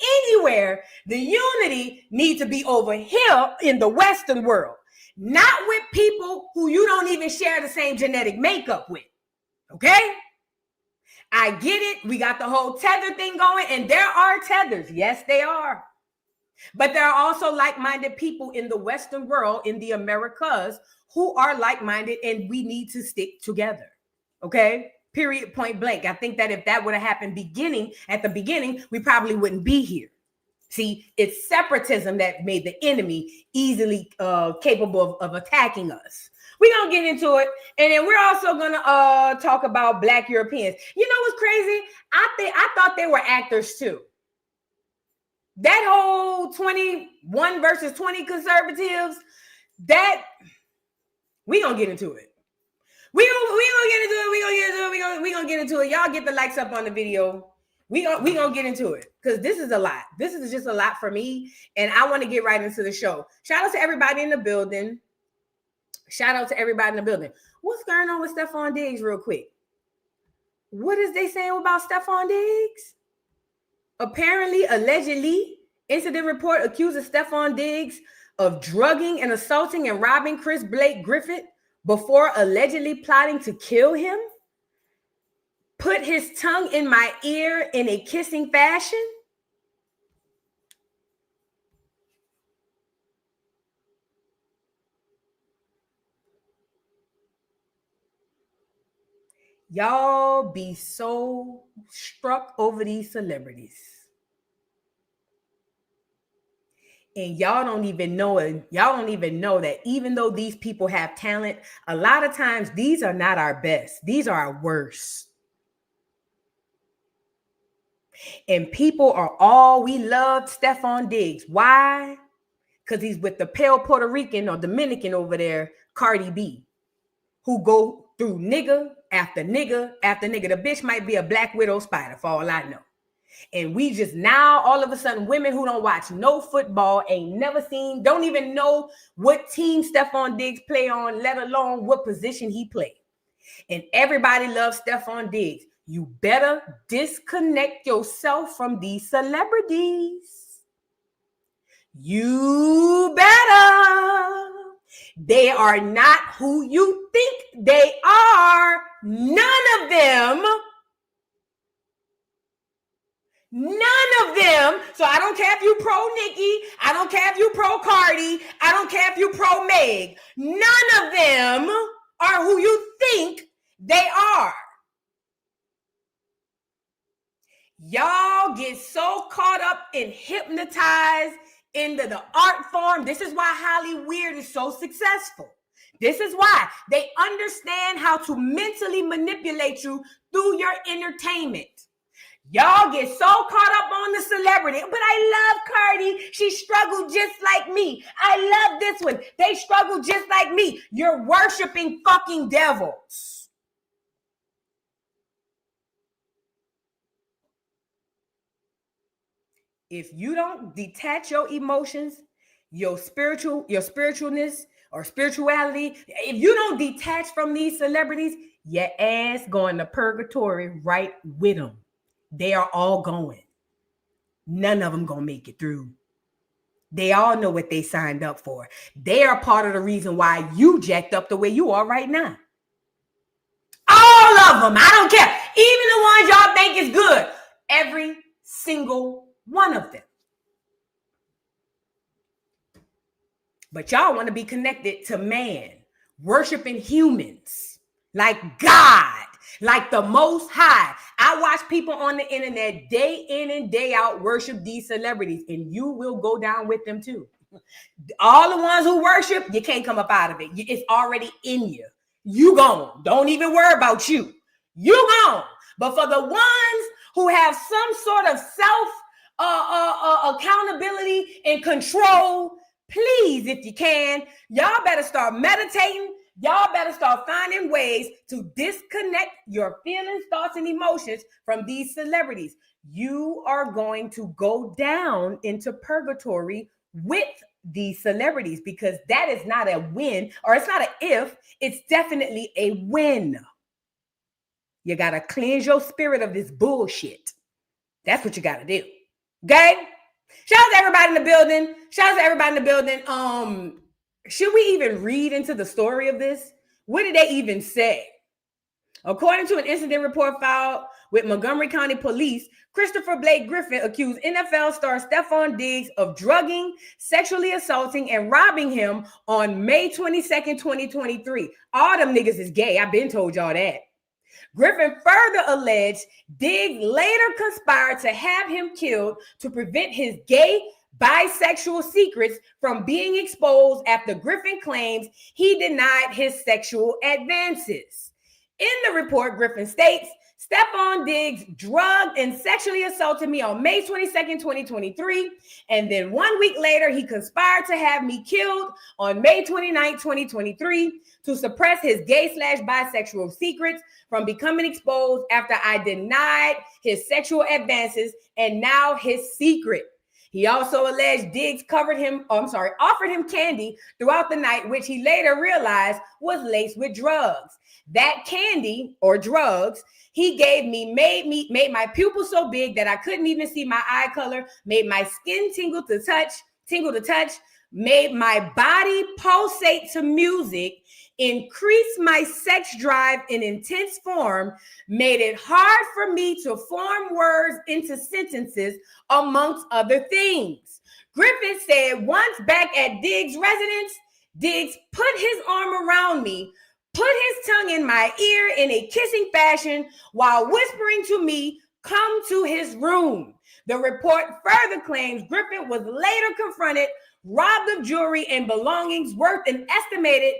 anywhere, the unity needs to be over here in the Western world, not with people who you don't even share the same genetic makeup with. Okay? I get it. We got the whole tether thing going, and there are tethers. Yes, they are. But there are also like-minded people in the Western world, in the Americas, who are like-minded, and we need to stick together. Okay? Period, point blank. I think that if that would have happened at the beginning, we probably wouldn't be here. See, it's separatism that made the enemy easily capable of attacking us. We're going to get into it. And then we're also going to talk about Black Europeans. You know what's crazy? I thought they were actors too. That whole 21 versus 20 conservatives, that we're going to get into it. We gonna get into it. We gonna get into it. Y'all get the likes up on the video. We gonna get into it because this is a lot. This is just a lot for me, and I want to get right into the show. Shout out to everybody in the building. What's going on with Stephon Diggs, real quick? What is they saying about Stephon Diggs? Apparently, allegedly, incident report accuses Stephon Diggs of drugging and assaulting and robbing Chris Blake Griffith before allegedly plotting to kill him, put his tongue in my ear in a kissing fashion. Y'all be so struck over these celebrities. And y'all don't even know it. Y'all don't even know that even though these people have talent, a lot of times these are not our best. These are our worst. And people are all, we loved Stephon Diggs. Why? Because he's with the pale Puerto Rican or Dominican over there, Cardi B, who go through nigga after nigga after nigga. The bitch might be a Black Widow spider for all I know. And we just now, all of a sudden, women who don't watch no football, ain't never seen, don't even know what team Stephon Diggs play on, let alone what position he played. And everybody loves Stephon Diggs. You better disconnect yourself from these celebrities. You better. They are not who you think they are. None of them. None of them. So I don't care if you pro Nicki. I don't care if you pro Cardi. I don't care if you pro Meg. None of them are who you think they are. Y'all get so caught up and hypnotized into the art form. This is why Hollywood is so successful. This is why they understand how to mentally manipulate you through your entertainment. Y'all get so caught up on the celebrity. But I love Cardi. She struggled just like me. I love this one. They struggle just like me. You're worshiping fucking devils. If you don't detach your emotions, your spiritualness or spirituality, if you don't detach from these celebrities, your ass going to purgatory right with them. They are all going. None of them gonna make it through. They all know what they signed up for. They are part of the reason why you jacked up the way you are right now. All of them. I don't care. Even the ones y'all think is good. Every single one of them. But y'all want to be connected to man, worshiping humans like God, like the Most High. I watch people on the internet day in and day out worship these celebrities, and you will go down with them too. All the ones who worship, you can't come up out of it. It's already in you. You gone. Don't even worry about you. You gone. But for the ones who have some sort of self accountability and control, please, if you can, y'all better start meditating. Y'all better start finding ways to disconnect your feelings, thoughts, and emotions from these celebrities. You are going to go down into purgatory with these celebrities because that is not a win, or it's not an if, it's definitely a win. You got to cleanse your spirit of this bullshit. That's what you got to do. Okay? Shout out to everybody in the building. Shout out to everybody in the building. Should we even read into the story of this? What did they even say? According to an incident report filed with Montgomery County Police, Christopher Blake Griffin accused NFL star Stephon Diggs of drugging, sexually assaulting, and robbing him on May 22nd, 2023. All them niggas is gay. I've been told y'all that. Griffin further alleged Diggs later conspired to have him killed to prevent his gay, bisexual secrets from being exposed after Griffin claims he denied his sexual advances. In the report, Griffin states, Stephon Diggs drugged and sexually assaulted me on May 22nd, 2023. And then 1 week later, he conspired to have me killed on May 29th, 2023 to suppress his gay/bisexual secrets from becoming exposed after I denied his sexual advances and now his secret. He also alleged Diggs offered him candy throughout the night, which he later realized was laced with drugs. That candy or drugs he gave me made my pupils so big that I couldn't even see my eye color, made my skin tingle to touch, made my body pulsate to music, increased my sex drive in intense form, made it hard for me to form words into sentences, amongst other things. Griffin said once back at Diggs' residence, Diggs put his arm around me, put his tongue in my ear in a kissing fashion while whispering to me, come to his room. The report further claims Griffin was later confronted, robbed of jewelry and belongings worth an estimated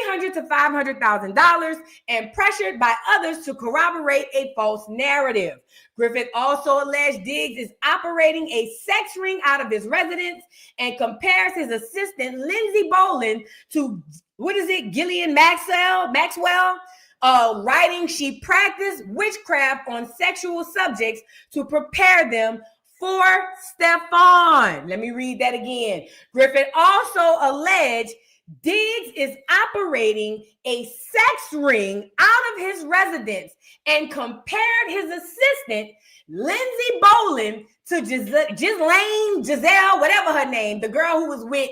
$300,000 to $500,000 and pressured by others to corroborate a false narrative. Griffin also alleged Diggs is operating a sex ring out of his residence and compares his assistant Lindsey Boland to, Ghislaine Maxwell, writing she practiced witchcraft on sexual subjects to prepare them for Stephon. Let me read that again. Griffin also alleged Diggs is operating a sex ring out of his residence and compared his assistant, Lindsey Boland, to Giselle, whatever her name, the girl who was with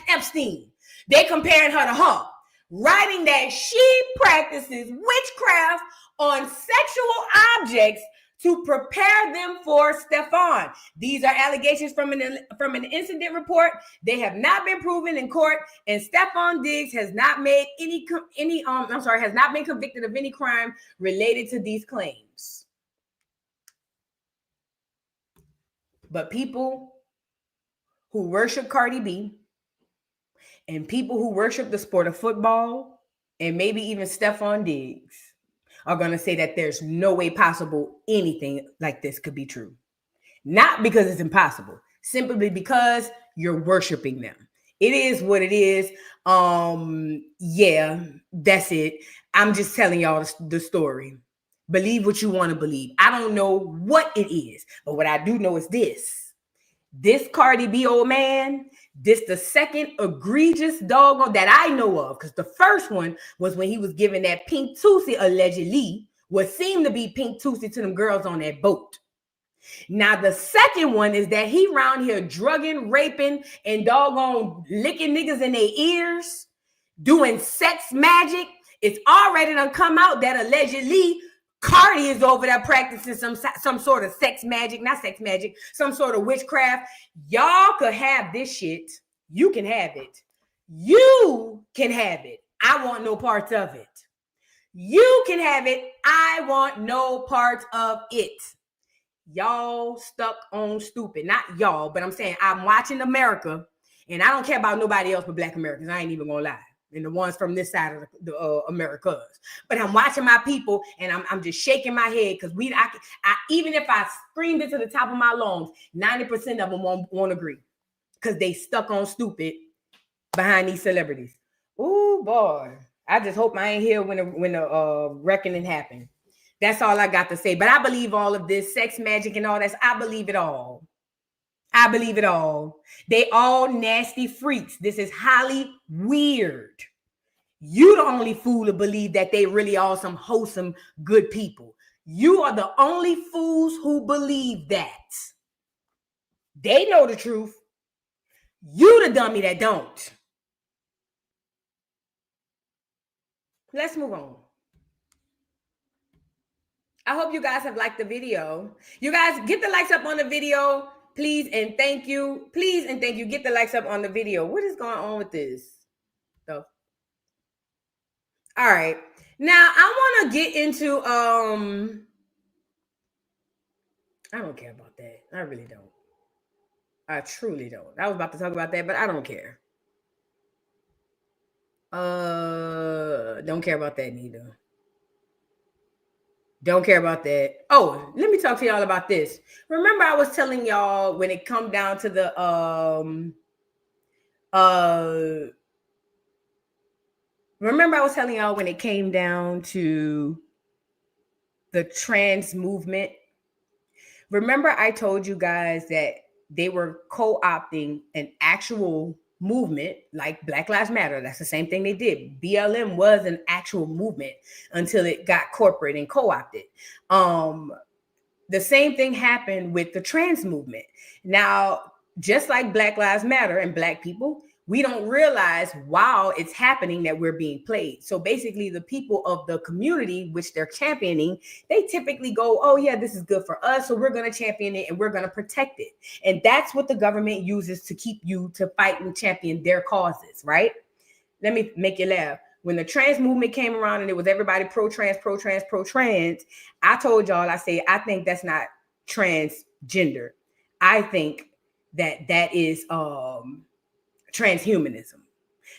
Epstein. They comparing her to her, writing that she practices witchcraft on sexual objects to prepare them for Stephon. These are allegations from an incident report. They have not been proven in court, and Stephon Diggs has not made has not been convicted of any crime related to these claims. But people who worship Cardi B and people who worship the sport of football and maybe even Stephon Diggs are going to say that there's no way possible anything like this could be true. Not because it's impossible, simply because you're worshiping them. It is what it is. Yeah, that's it. I'm just telling y'all the story. Believe what you want to believe. I don't know what it is, but what I do know is this. This Cardi B old man, this the second egregious doggone that I know of, because the first one was when he was giving that pink Tootsie, allegedly, what seemed to be pink Tootsie to them girls on that boat. Now, the second one is that he around here drugging, raping, and doggone licking niggas in their ears, doing sex magic. It's already done come out that allegedly Cardi is over there practicing some sort of some sort of witchcraft. Y'all could have this shit. You can have it. You can have it. I want no parts of it. You can have it. I want no parts of it. Y'all stuck on stupid. Not y'all, but I'm saying I'm watching America, and I don't care about nobody else but Black Americans. I ain't even gonna lie. And the ones from this side of the Americas. But I'm watching my people, and I'm just shaking my head because I even if I screamed it to the top of my lungs, 90% of them won't agree because they stuck on stupid behind these celebrities. Oh boy, I just hope I ain't here when the reckoning happened. That's all I got to say. But I believe all of this sex magic and all that. I believe it all. I believe it all. They all nasty freaks. This is highly weird. You the only fool to believe that they really are some wholesome, good people. You are the only fools who believe that. They know the truth. You the dummy that don't. Let's move on. I hope you guys have liked the video. You guys get the likes up on the video, please and thank you. Please and thank you. Get the likes up on the video. What is going on with this? So, all right. Now I want to get into I don't care about that. I really don't. I truly don't. I was about to talk about that, but I don't care. Don't care about that neither. Don't care about that. Oh, let me talk to y'all about this. Remember, I was telling y'all when it come down to the remember I was telling y'all when it came down to the trans movement. Remember, I told you guys that they were co-opting an actual movement like Black Lives Matter. That's the same thing they did. BLM was an actual movement until it got corporate and co-opted. The same thing happened with the trans movement. Now, just like Black Lives Matter and Black people, we don't realize while it's happening that we're being played. So basically the people of the community, which they're championing, they typically go, oh yeah, this is good for us. So we're going to champion it and we're going to protect it. And that's what the government uses to keep you to fight and champion their causes, right? Let me make you laugh. When the trans movement came around and it was everybody pro-trans, I told y'all, I say, I think that's not transgender. I think that is transhumanism.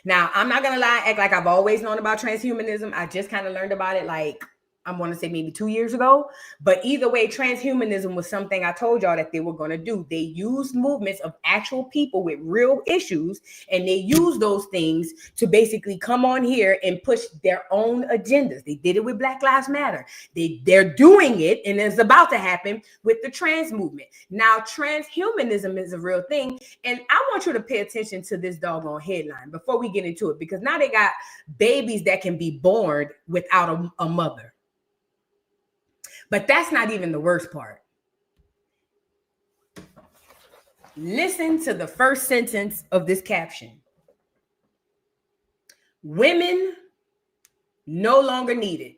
Now, I'm not gonna lie, act like I've always known about transhumanism. I just kind of learned about it like, I want to say maybe 2 years ago. But either way, transhumanism was something I told y'all that they were going to do. They used movements of actual people with real issues, and they used those things to basically come on here and push their own agendas. They did it with Black Lives Matter. They're doing it, and it's about to happen with the trans movement. Now, transhumanism is a real thing, and I want you to pay attention to this doggone headline before we get into it, because now they got babies that can be born without a mother. But that's not even the worst part. Listen to the first sentence of this caption. Women no longer needed.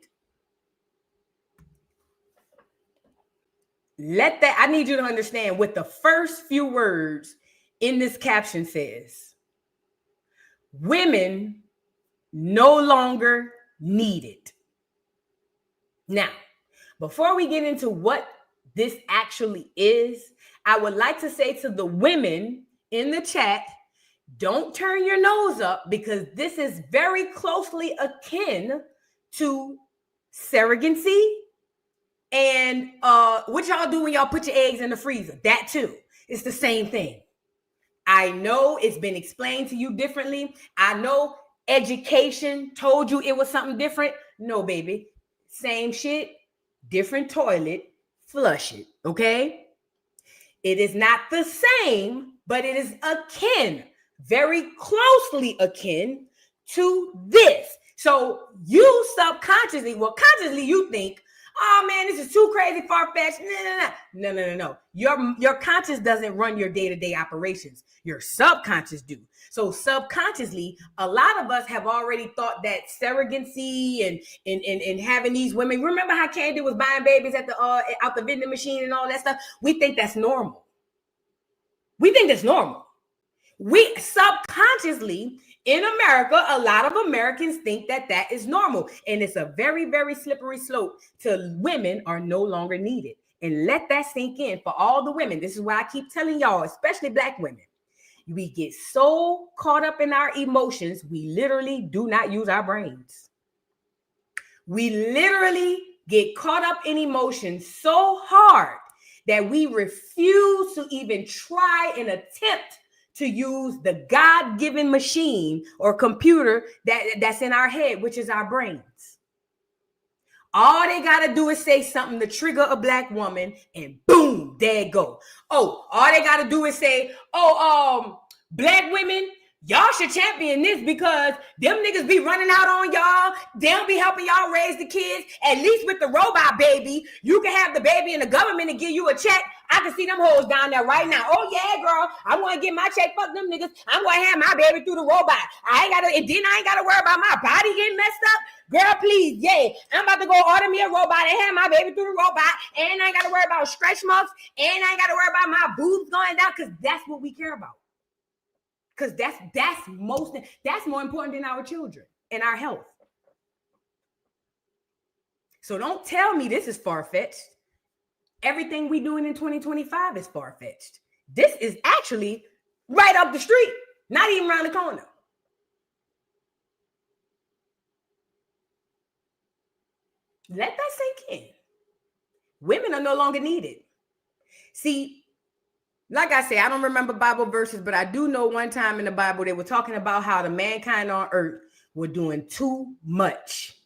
I need you to understand what the first few words in this caption says. Women no longer needed. Now, before we get into what this actually is, I would like to say to the women in the chat, don't turn your nose up, because this is very closely akin to surrogacy and what y'all do when y'all put your eggs in the freezer. That too. It's the same thing. I know it's been explained to you differently. I know education told you it was something different. No, baby. Same shit. Different toilet, flush it, okay? It is not the same, but it is akin, very closely akin to this. So you subconsciously, well, consciously you think, oh man, this is too crazy, far-fetched. No. Your conscious doesn't run your day-to-day operations. Your subconscious do. So subconsciously, a lot of us have already thought that surrogacy and having these women. Remember how Candy was buying babies at the out the vending machine and all that stuff? We think that's normal. We think that's normal. We subconsciously in America, a lot of Americans think that is normal. And it's a very, very slippery slope to women are no longer needed. And let that sink in for all the women. This is why I keep telling y'all, especially Black women. We get so caught up in our emotions, we literally do not use our brains. We literally get caught up in emotions so hard that we refuse to even try and attempt to use the God-given machine or computer that's in our head, which is our brains. All they got to do is say something to trigger a Black woman, and boom, there it go. Oh, all they got to do is say, Black women, Y'all should champion this because them niggas be running out on y'all. They don't be helping y'all raise the kids. At least with the robot baby, you can have the baby and the government to give you a check. I can see them hoes down there right now. Oh yeah, girl, I'm gonna get my check. Fuck them niggas. I'm gonna have my baby through the robot. I ain't gotta worry about my body getting messed up. Girl, please, yeah. I'm about to go order me a robot and have my baby through the robot. And I ain't gotta worry about stretch marks. And I ain't gotta worry about my boobs going down, because that's what we care about. Because that's more important than our children and our health. So don't tell me this is far-fetched. Everything we doing in 2025 is far-fetched. This is actually right up the street, not even around the corner. Let that sink in. Women are no longer needed. See, like I say, I don't remember Bible verses, but I do know one time in the Bible they were talking about how the mankind on earth were doing too much,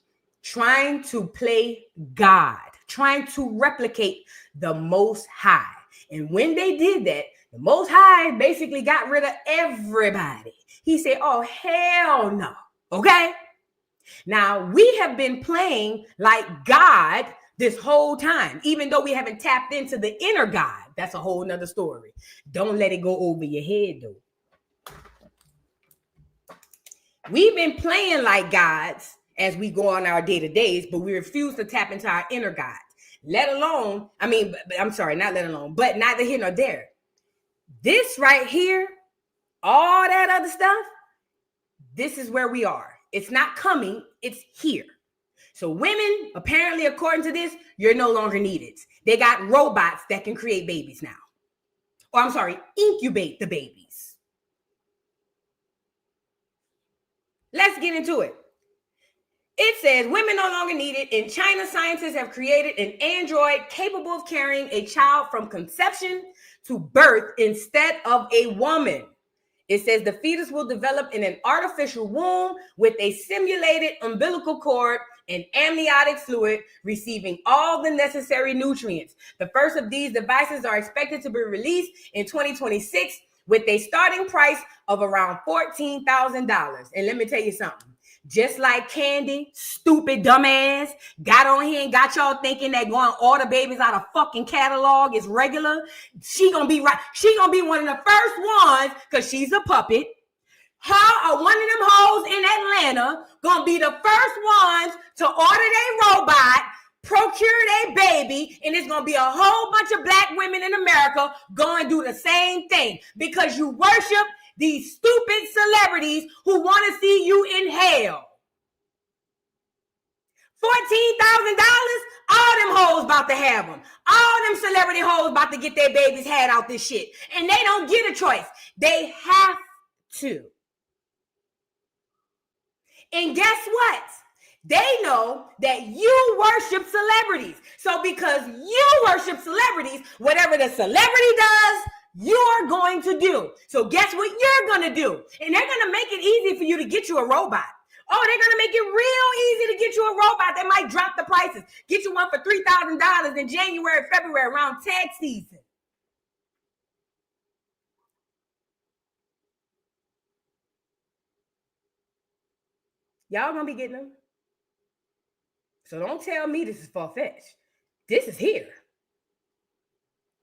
trying to play God, trying to replicate the Most High. And when they did that, the Most High basically got rid of everybody. He said, oh, hell no. Okay? Now, we have been playing like God this whole time, even though we haven't tapped into the inner God. That's a whole nother story. Don't let it go over your head, though. We've been playing like gods as we go on our day-to-days, but we refuse to tap into our inner God. Not neither here nor there. This right here, all that other stuff, this is where we are. It's not coming, it's here. So women, apparently, according to this, you're no longer needed. They got robots that can create babies now. Incubate the babies. Let's get into it. It says women no longer needed. In China, scientists have created an android capable of carrying a child from conception to birth instead of a woman. It says the fetus will develop in an artificial womb with a simulated umbilical cord and amniotic fluid, receiving all the necessary nutrients. The first of these devices are expected to be released in 2026 with a starting price of around $14,000. And let me tell you something. Just like Candy, stupid dumbass, got on here and got y'all thinking that going order babies out of fucking catalog is regular. She gonna be right. She gonna be one of the first ones, because she's a puppet. Her or one of them hoes in Atlanta gonna be the first ones to order their robot, procure their baby, and it's gonna be a whole bunch of black women in America going to do the same thing because you worship these stupid celebrities who want to see you in hell. $14,000, all them hoes about to have them. All them celebrity hoes about to get their babies had out this shit. And they don't get a choice. They have to. And guess what? They know that you worship celebrities. So because you worship celebrities, whatever the celebrity does, you're going to do. So guess what you're going to do? And they're going to make it easy for you to get you a robot. Oh, they're going to make it real easy to get you a robot. They might drop the prices. Get you one for $3,000 in January, February, around tax season. Y'all going to be getting them. So don't tell me this is far-fetched. This is here.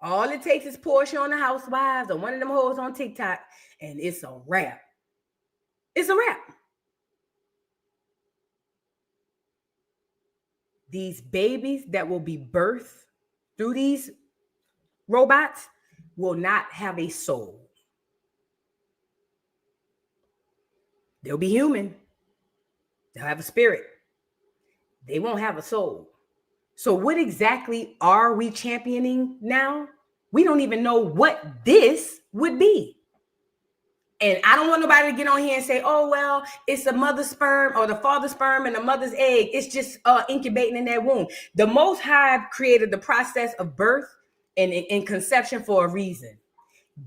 All it takes is Portia on the Housewives or one of them hoes on TikTok, and it's a wrap. It's a wrap. These babies that will be birthed through these robots will not have a soul. They'll be human. They'll have a spirit. They won't have a soul. So what exactly are we championing now? We don't even know what this would be. And I don't want nobody to get on here and say, oh, well, it's a mother's sperm or the father's sperm and the mother's egg. It's just incubating in that womb. The Most High created the process of birth and conception for a reason.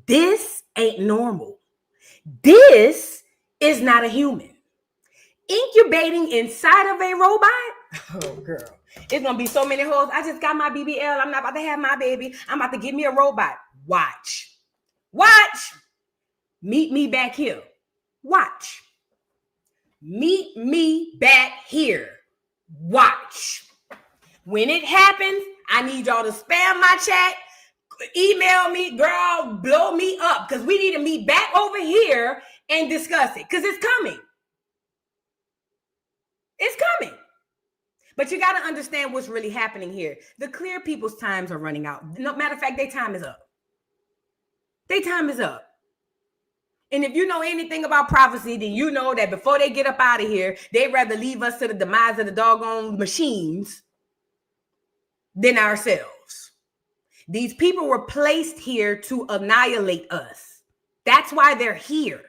This ain't normal. This is not a human. Incubating inside of a robot? Oh, girl. It's going to be so many hoes. I just got my BBL. I'm not about to have my baby. I'm about to give me a robot. Watch. Meet me back here. Watch. Meet me back here. Watch. When it happens, I need y'all to spam my chat, email me, girl, blow me up, because we need to meet back over here and discuss it, because it's coming. It's coming. But you got to understand what's really happening here. The clear people's times are running out. No matter of fact, their time is up. Their time is up. And if you know anything about prophecy, then you know that before they get up out of here, they'd rather leave us to the demise of the doggone machines than ourselves. These people were placed here to annihilate us. That's why they're here.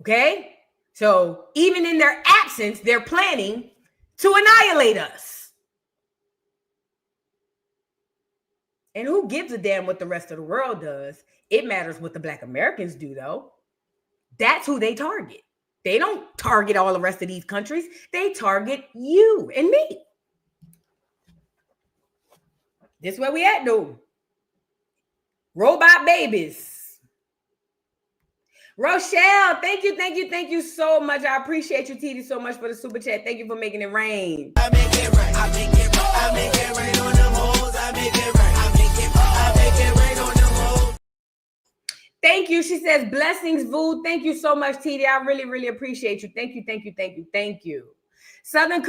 Okay? So even in their absence, they're planning to annihilate us. And who gives a damn what the rest of the world does? It matters what the Black Americans do, though. That's who they target. They don't target all the rest of these countries. They target you and me. This is where we at, though. Robot babies. Rochelle, thank you so much. I appreciate you, TD, so much for the super chat. Thank you for making it rain. I make it rain. I make it rain. I make it rain on them hoes. I make it rain. Thank you. She says, blessings, Vu. Thank you so much, TD. I really appreciate you. Thank you. Southern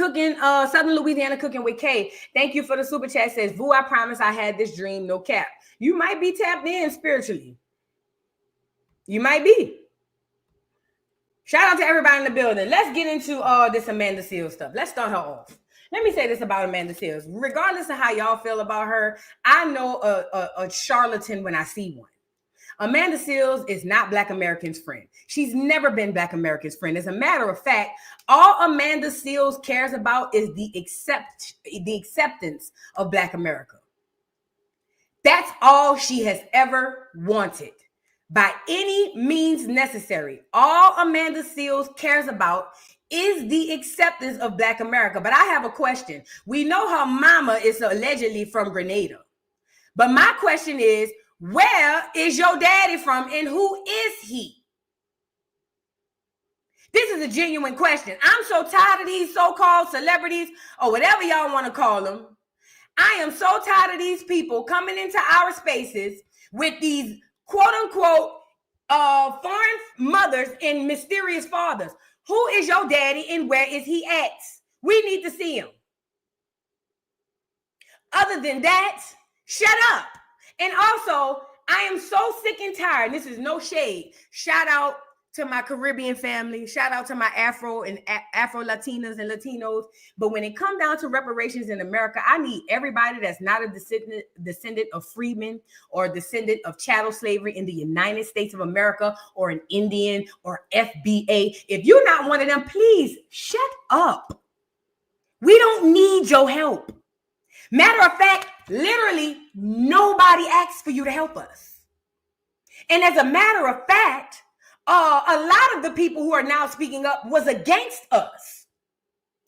Louisiana Cooking with K. Thank you for the super chat. Says, Vu, I promise I had this dream, no cap. You might be tapped in spiritually. You might be. Shout out to everybody in the building. Let's get into this Amanda Seales stuff. Let's start her off. Let me say this about Amanda Seales. Regardless of how y'all feel about her, I know a charlatan when I see one. Amanda Seales is not Black Americans' friend. She's never been Black Americans' friend. As a matter of fact, all Amanda Seales cares about is the acceptance of Black America. That's all she has ever wanted. By any means necessary, all Amanda Seales cares about is the acceptance of Black America. But I have a question. We know her mama is allegedly from Grenada. But my question is, where is your daddy from and who is he? This is a genuine question. I'm so tired of these so-called celebrities or whatever y'all want to call them. I am so tired of these people coming into our spaces with these quote-unquote foreign mothers and mysterious fathers. Who is your daddy and where is he at? We need to see him. Other than that, shut up. And also, I am so sick and tired. This is no shade. Shout out to my Caribbean family. Shout out to my Afro and Afro-Latinas and Latinos. But when it comes down to reparations in America, I need everybody that's not a descendant of freedmen or a descendant of chattel slavery in the United States of America or an Indian or FBA. If you're not one of them, please shut up. We don't need your help. Matter of fact, literally nobody asked for you to help us. And as a matter of fact, a lot of the people who are now speaking up was against us.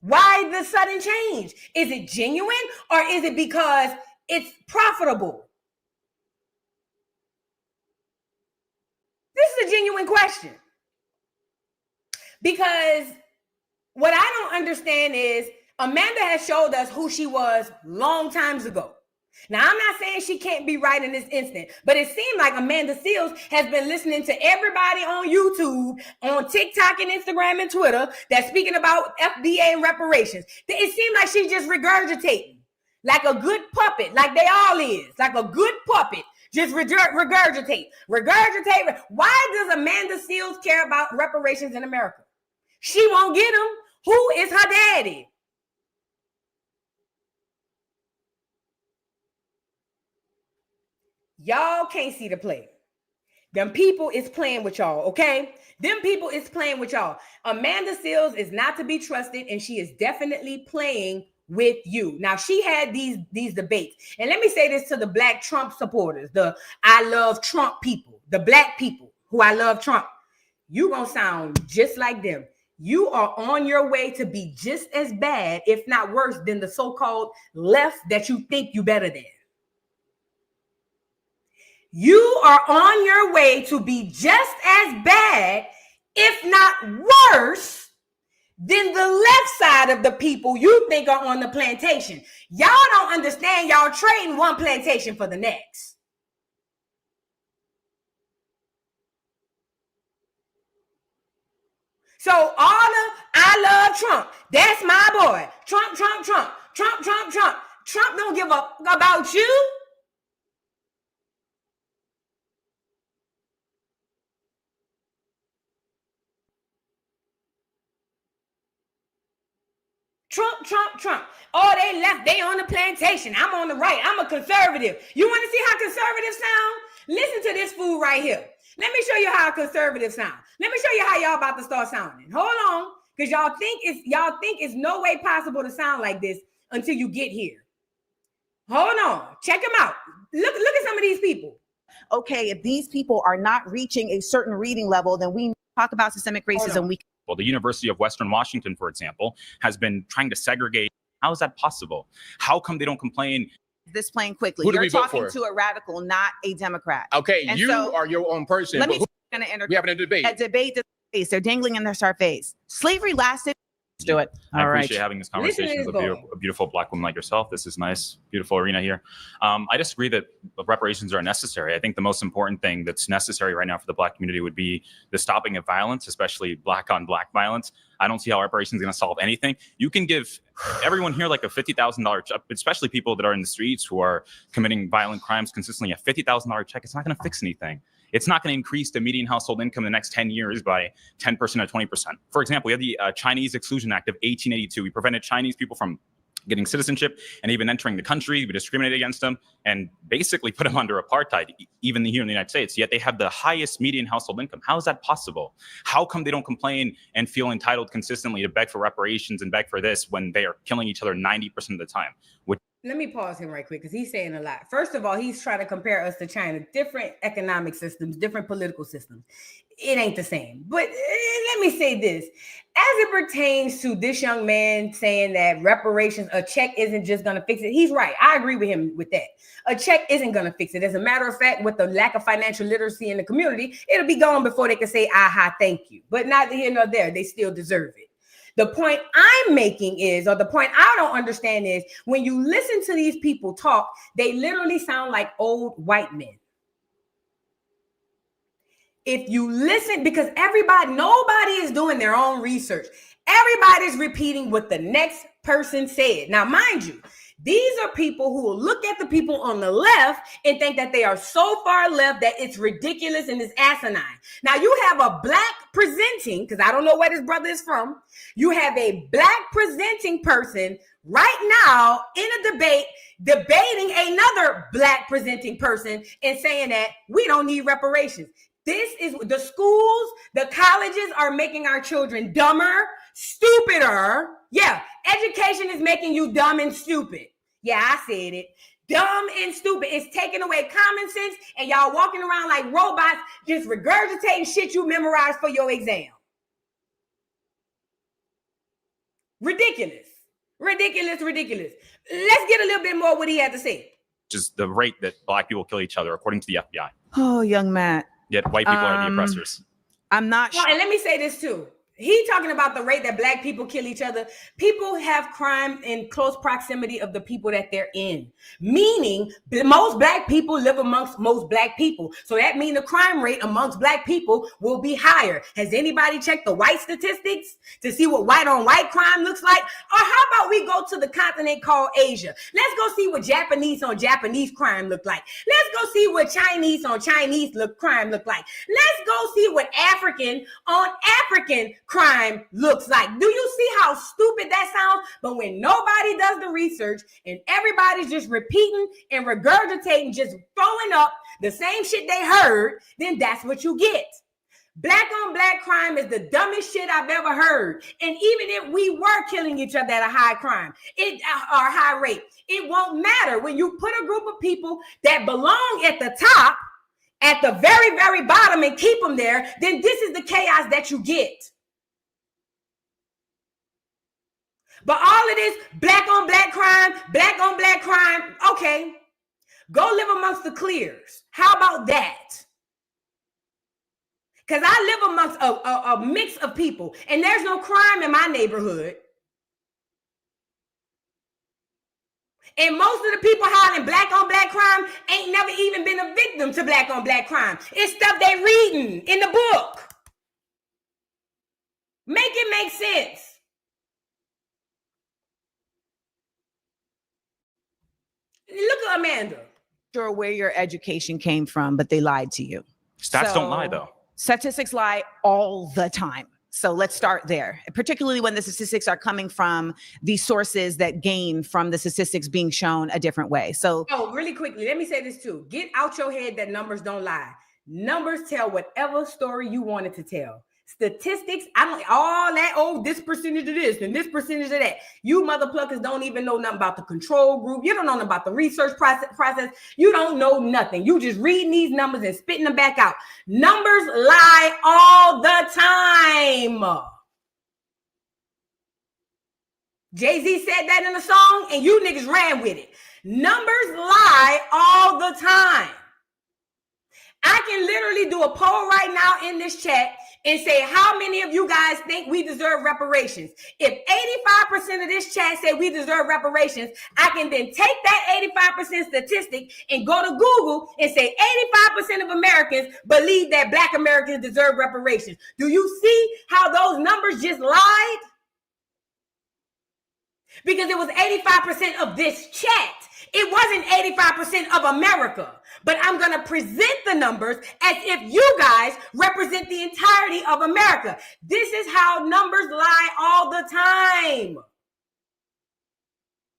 Why the sudden change? Is it genuine or is it because it's profitable? This is a genuine question. Because what I don't understand is Amanda has showed us who she was long times ago. Now, I'm not saying she can't be right in this instant, but it seemed like Amanda Seales has been listening to everybody on YouTube, on TikTok and Instagram and Twitter that's speaking about FBA and reparations. It seemed like she's just regurgitating like a good puppet, like they all is, like a good puppet. Just regurgitate. Why does Amanda Seales care about reparations in America? She won't get them. Who is her daddy? Y'all can't see the play. Them people is playing with y'all, okay? Them people is playing with y'all. Amanda Seales is not to be trusted, and she is definitely playing with you. Now, she had these debates. And let me say this to the Black Trump supporters, the I love Trump people, the Black people who I love Trump. You gonna sound just like them. You are on your way to be just as bad, if not worse, than the so-called left that you think you better than. you are on your way to be just as bad, if not worse, than the left side of the people you think are on the plantation. Y'all don't understand. Y'all trading one plantation for the next. So all of I love Trump. That's my boy. Trump, Trump, Trump. Trump, Trump, Trump. Trump don't give a about you. Trump, Trump, Trump. Oh, they left. They on the plantation. I'm on the right. I'm a conservative. You want to see how conservative sound? Listen to this fool right here. Let me show you how conservative sound. Let me show you how y'all about to start sounding. Hold on, because y'all think it's no way possible to sound like this until you get here. Hold on. Check them out. Look at some of these people. Okay, if these people are not reaching a certain reading level, then we talk about systemic racism. Well, the University of Western Washington, for example, has been trying to segregate. How is that possible? How come they don't complain? This plain quickly. Who do You're we vote talking for? to a radical, not a Democrat. Okay, And you so, are your own person. Let But me who, going to enter we having a debate. a debate. They're dangling in their star face. Slavery lasted. Let's do it. I All right. appreciate having this conversation with a beautiful Black woman like yourself. This is nice, beautiful arena here. I disagree that reparations are necessary. I think the most important thing that's necessary right now for the Black community would be the stopping of violence, especially Black on Black violence. I don't see how reparations is going to solve anything. You can give everyone here like a $50,000 check, especially people that are in the streets who are committing violent crimes consistently. A $50,000 check, it's not going to fix anything. It's not going to increase the median household income in the next 10 years by 10% or 20%. For example, we have the Chinese Exclusion Act of 1882. We prevented Chinese people from getting citizenship and even entering the country. We discriminated against them and basically put them under apartheid, even here in the United States. Yet they have the highest median household income. How is that possible? How come they don't complain and feel entitled consistently to beg for reparations and beg for this when they are killing each other 90% of the time? Let me pause him right quick because he's saying a lot. First of all, he's trying to compare us to China, different economic systems, different political systems. It ain't the same. But let me say this. As it pertains to this young man saying that reparations, a check isn't just going to fix it. He's right. I agree with him with that. A check isn't going to fix it. As a matter of fact, with the lack of financial literacy in the community, it'll be gone before they can say, aha, thank you. But neither here nor there. They still deserve it. The point I'm making is, or the point I don't understand is, when you listen to these people talk, they literally sound like old white men. If you listen, because nobody is doing their own research. Everybody's repeating what the next person said. Now, mind you, these are people who will look at the people on the left and think that they are so far left that it's ridiculous and it's asinine. Now, you have a Black presenting, because I don't know where this brother is from. You have a Black presenting person right now in a debate debating another Black presenting person and saying that we don't need reparations. This is the schools, the colleges are making our children dumber, stupider. Yeah, education is making you dumb and stupid. Yeah, I said it. Dumb and stupid. It's taking away common sense, and y'all walking around like robots, just regurgitating shit you memorized for your exam. Ridiculous. Ridiculous, ridiculous. Let's get a little bit more what he had to say. Just the rate that Black people kill each other, according to the FBI. Oh, young Matt. Yet white people are the oppressors. I'm not sure. And let me say this too. He talking about the rate that Black people kill each other. People have crime in close proximity of the people that they're in. Meaning, most Black people live amongst most Black people. So that means the crime rate amongst Black people will be higher. Has anybody checked the white statistics to see what white on white crime looks like? Or how about we go to the continent called Asia? Let's go see what Japanese on Japanese crime look like. Let's go see what Chinese on Chinese crime look like. Let's go see what African on African crime looks like. Do you see how stupid that sounds? But when nobody does the research and everybody's just repeating and regurgitating, just throwing up the same shit they heard, then that's what you get. Black on Black crime is the dumbest shit I've ever heard. And even if we were killing each other at a high crime, or high rate, it won't matter. When you put a group of people that belong at the top, at the very, very bottom, and keep them there, then this is the chaos that you get. But all of this Black on Black crime, okay. Go live amongst the clears. How about that? Because I live amongst a mix of people, and there's no crime in my neighborhood. And most of the people hiding black on black crime ain't never even been a victim to black on black crime. It's stuff they reading in the book. Make it make sense. Look at Amanda. Sure where your education came from, but they lied to you. Stats don't lie, though. Statistics lie all the time. So let's start there, particularly when the statistics are coming from the sources that gain from the statistics being shown a different way. So, really quickly, let me say this too. Get out your head that numbers don't lie. Numbers tell whatever story you want it to tell. Statistics, I don't all that, this percentage of this and this percentage of that. You mother pluckers don't even know nothing about the control group. You don't know nothing about the research process. You don't know nothing. You just reading these numbers and spitting them back out. Numbers lie all the time. Jay-Z said that in a song and you niggas ran with it. Numbers lie all the time. I can literally do a poll right now in this chat and say, how many of you guys think we deserve reparations? If 85% of this chat say we deserve reparations, I can then take that 85% statistic and go to Google and say 85% of Americans believe that Black Americans deserve reparations. Do you see how those numbers just lied? Because it was 85% of this chat. It wasn't 85% of America. But I'm going to present the numbers as if you guys represent the entirety of America. This is how numbers lie all the time.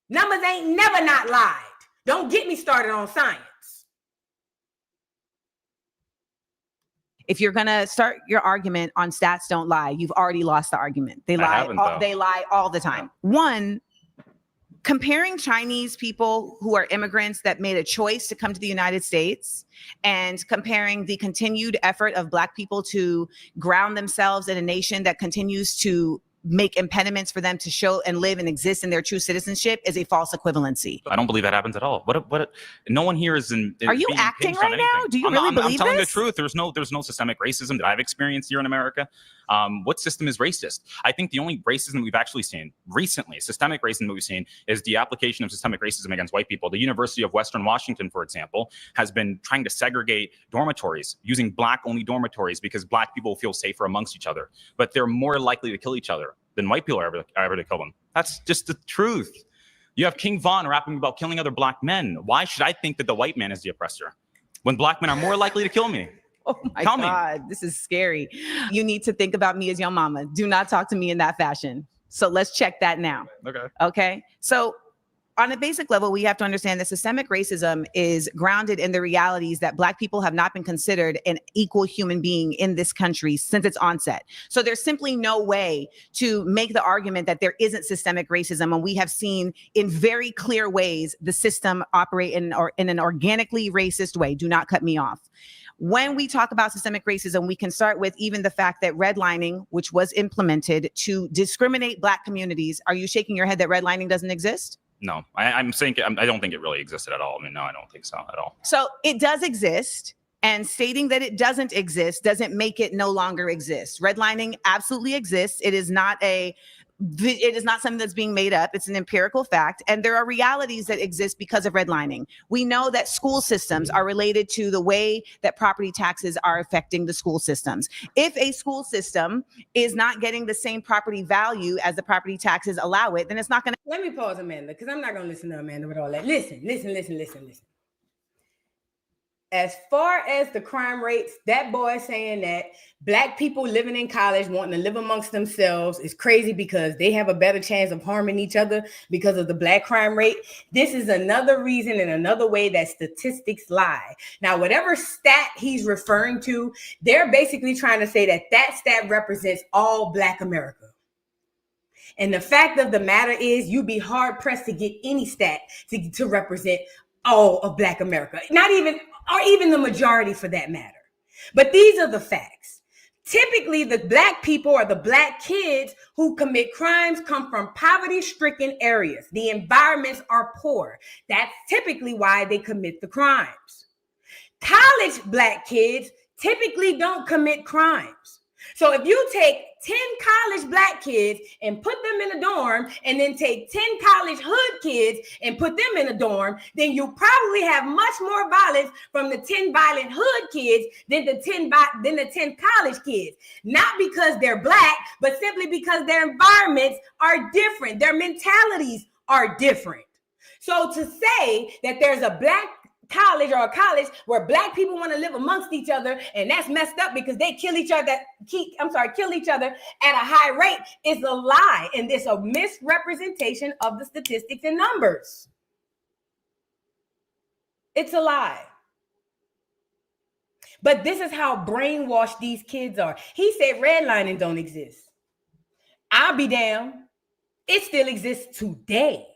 Numbers ain't never not lied. Don't get me started on science. if you're going to start your argument on stats don't lie, you've already lost the argument. They lie all the time. One, comparing Chinese people who are immigrants that made a choice to come to the United States and comparing the continued effort of Black people to ground themselves in a nation that continues to make impediments for them to show and live and exist in their true citizenship is a false equivalency. I don't believe that happens at all. What no one here is in. Are you acting right now? Do you really believe this? I'm telling the truth. There's no systemic racism that I've experienced here in America. What system is racist? I think the only racism we've actually seen recently, systemic racism that we've seen, is the application of systemic racism against white people. The University of Western Washington, for example, has been trying to segregate dormitories using Black-only dormitories because Black people feel safer amongst each other, but they're more likely to kill each other than white people are ever to kill them. That's just the truth. You have King Von rapping about killing other Black men. Why should I think that the white man is the oppressor when Black men are more likely to kill me? Oh my God, this is scary. You need to think about me as your mama. Do not talk to me in that fashion. So let's check that now. Okay. So on a basic level, we have to understand that systemic racism is grounded in the realities that Black people have not been considered an equal human being in this country since its onset. So there's simply no way to make the argument that there isn't systemic racism. And we have seen in very clear ways the system operate in an organically racist way. Do not cut me off. When we talk about systemic racism, we can start with even the fact that redlining, which was implemented to discriminate Black communities. Are you shaking your head that redlining doesn't exist? No, I'm saying I don't think it really existed at all. I mean, no, I don't think so at all. So it does exist, and stating that it doesn't exist doesn't make it no longer exist. Redlining absolutely exists. It is not something that's being made up. It's an empirical fact. And there are realities that exist because of redlining. We know that school systems are related to the way that property taxes are affecting the school systems. If a school system is not getting the same property value as the property taxes allow it, then it's not going to. Let me pause, Amanda, because I'm not going to listen to Amanda with all that. Listen. As far as the crime rates, that boy saying that Black people living in college wanting to live amongst themselves is crazy because they have a better chance of harming each other because of the Black crime rate. This is another reason and another way that statistics lie. Now, whatever stat he's referring to, they're basically trying to say that that stat represents all Black America. And the fact of the matter is you'd be hard pressed to get any stat to represent all of Black America, or even the majority for that matter. But these are the facts. Typically, the black people or the black kids who commit crimes come from poverty-stricken areas. The environments are poor. That's typically why they commit the crimes. College black kids typically don't commit crimes. So if you take 10 college black kids and put them in a dorm, and then take 10 college hood kids and put them in a dorm, then you probably have much more violence from the 10 violent hood kids than the 10 college kids. Not because they're black, but simply because their environments are different. Their mentalities are different. So to say that there's a black college or a college where black people want to live amongst each other and that's messed up because they kill each other at a high rate is a lie, and it's a misrepresentation of the statistics and numbers. It's a lie. But this is how brainwashed these kids are. He said redlining don't exist. I'll be damned. It still exists today.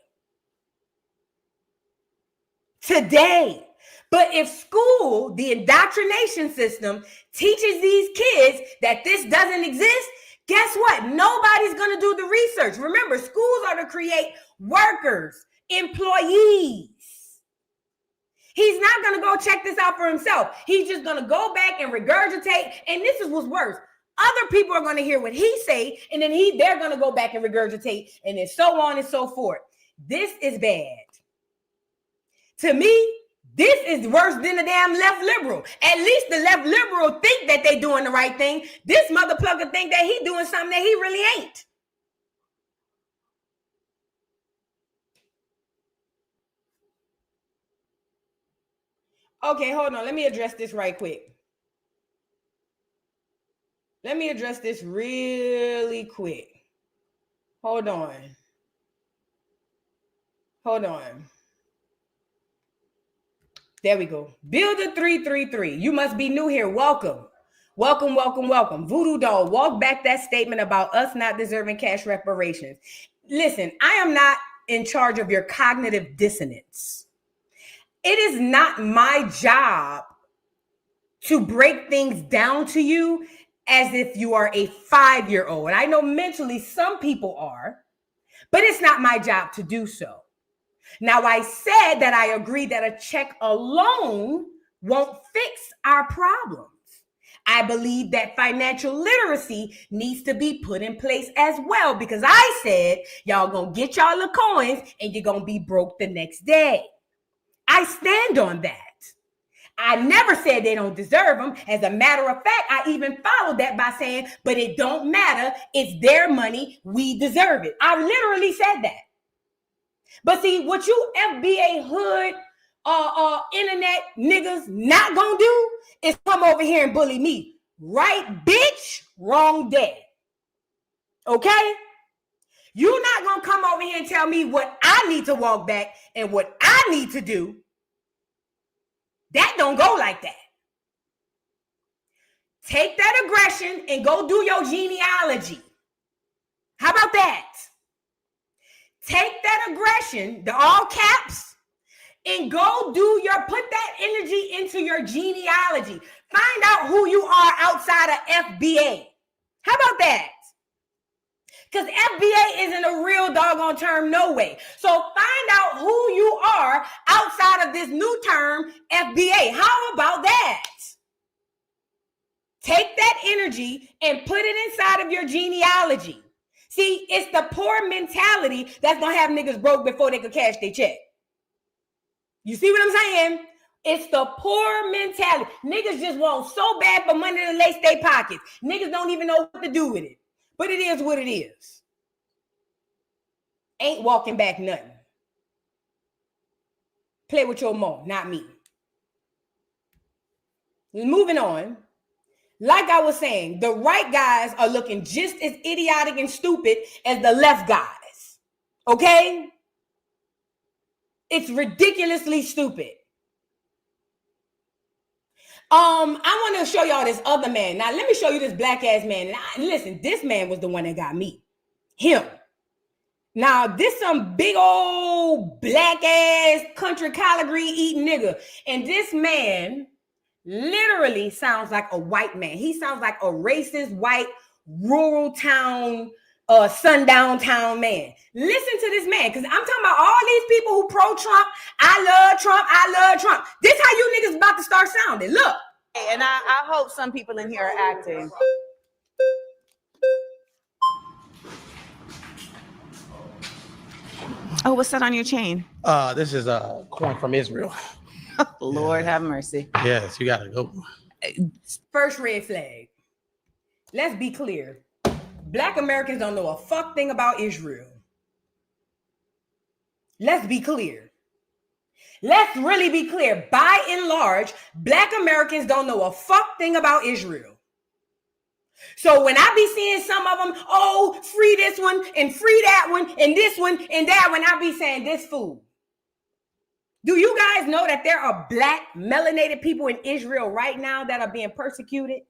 But if school, the indoctrination system, teaches these kids that this doesn't exist, guess what? Nobody's going to do the research. Remember, schools are to create workers, employees. He's not going to go check this out for himself. He's just going to go back and regurgitate. And this is what's worse. Other people are going to hear what he say, and then they're going to go back and regurgitate, and then so on and so forth. This is bad. To me, this is worse than the damn left liberal. At least the left liberal think that they doing the right thing. This mother plugger think that he doing something that he really ain't. Okay, hold on. Let me address this right quick. Let me address this really quick. Hold on. There we go. Builder 333. You must be new here. Welcome. Voodoo doll, walk back that statement about us not deserving cash reparations. Listen, I am not in charge of your cognitive dissonance. It is not my job to break things down to you as if you are a 5-year-old. And I know mentally some people are, but it's not my job to do so. Now, I said that I agree that a check alone won't fix our problems. I believe that financial literacy needs to be put in place as well, because I said y'all gonna get y'all the coins and you're gonna be broke the next day. I stand on that. I never said they don't deserve them. As a matter of fact, I even followed that by saying, but it don't matter. It's their money. We deserve it. I literally said that. But see, what you FBA hood, internet niggas not gonna do is come over here and bully me. Right, bitch? Wrong day. Okay? You're not gonna come over here and tell me what I need to walk back and what I need to do. That don't go like that. Take that aggression and go do your genealogy. How about that? Take that aggression, the all caps, and go put that energy into your genealogy. Find out who you are outside of FBA. How about that? Because FBA isn't a real doggone term, no way. So find out who you are outside of this new term, FBA. How about that? Take that energy and put it inside of your genealogy. See, it's the poor mentality that's going to have niggas broke before they could cash their check. You see what I'm saying? It's the poor mentality. Niggas just want so bad for money to lace their pockets. Niggas don't even know what to do with it. But it is what it is. Ain't walking back nothing. Play with your mom, not me. Moving on. Like I was saying, the right guys are looking just as idiotic and stupid as the left guys. Okay? It's ridiculously stupid. I want to show y'all this other man. Now, let me show you this black ass man. Listen, this man was the one that got me. Him. Now, this some big old black ass country collard green eating nigga. And this man literally sounds like a white man. He sounds like a racist, white, rural town, sundown town man. Listen to this man, because I'm talking about all these people who pro-Trump. I love Trump. I love Trump. This how you niggas about to start sounding. Look. And I hope some people in here are acting. Oh, what's that on your chain? This is a coin from Israel. Lord have mercy. Yes, you gotta go. First red flag. Let's be clear. Black Americans don't know a fuck thing about Israel. Let's be clear. Let's really be clear. By and large, Black Americans don't know a fuck thing about Israel. So when I be seeing some of them, oh, free this one and free that one and this one and that one, I be saying this fool. Do you guys know that there are Black melanated people in Israel right now that are being persecuted?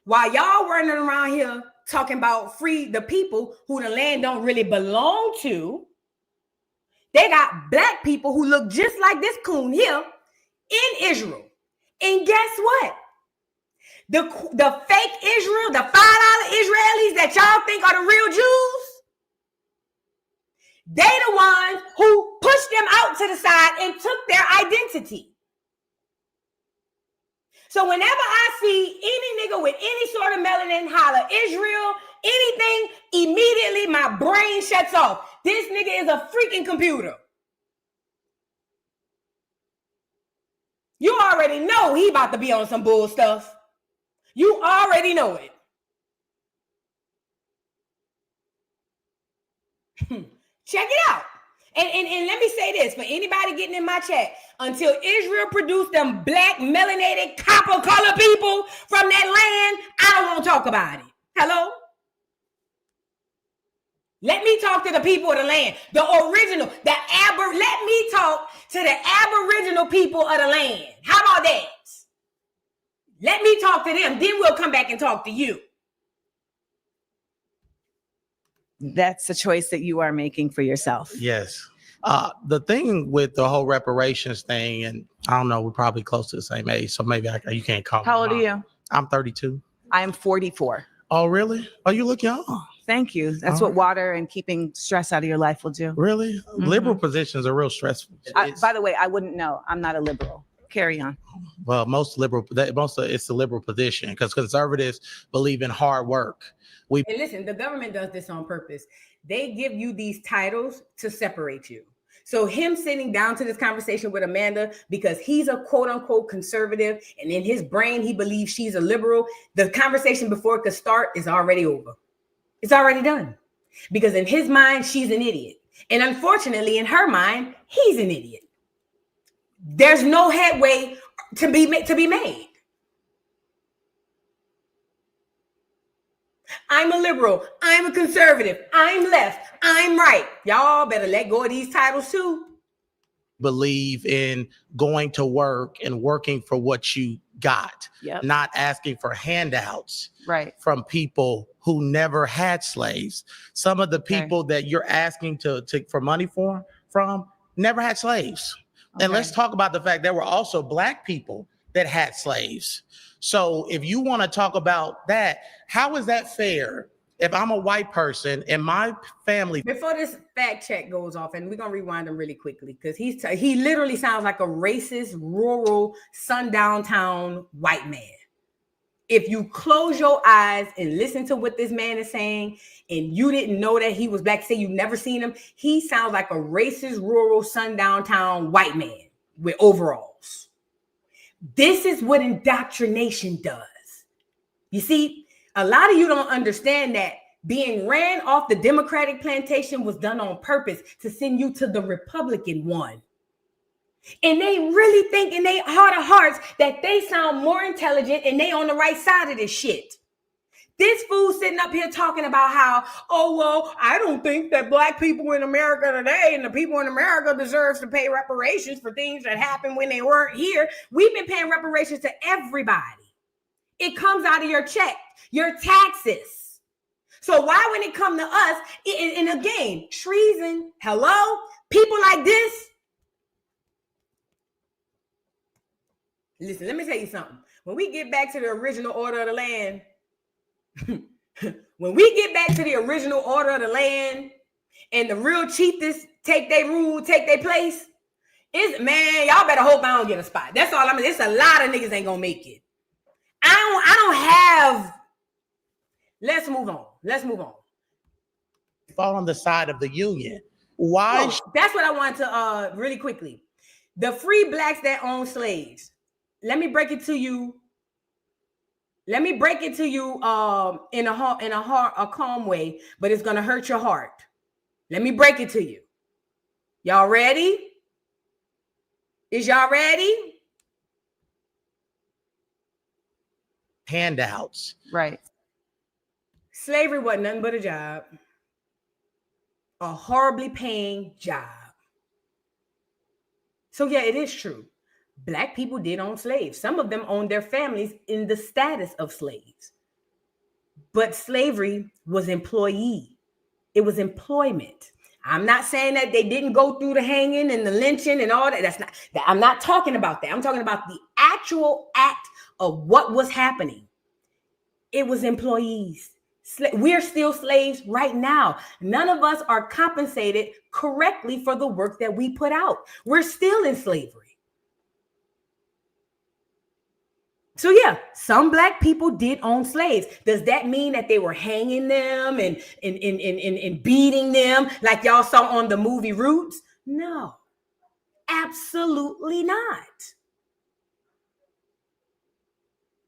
While y'all running around here talking about free the people who the land don't really belong to, they got Black people who look just like this coon here in Israel. And guess what? The fake Israel, the $5 Israelis that y'all think are the real Jews, they the ones who pushed them out to the side and took their identity. So whenever I see any nigga with any sort of melanin holler Israel, anything, immediately my brain shuts off. This nigga is a freaking computer. You already know he about to be on some bull stuff. You already know it. Check it out. And let me say this for anybody getting in my chat. Until Israel produced them Black melanated copper color people from that land, I don't want to talk about it. Hello? Let me talk to the people of the land, the original, let me talk to the Aboriginal people of the land. How about that? Let me talk to them. Then we'll come back and talk to you. That's a choice that you are making for yourself. Yes. The thing with the whole reparations thing, and I don't know, we're probably close to the same age, so maybe you can't call me. How old are you? I'm 32. I am 44. Oh, really? Oh, you look young. Thank you. That's what water and keeping stress out of your life will do. Really? Mm-hmm. Liberal positions are real stressful. By the way, I wouldn't know. I'm not a liberal. Carry on. Well, it's the liberal position because conservatives believe in hard work. And listen, the government does this on purpose. They give you these titles to separate you. So him sitting down to this conversation with Amanda because he's a quote unquote conservative and in his brain, he believes she's a liberal. The conversation before it could start is already over. It's already done because in his mind, she's an idiot. And unfortunately, in her mind, he's an idiot. There's no headway to be made. I'm a liberal. I'm a conservative. I'm left. I'm right. Y'all better let go of these titles too. Believe in going to work and working for what you got, not asking for handouts from people who never had slaves. Some of the people that you're asking for money from never had slaves. And let's talk about the fact there were also Black people that had slaves. So if you want to talk about that, how is that fair? If I'm a white person and my family. Before this fact check goes off, and we're going to rewind him really quickly because he literally sounds like a racist, rural, sundown town white man. If you close your eyes and listen to what this man is saying, and you didn't know that he was Black, say you've never seen him, he sounds like a racist, rural, sundown town white man with overalls. This is what indoctrination does. You see, a lot of you don't understand that being ran off the Democratic plantation was done on purpose to send you to the Republican one. And they really think in their heart of hearts that they sound more intelligent and they on the right side of this shit. This fool sitting up here talking about how, oh, well, I don't think that Black people in America today and the people in America deserves to pay reparations for things that happened when they weren't here. We've been paying reparations to everybody. It comes out of your check, your taxes. So why when it come to us, and again, treason, hello, people like this, Listen, let me tell you something. When we get back to the original order of the land, when we get back to the original order of the land and the real chiefs take their rule, take their place, man, y'all better hope I don't get a spot. That's all I mean. It's a lot of niggas ain't gonna make it. I don't have. Let's move on. Fall on the side of the union. Why? That's what I wanted to really quickly. The free blacks that own slaves. Let me break it to you. In a calm way, but it's gonna hurt your heart. Let me break it to you. Y'all ready? Is y'all ready? Handouts. Right. Slavery wasn't nothing but a job. A horribly paying job. So yeah, it is true. Black people did own slaves. Some of them owned their families in the status of slaves. But slavery was employee. It was employment. I'm not saying that they didn't go through the hanging and the lynching and all that. I'm not talking about that. I'm talking about the actual act of what was happening. It was employees. We're still slaves right now. None of us are compensated correctly for the work that we put out. We're still in slavery. So yeah, some black people did own slaves. Does that mean that they were hanging them and beating them like y'all saw on the movie Roots? No, absolutely not.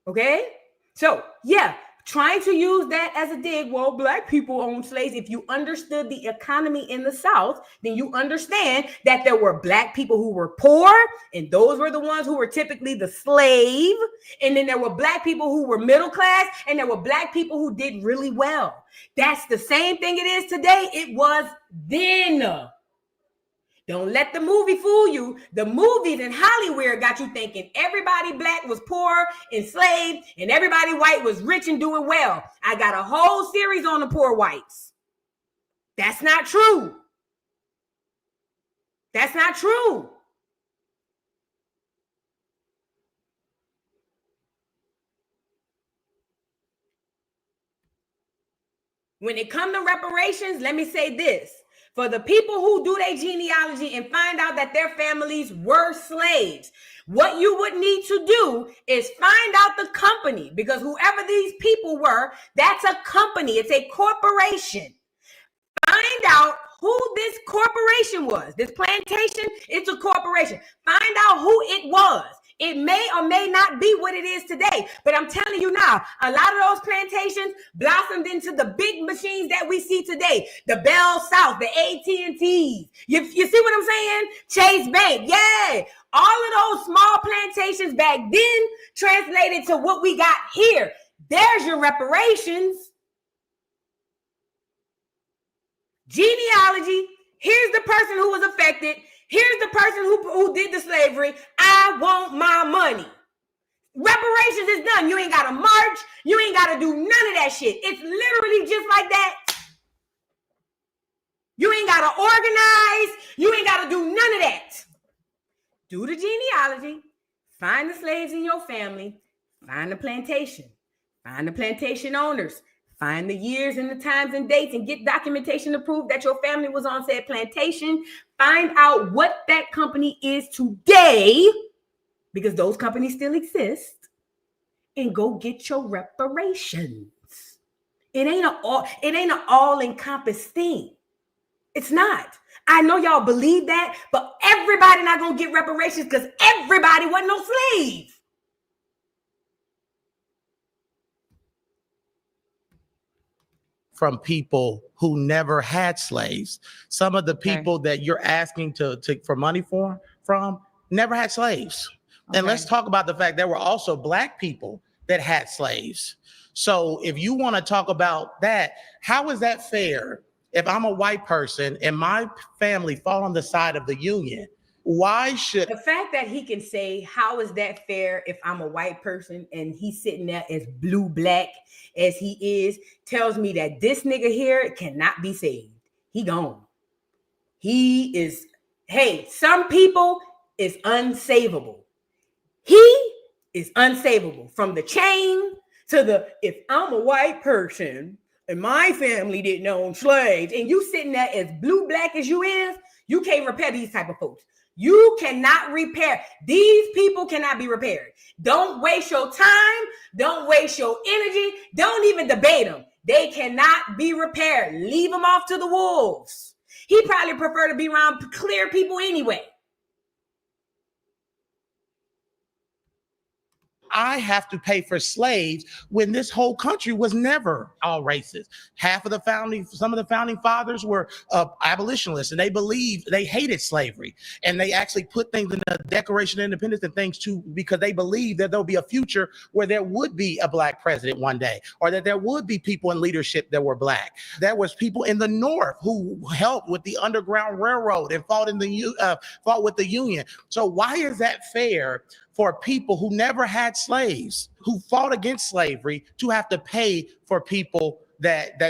Okay, so yeah, trying to use that as a dig. Well, black people own slaves. If you understood the economy in the South, then you understand that there were black people who were poor, and those were the ones who were typically the slave. And then there were black people who were middle class, and there were black people who did really well. That's the same thing it is today. It was then. Don't let the movie fool you. The movies in Hollywood got you thinking everybody black was poor, enslaved, and everybody white was rich and doing well. I got a whole series on the poor whites. That's not true. That's not true. When it comes to reparations, let me say this. For the people who do their genealogy and find out that their families were slaves, what you would need to do is find out the company, because whoever these people were, that's a company. It's a corporation. Find out who this corporation was. This plantation, it's a corporation. Find out who it was. It may or may not be what it is today, but I'm telling you now, a lot of those plantations blossomed into the big machines that we see today. The Bell South, the AT&Ts. You see what I'm saying? Chase Bank, yeah. All of those small plantations back then translated to what we got here. There's your reparations. Genealogy. Here's the person who was affected. Here's the person who did the slavery. I want my money. Reparations is done. You ain't got to march. You ain't got to do none of that shit. It's literally just like that. You ain't got to organize. You ain't got to do none of that. Do the genealogy. Find the slaves in your family. Find the plantation. Find the plantation owners. Find the years and the times and dates and get documentation to prove that your family was on said plantation. Find out what that company is today, because those companies still exist, and go get your reparations. It ain't an all-encompassing thing. It's not. I know y'all believe that, but everybody not gonna get reparations because everybody wasn't no slave. From people who never had slaves. Some of the people that you're asking for money from never had slaves. Okay. And let's talk about the fact there were also black people that had slaves. So if you want to talk about that, how is that fair? If I'm a white person and my family fall on the side of the union, why should the fact that he can say, how is that fair if I'm a white person and he's sitting there as blue black as he is, tells me that this nigga here cannot be saved. He gone. He is, hey, some people is unsavable. He is unsavable. From the chain to the, if I'm a white person and my family didn't own slaves, and you sitting there as blue black as you is, you can't repair these type of folks. You cannot repair. These people cannot be repaired. Don't waste your time. Don't waste your energy. Don't even debate them. They cannot be repaired. Leave them off to the wolves. He probably prefer to be around clear people anyway. I have to pay for slaves when this whole country was never all racist. Some of the founding fathers were abolitionists, and they hated slavery, and they actually put things in the Declaration of Independence and things too, because they believed that there'll be a future where there would be a black president one day, or that there would be people in leadership that were black. There was people in the North who helped with the Underground Railroad and fought with the Union. So why is that fair for people who never had slaves, who fought against slavery, to have to pay for people that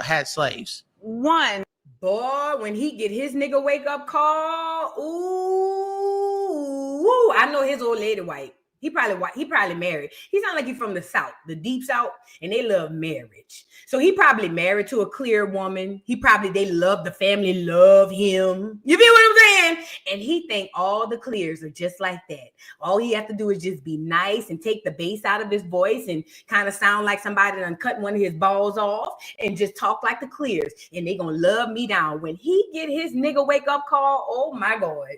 had slaves? One, boy, when he get his nigga wake up call, ooh, I know his old lady white. He probably married. He sound like he's from the South, the deep South, and they love marriage. So he probably married to a clear woman. They love the family, love him. You feel what I'm saying? And he think all the clears are just like that. All he have to do is just be nice and take the bass out of his voice and kind of sound like somebody done cut one of his balls off and just talk like the clears. And they gonna love me down. When he get his nigga wake up call, oh my God,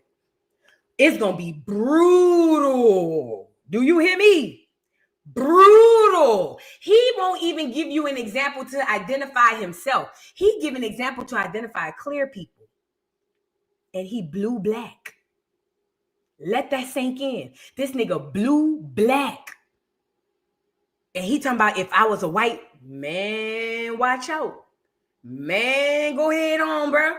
it's gonna be brutal. Do you hear me? Brutal. He won't even give you an example to identify himself. He give an example to identify clear people. And he blue black. Let that sink in. This nigga blue black. And he talking about, if I was a white man, watch out. Man, go ahead on, bro.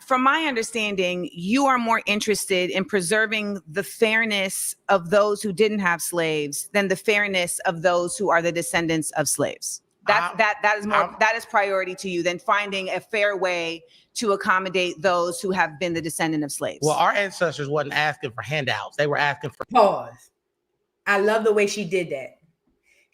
From my understanding, you are more interested in preserving the fairness of those who didn't have slaves than the fairness of those who are the descendants of slaves. That is priority to you than finding a fair way to accommodate those who have been the descendant of slaves. Well, our ancestors wasn't asking for handouts. They were asking for... Pause. I love the way she did that.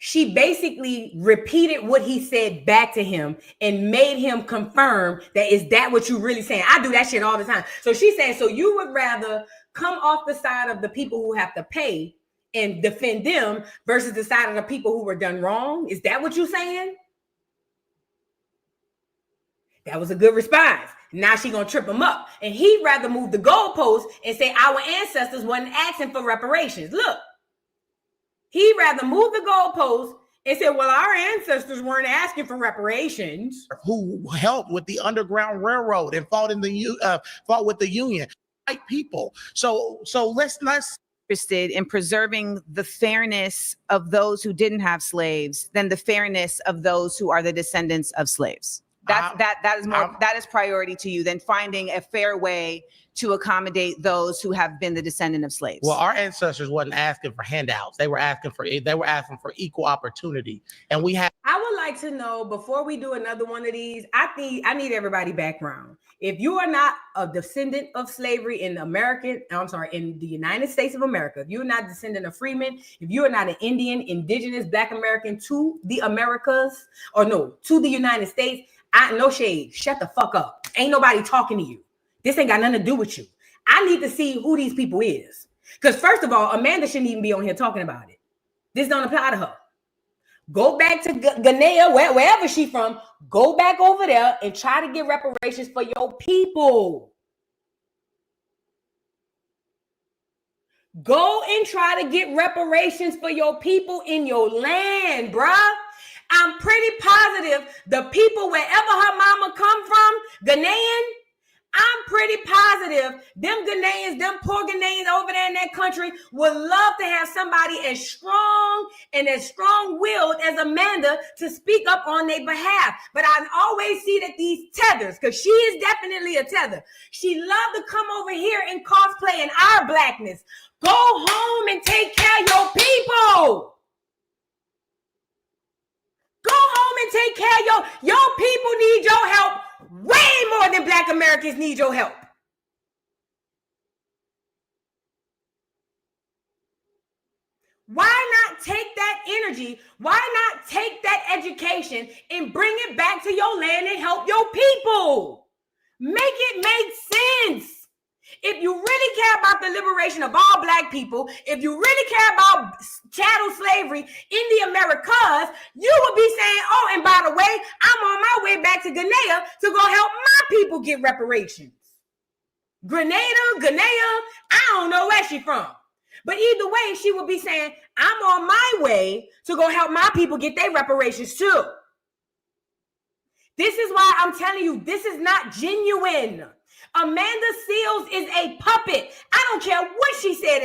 She basically repeated what he said back to him and made him confirm that, is that what you really saying? I do that shit all the time. So she's saying, so you would rather come off the side of the people who have to pay and defend them versus the side of the people who were done wrong? Is that what you're saying? That was a good response. Now she gonna trip him up. And he'd rather move the goalpost and say our ancestors wasn't asking for reparations. Look. He'd rather move the goalposts and say, well, our ancestors weren't asking for reparations. Who helped with the Underground Railroad and fought with the Union. White people. So let's interested in preserving the fairness of those who didn't have slaves than the fairness of those who are the descendants of slaves. That is priority to you than finding a fair way to accommodate those who have been the descendant of slaves. Well, our ancestors wasn't asking for handouts. They were asking for equal opportunity. And I would like to know, before we do another one of these, I need everybody background. If you are not a descendant of slavery in the United States of America, if you're not a descendant of freemen, if you are not an Indian, indigenous, Black American to the Americas, to the United States, no shade. Shut the fuck up. Ain't nobody talking to you. This ain't got nothing to do with you. I need to see who these people is. Because first of all, Amanda shouldn't even be on here talking about it. This don't apply to her. Go back to Ghanaian, wherever she's from. Go back over there and try to get reparations for your people. Go and try to get reparations for your people in your land, bruh. I'm pretty positive the people, wherever her mama come from, Ghanaian, I'm pretty positive them Ghanaians, them poor Ghanaians over there in that country would love to have somebody as strong and as strong-willed as Amanda to speak up on their behalf. But I always see that these tethers, because she is definitely a tether, she loved to come over here and cosplay in our blackness. Go home and take care of your people. Go home and take care of your people need your help way more than Black Americans need your help. Why not take that energy? Why not take that education and bring it back to your land and help your people? Make it make sense. If you really care about the liberation of all Black people, if you really care about chattel slavery in the Americas, you would be saying, oh, and by the way, I'm on my way back to Grenada to go help my people get reparations. Grenada, I don't know where she's from. But either way, she would be saying, I'm on my way to go help my people get their reparations too. This is why I'm telling you, this is not genuine. Amanda Seales is a puppet. I don't care what she said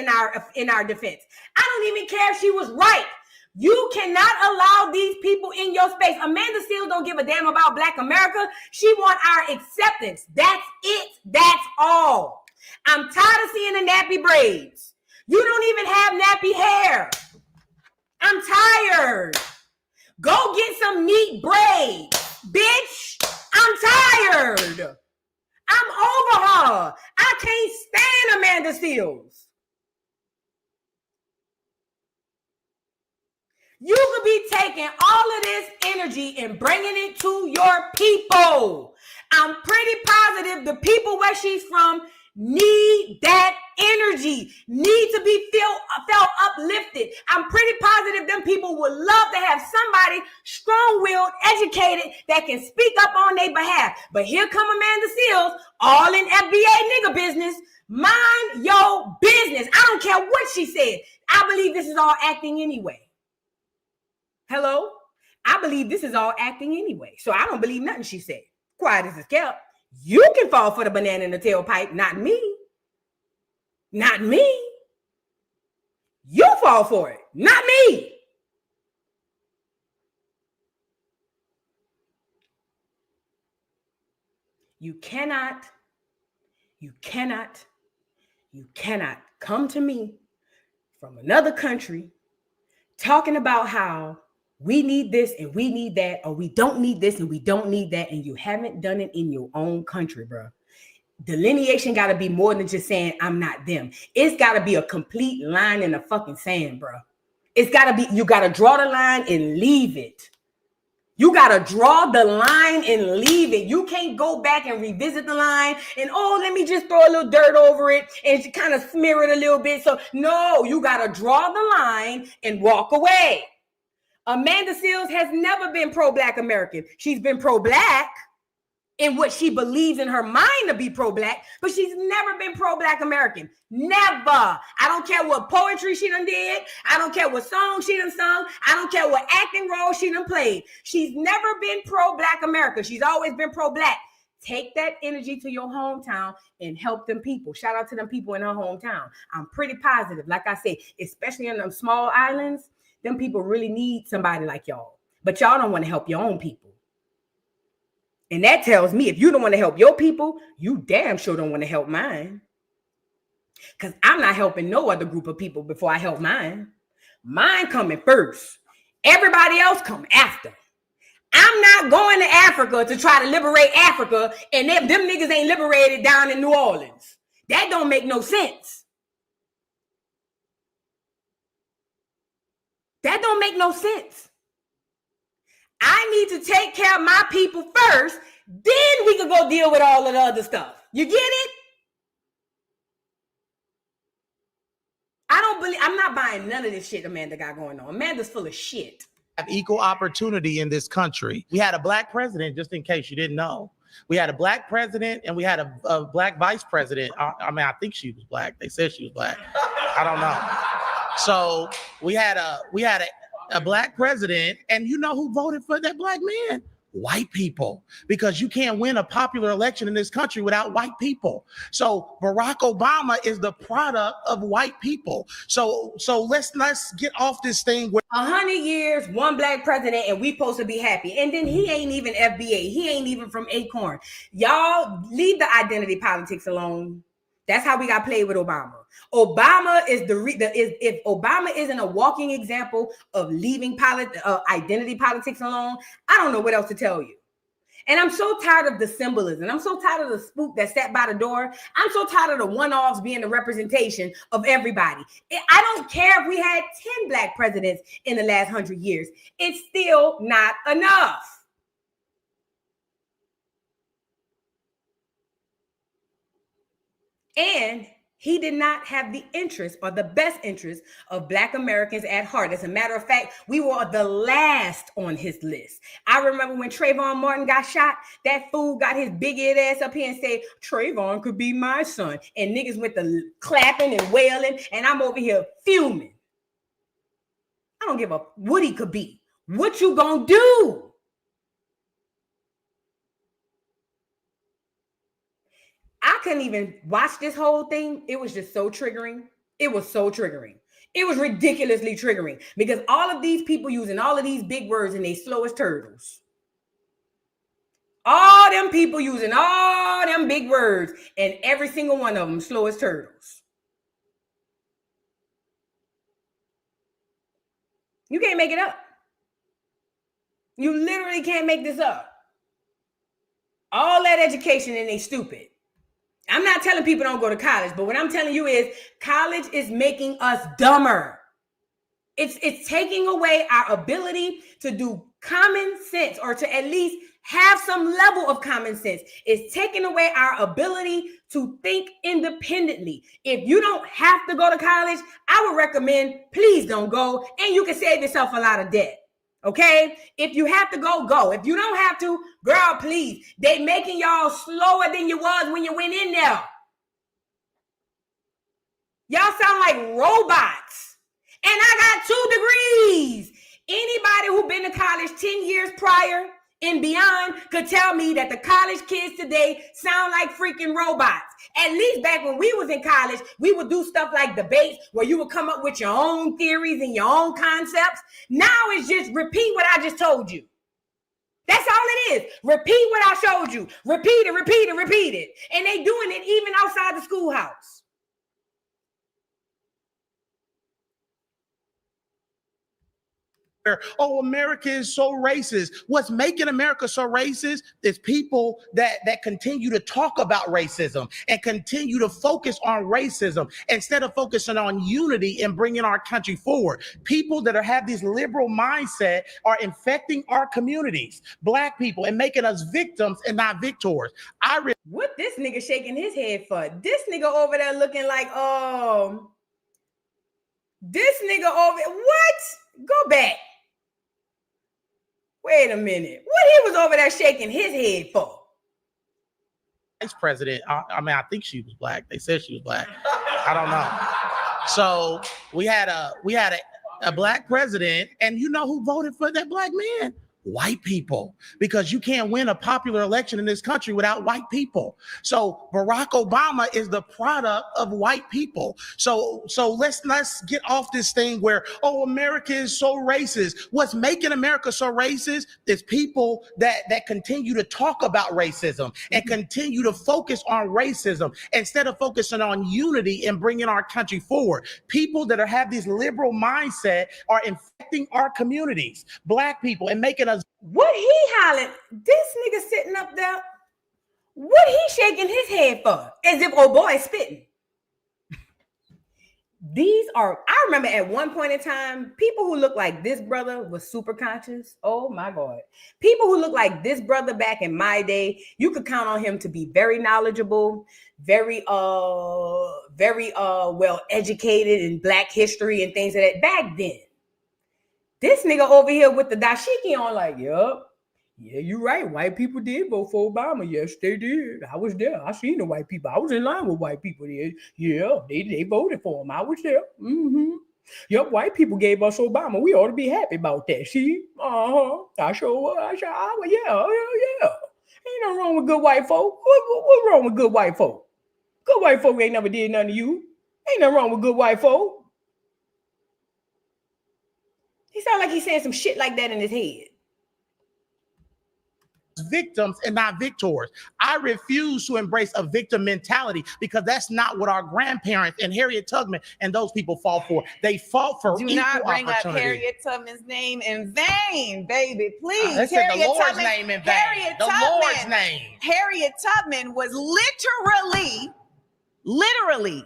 in our defense. I don't even care if she was right. You cannot allow these people in your space. Amanda Seales don't give a damn about Black America. She want our acceptance. That's it. That's all. I'm tired of seeing the nappy braids. You don't even have nappy hair. I'm tired. Go get some neat braids, bitch. I'm tired. I'm over her. I can't stand Amanda Seales. You could be taking all of this energy and bringing it to your people. I'm pretty positive the people where she's from need that energy, need to be felt uplifted. I'm pretty positive them people would love to have somebody strong-willed, educated, that can speak up on their behalf. But here come Amanda Seales, all in FBA nigga business. Mind your business. I don't care what she said. I believe this is all acting anyway. Hello? I believe this is all acting anyway. So I don't believe nothing she said. Quiet as it's kept. You can fall for the banana in the tailpipe, not me. Not me. You fall for it, not me. You cannot come to me from another country talking about how we need this and we need that, or we don't need this and we don't need that, and you haven't done it in your own country, bro. Delineation got to be more than just saying I'm not them. It's got to be a complete line in the fucking sand, bro. It's got to be, you got to draw the line and leave it. You got to draw the line and leave it. You can't go back and revisit the line and, oh, let me just throw a little dirt over it and kind of smear it a little bit. So no, you got to draw the line and walk away. Amanda Seales has never been pro-Black American. She's been pro-Black in what she believes in her mind to be pro-Black, but she's never been pro-Black American. Never. I don't care what poetry she done did. I don't care what song she done sung. I don't care what acting role she done played. She's never been pro-Black America. She's always been pro-Black. Take that energy to your hometown and help them people. Shout out to them people in her hometown. I'm pretty positive. Like I said, especially in them small islands, them people really need somebody like y'all. But y'all don't want to help your own people. And that tells me if you don't want to help your people, you damn sure don't want to help mine. Because I'm not helping no other group of people before I help mine. Mine coming first. Everybody else come after. I'm not going to Africa to try to liberate Africa, and them niggas ain't liberated down in New Orleans. That don't make no sense. That don't make no sense. I need to take care of my people first, then we can go deal with all of the other stuff. You get it? I'm not buying none of this shit Amanda got going on. Amanda's full of shit. Have equal opportunity in this country. We had a Black president, just in case you didn't know. We had a Black president and we had a Black vice president. I mean, I think she was Black. They said she was Black. I don't know. So we had a Black president, and you know who voted for that Black man? White people, because you can't win a popular election in this country without white people. So Barack Obama is the product of white people. So let's get off this thing where 100 years, one Black president, and we supposed to be happy. And then he ain't even FBA. He ain't even from Acorn. Y'all leave the identity politics alone. That's how we got played with Obama. Obama is if Obama isn't a walking example of leaving identity politics alone, I don't know what else to tell you. And I'm so tired of the symbolism. I'm so tired of the spook that sat by the door. I'm so tired of the one-offs being the representation of everybody. I don't care if we had 10 Black presidents in the last 100 years. It's still not enough. And he did not have the interest or the best interest of Black Americans at heart. As a matter of fact, we were the last on his list. I remember when Trayvon Martin got shot, that fool got his big-head ass up here and said, Trayvon could be my son. And niggas went to clapping and wailing, and I'm over here fuming. I don't give a what he could be. What you gonna do? I couldn't even watch this whole thing. It was just so triggering. It was so triggering. It was ridiculously triggering because all of these people using all of these big words and they slow as turtles. All them people using all them big words and every single one of them slow as turtles. You can't make it up. You literally can't make this up. All that education and they stupid. I'm not telling people don't go to college, but what I'm telling you is college is making us dumber. It's taking away our ability to do common sense or to at least have some level of common sense. It's taking away our ability to think independently. If you don't have to go to college, I would recommend please don't go, and you can save yourself a lot of debt. Okay, if you have to go, go. If you don't have to, girl, please. They making y'all slower than you was when you went in there. Y'all sound like robots. And I got 2 degrees. Anybody who been to college 10 years prior and beyond could tell me that the college kids today sound like freaking robots. At least back when we was in college, we would do stuff like debates where you would come up with your own theories and your own concepts. Now it's just repeat what I just told you. That's all it is. Repeat what I showed you. Repeat it, repeat it, repeat it. And they doing it even outside the schoolhouse. Oh, America is so racist. What's making America so racist is people that continue to talk about racism and continue to focus on racism instead of focusing on unity and bringing our country forward. People that have this liberal mindset are infecting our communities, Black people, and making us victims and not victors. What this nigga shaking his head for? This nigga over there looking like, this nigga over, what? Go back. Wait a minute. What he was over there shaking his head for? Vice president. I mean, I think she was Black. They said she was Black. I don't know. So we had a Black president, and you know who voted for that Black man? White people, because you can't win a popular election in this country without white people. So Barack Obama is the product of white people. So let's get off this thing where, oh, America is so racist. What's making America so racist is people that continue to talk about racism and continue to focus on racism instead of focusing on unity and bringing our country forward. People that have this liberal mindset are infecting our communities, Black people, and making us. What he hollering? This nigga sitting up there. What he shaking his head for? As if oh boy spitting. I remember at one point in time, people who look like this brother was super conscious. Oh my God. People who look like this brother back in my day, you could count on him to be very knowledgeable, very well educated in Black history and things of that back then. This nigga over here with the dashiki on like, yup. Yeah, you're right. White people did vote for Obama. Yes, they did. I was there. I seen the white people. I was in line with white people there. Yeah, they voted for him. I was there. Mm-hmm. Yep, white people gave us Obama. We ought to be happy about that. See? I sure was. Yeah. Ain't nothing wrong with good white folk. What's wrong with good white folk? Good white folk ain't never did nothing to you. Ain't nothing wrong with good white folk. He sound like he's saying some shit like that in his head. victims and not victors. I refuse to embrace a victim mentality because that's not what our grandparents and Harriet Tubman and those people fought for. They fought for equal opportunity. Do not bring up Harriet Tubman's name in vain, baby. Please. Let's say the Lord's name in vain. The Lord's name. Harriet Tubman was literally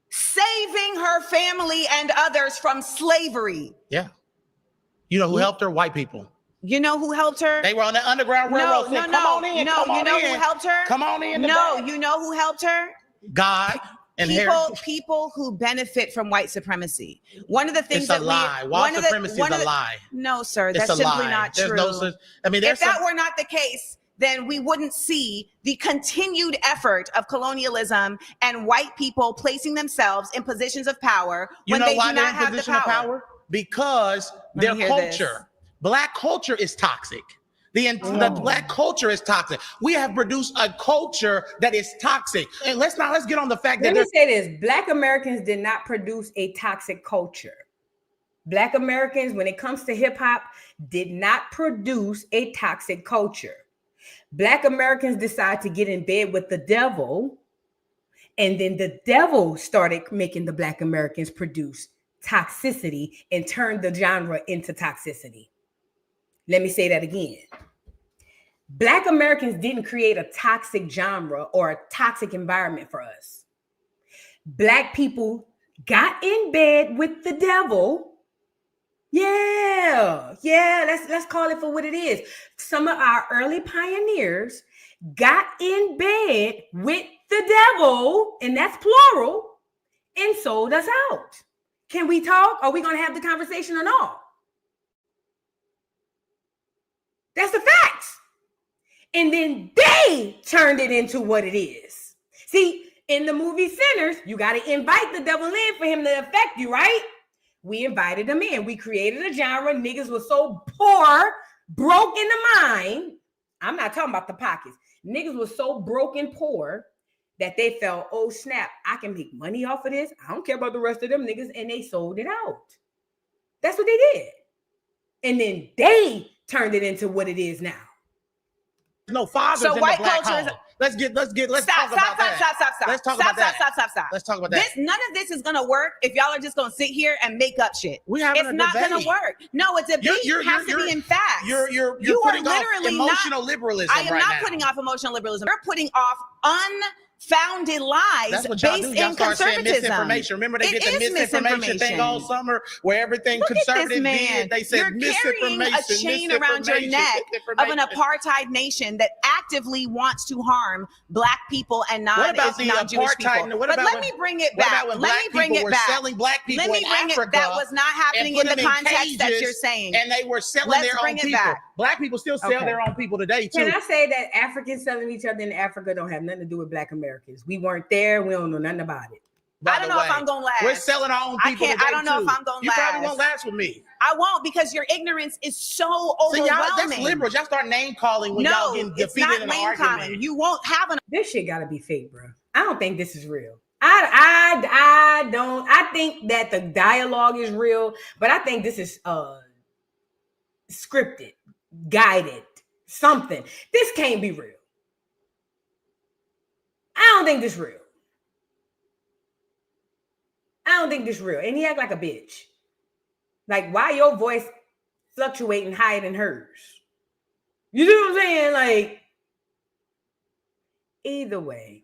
saving her family and others from slavery. Yeah. You know who helped her? White people. You know who helped her? They were on the Underground Railroad. Come on in. No, you know who helped her? Come on in. No, you know who helped her? God and people who benefit from white supremacy. One of the things it's a lie. White supremacy is a lie. No, sir, that's simply not true. If that were not the case, then we wouldn't see the continued effort of colonialism and white people placing themselves in positions of power when they do not have the power. Because their culture. Black culture is toxic. The black culture is toxic. We have produced a culture that is toxic. And let's get on the fact that. Let me say this: Black Americans did not produce a toxic culture. Black Americans, when it comes to hip hop, did not produce a toxic culture. Black Americans decided to get in bed with the devil, and then the devil started making the Black Americans produce toxicity and turned the genre into toxicity. Let me say that again. Black Americans didn't create a toxic genre or a toxic environment for us. Black people got in bed with the devil. Yeah, let's call it for what it is. Some of our early pioneers got in bed with the devil, and that's plural, and sold us out. Can we talk? Are we going to have the conversation or not? That's the facts. And then they turned it into what it is. See, in the movie Sinners, you got to invite the devil in for him to affect you, right? We invited him in. We created a genre. Niggas was so poor, broke in the mind. I'm not talking about the pockets. Niggas was so broke and poor that they felt, oh snap, I can make money off of this. I don't care about the rest of them niggas. And they sold it out. That's what they did. And then they turned it into what it is now. No fathers in the black home. Let's talk about that. Let's talk about that. Let's talk about that. None of this is gonna work if y'all are just gonna sit here and make up shit. It's not gonna work. No, it's a debate. Has to be in facts. You're putting off emotional liberalism. I am not putting off emotional liberalism. You're putting off unfounded lies based in conservatism. Misinformation. Remember they did the misinformation thing all summer where everything conservative did. They said misinformation. You're carrying a chain around your neck of an apartheid nation that actively wants to harm black people and non-Jewish people. But let me bring it back. Let me bring it back. Selling black people in Africa. That was not happening in the context that you're saying. And they were selling their own people. Black people still sell their own people today too. Can I say that Africans selling each other in Africa don't have nothing to do with Black Americans? We weren't there. We don't know nothing about it. I don't know if I'm gonna last. We're selling our own people. I don't know if I'm gonna last. You probably won't last with me. I won't, because your ignorance is so overwhelming. That's liberals. Y'all start name calling when y'all getting defeated in an argument. You won't have This shit gotta be fake, bro. I don't think this is real. I don't. I think that the dialogue is real, but I think this is scripted, guided, something. This can't be real. I don't think this real. I don't think this real. And he act like a bitch. Like, why your voice fluctuating higher than hers? You know what I'm saying? Like, either way,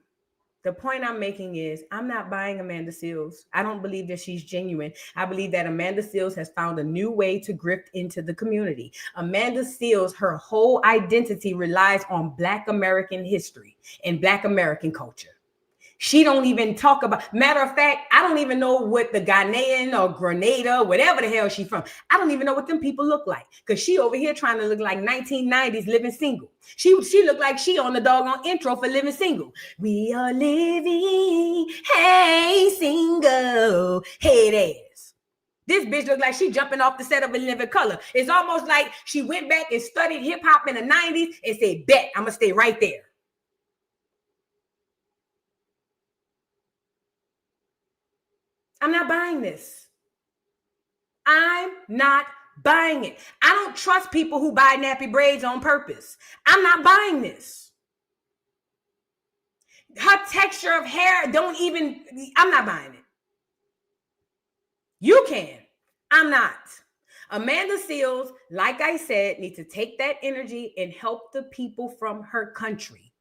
the point I'm making is I'm not buying Amanda Seales. I don't believe that she's genuine. I believe that Amanda Seales has found a new way to grift into the community. Amanda Seales, her whole identity relies on Black American history and Black American culture. She don't even talk about, matter of fact, I don't even know what the Ghanaian or Grenada, whatever the hell she from. I don't even know what them people look like, because she over here trying to look like 1990s Living Single. She looked like she on the doggone intro for Living Single. We are living, hey, single, head ass. This bitch look like she jumping off the set of A Living Color. It's almost like she went back and studied hip hop in the 90s and said, bet, I'm gonna stay right there. I'm not buying this. I'm not buying it. I don't trust people who buy nappy braids on purpose. I'm not buying this. Her texture of hair I'm not buying it. You can. I'm not. Amanda Seales, like I said, needs to take that energy and help the people from her country.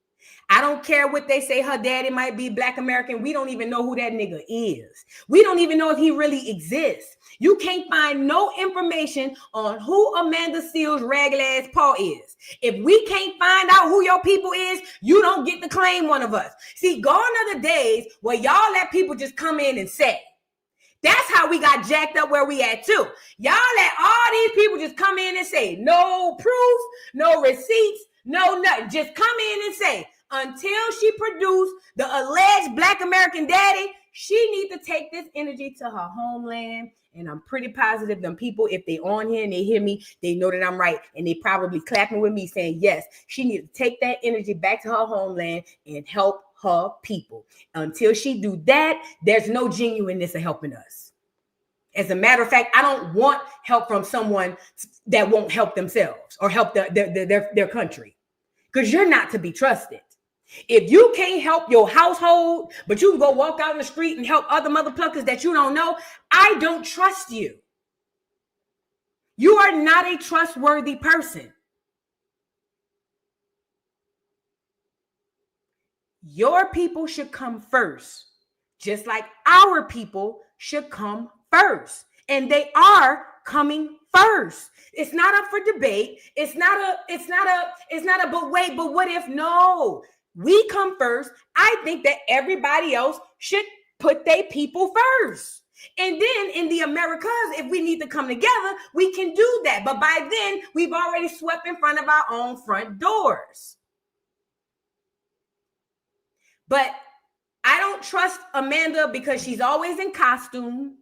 I don't care what they say her daddy might be Black American. We don't even know who that nigga is. We don't even know if he really exists. You can't find no information on who Amanda Seales' ragged ass paw is. If we can't find out who your people is, you don't get to claim one of us. See, gone are the days where y'all let people just come in and say. That's how we got jacked up where we at too. Y'all let all these people just come in and say, no proof, no receipts, no nothing. Just come in and say, until she produced the alleged Black American daddy, she needs to take this energy to her homeland. And I'm pretty positive them people, if they on here and they hear me, they know that I'm right. And they probably clapping with me saying, yes, she needs to take that energy back to her homeland and help her people. Until she do that, there's no genuineness of helping us. As a matter of fact, I don't want help from someone that won't help themselves or help their country, because you're not to be trusted. If you can't help your household, but you can go walk out in the street and help other motherfuckers that you don't know, I don't trust you. You are not a trustworthy person. Your people should come first, just like our people should come first. And they are coming first. It's not up for debate. It's not a, but wait, but what if? No, we come first. I think that everybody else should put their people first. And then in the Americas, if we need to come together, we can do that. But by then, we've already swept in front of our own front doors. But I don't trust Amanda because she's always in costume.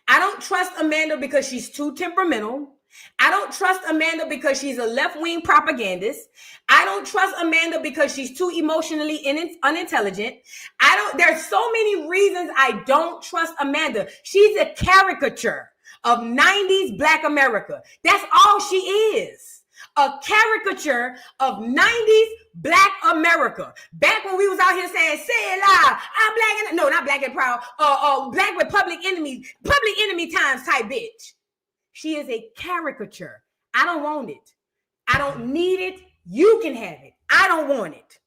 I don't trust Amanda because she's too temperamental. I don't trust Amanda because she's a left-wing propagandist. I don't trust Amanda because she's too emotionally unintelligent. There's so many reasons I don't trust Amanda. She's a caricature of 90s Black America. That's all she is. A caricature of 90s Black America. Back when we was out here saying, say it loud, I'm Black and, no, not Black and proud, Black with public enemy times type bitch. She is a caricature. I don't want it. I don't need it. You can have it. I don't want it.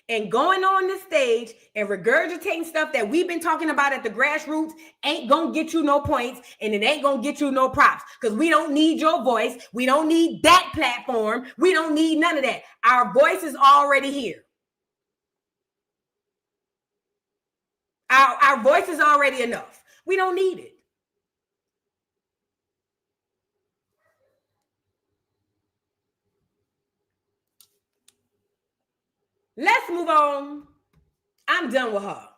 And going on the stage and regurgitating stuff that we've been talking about at the grassroots ain't gonna get you no points, and it ain't gonna get you no props, because we don't need your voice. We don't need that platform. We don't need none of that. Our voice is already here. Our voice is already enough. We don't need it. Let's move on. I'm done with her.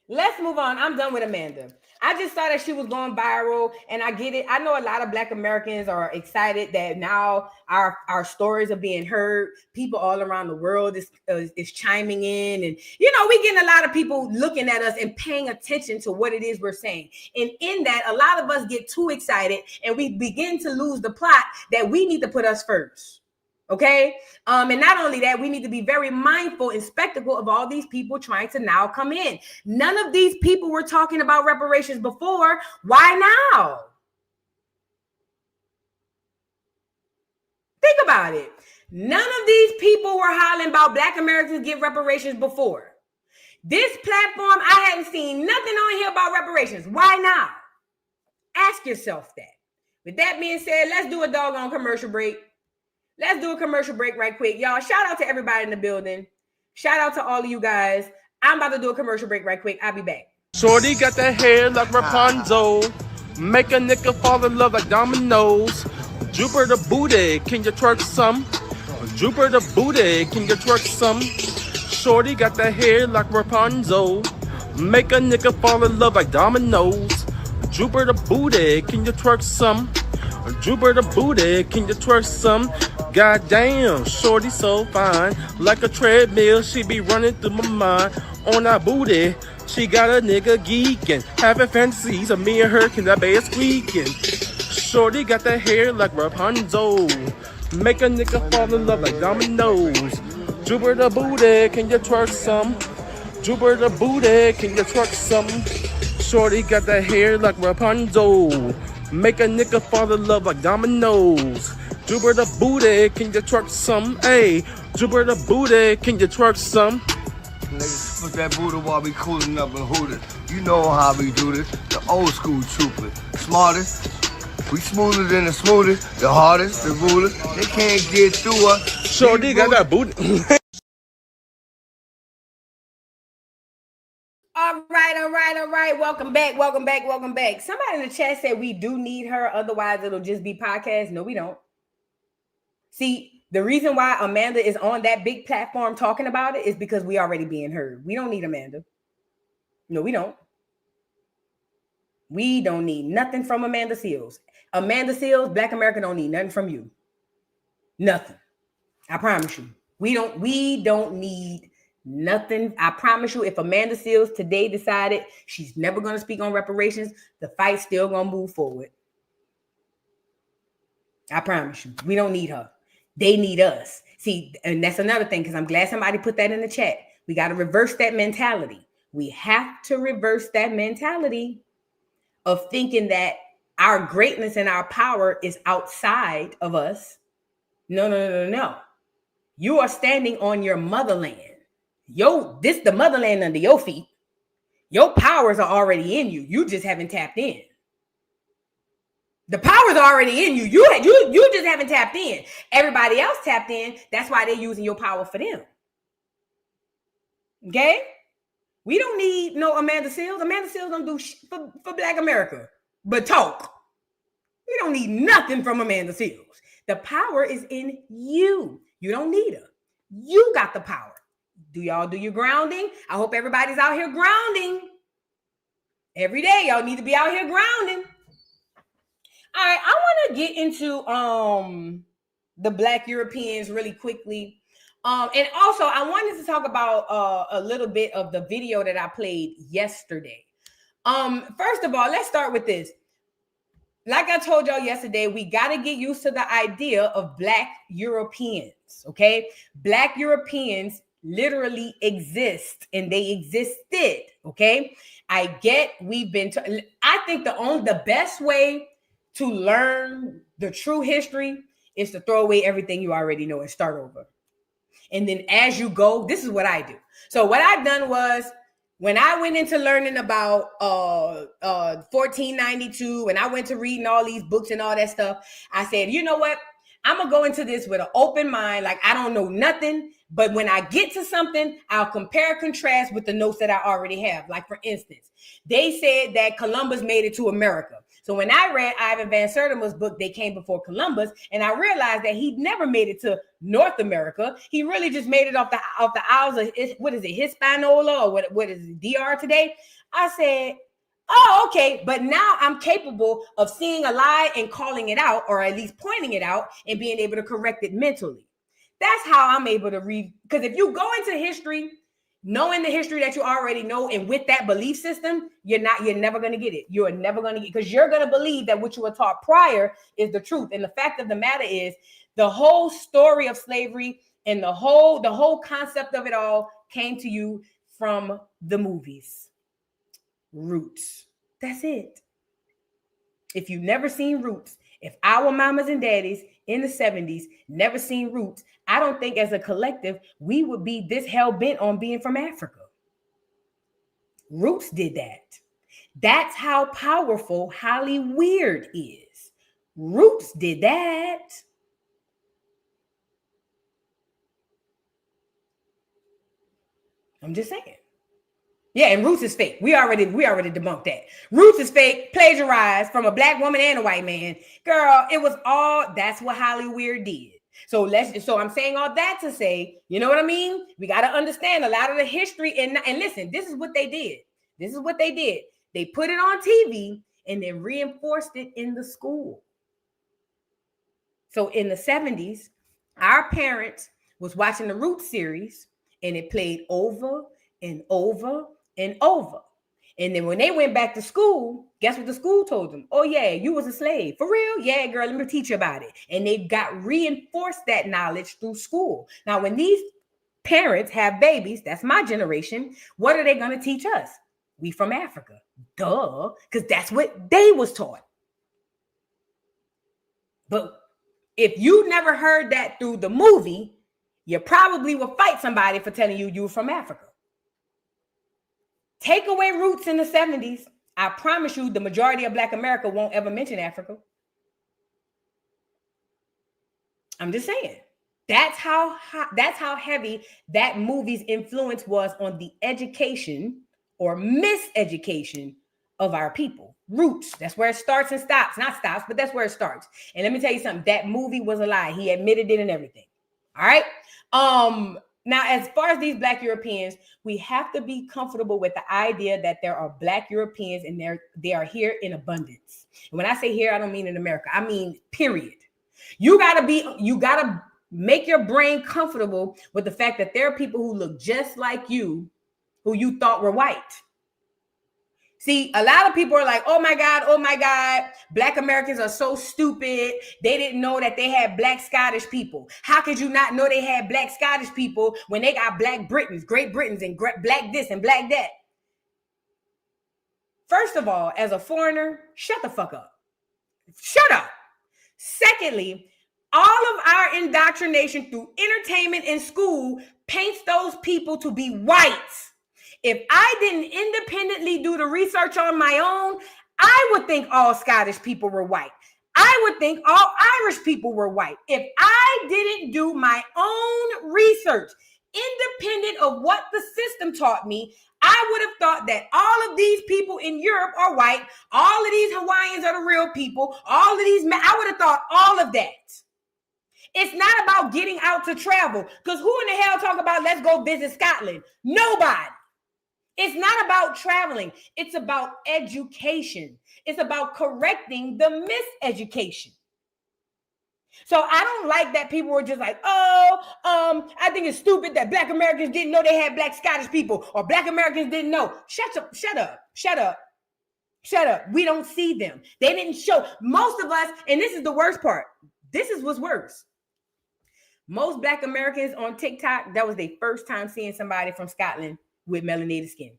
Let's move on. I'm done with Amanda. I just saw that she was going viral, and I get it. I know a lot of Black Americans are excited that now our stories are being heard. People all around the world is chiming in, and we getting a lot of people looking at us and paying attention to what it is we're saying. And in that, a lot of us get too excited, and we begin to lose the plot that we need to put us first. Okay. And not only that, we need to be very mindful and spectacle of all these people trying to now come in. None of these people were talking about reparations before. Why now? Think about it. None of these people were hollering about Black Americans get reparations before. This platform, I hadn't seen nothing on here about reparations. Why now? Ask yourself that. With that being said, let's do a doggone commercial break. Let's do a commercial break right quick. Y'all, shout out to everybody in the building. Shout out to all of you guys. I'm about to do a commercial break right quick. I'll be back. Shorty got that hair like Rapunzel. Make a nigga fall in love like dominoes. Jupiter booty, can you twerk some? Jupiter booty, can you twerk some? Shorty got that hair like Rapunzel. Make a nigga fall in love like dominoes. Jupiter booty, can you twerk some? Jupiter booty, can you twerk some? Goddamn, shorty so fine. Like a treadmill, she be running through my mind. On that booty, She got a nigga geeking, having fantasies of me and her can that be squeaking. Shorty got that hair like Rapunzel, make a nigga fall in love like dominoes. Jupiter the booty, can you twerk some? Jupiter the booty, can you twerk some? Shorty got that hair like Rapunzel, make a nigga fall in love like dominoes. Jupiter the booty, can you twerk some? Hey, Jupiter the booty, can you twerk some? Niggas put that booty while we cooling up and hooting. You know how we do this. The old school trooper. Smartest. We smoother than the smoothest. The hardest, the rudest. They can't get through us. Shorty got that booty. All right. Welcome back. Somebody in the chat said we do need her. Otherwise, it'll just be podcast. No, we don't. See, the reason why Amanda is on that big platform talking about it is because we already being heard. We don't need Amanda. No, we don't. We don't need nothing from Amanda Seals. Amanda Seals, Black America don't need nothing from you. Nothing. I promise you. We don't need nothing. I promise you, if Amanda Seals today decided she's never going to speak on reparations, the fight's still going to move forward. I promise you. We don't need her. They need us. See, and that's another thing, because I'm glad somebody put that in the chat. We got to reverse that mentality. We have to reverse that mentality of thinking that our greatness and our power is outside of us. No. You are standing on your motherland. This the motherland under your feet. Your powers are already in you. You just haven't tapped in. The power's already in you. You just haven't tapped in. Everybody else tapped in. That's why they're using your power for them. Okay? We don't need no Amanda Seals. Amanda Seals don't do shit for Black America, but talk. We don't need nothing from Amanda Seals. The power is in you. You don't need her. You got the power. Do y'all do your grounding? I hope everybody's out here grounding. Every day, y'all need to be out here grounding. All right, I want to get into the Black Europeans really quickly. And also, I wanted to talk about a little bit of the video that I played yesterday. First of all, let's start with this. Like I told y'all yesterday, we got to get used to the idea of Black Europeans, okay? Black Europeans literally exist, and they existed, okay? I think the best way to learn the true history is to throw away everything you already know and start over. And then as you go, this is what I do. So what I've done was, when I went into learning about 1492, and I went to reading all these books and all that stuff, I said, you know what? I'm going to go into this with an open mind. Like, I don't know nothing. But when I get to something, I'll compare and contrast with the notes that I already have. Like, for instance, they said that Columbus made it to America. So when I read Ivan Van Sertima's book, They Came Before Columbus, and I realized that he never made it to North America. He really just made it off the Isles of, what is it, Hispaniola, or what is it, DR today? I said, oh, okay. But now I'm capable of seeing a lie and calling it out, or at least pointing it out and being able to correct it mentally. That's how I'm able to read. Because if you go into history, knowing the history that you already know, and with that belief system, you're never going to get it. You're never going to get, because you're going to believe that what you were taught prior is the truth. And the fact of the matter is, the whole story of slavery and the whole concept of it all came to you from the movies. Roots. That's it. If you've never seen Roots, if our mamas and daddies in the 70s never seen Roots, I don't think as a collective we would be this hell-bent on being from Africa. Roots did that. That's how powerful Hollyweird is. Roots did that. I'm just saying. Yeah, and Roots is fake. We already debunked that. Roots is fake, plagiarized from a Black woman and a white man. Girl, it was all, that's what Hollyweird did. So I'm saying all that to say, you know what I mean? We got to understand a lot of the history, and listen, this is what they did. They put it on TV and then reinforced it in the school. So in the 70s, our parents was watching the Roots series, and it played over and over and over. And then when they went back to school, guess what the school told them? Oh, yeah, you was a slave. For real? Yeah, girl, let me teach you about it. And they got reinforced that knowledge through school. Now, when these parents have babies, that's my generation, what are they going to teach us? We from Africa. Duh, because that's what they was taught. But if you never heard that through the movie, you probably will fight somebody for telling you were from Africa. Take away roots in the 70s. I promise you the majority of Black America won't ever mention Africa. I'm just saying. That's how heavy that movie's influence was on the education or miseducation of our people. Roots. That's where it starts and stops. Not stops, but that's where it starts. And let me tell you something. That movie was a lie. He admitted it and everything. All right. Now, as far as these Black Europeans, we have to be comfortable with the idea that there are Black Europeans and they are here in abundance. And when I say here, I don't mean in America. I mean, period. You gotta make your brain comfortable with the fact that there are people who look just like you, who you thought were white. See, a lot of people are like, oh my God, Black Americans are so stupid. They didn't know that they had Black Scottish people. How could you not know they had Black Scottish people when they got Black Britons, Great Britons, and Black this and Black that? First of all, as a foreigner, shut the fuck up. Shut up. Secondly, all of our indoctrination through entertainment and school paints those people to be white. If I didn't independently do the research on my own, I would think all Scottish people were white. I would think all Irish people were white. If I didn't do my own research, independent of what the system taught me, I would have thought that all of these people in Europe are white. All of these Hawaiians are the real people. All of these, I would have thought all of that. It's not about getting out to travel, because who in the hell talk about let's go visit Scotland? Nobody. It's not about traveling. It's about education. It's about correcting the miseducation. So I don't like that people were just like, I think it's stupid that Black Americans didn't know they had Black Scottish people, or Black Americans didn't know. Shut up. We don't see them. They didn't show. Most of us, and this is the worst part. This is what's worse. Most Black Americans on TikTok, that was their first time seeing somebody from Scotland with melanated skin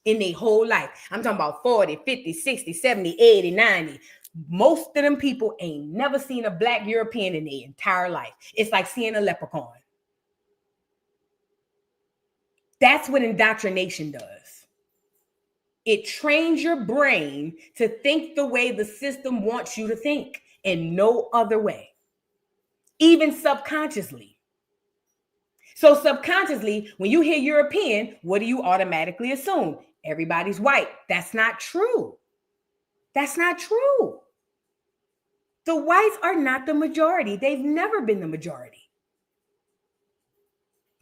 in their whole life. I'm talking about 40, 50, 60, 70, 80, 90. Most of them people ain't never seen a Black European in their entire life. It's like seeing a leprechaun. That's what indoctrination does. It trains your brain to think the way the system wants you to think, and no other way, even subconsciously. So subconsciously, when you hear European, what do you automatically assume? Everybody's white. That's not true. That's not true. The whites are not the majority. They've never been the majority.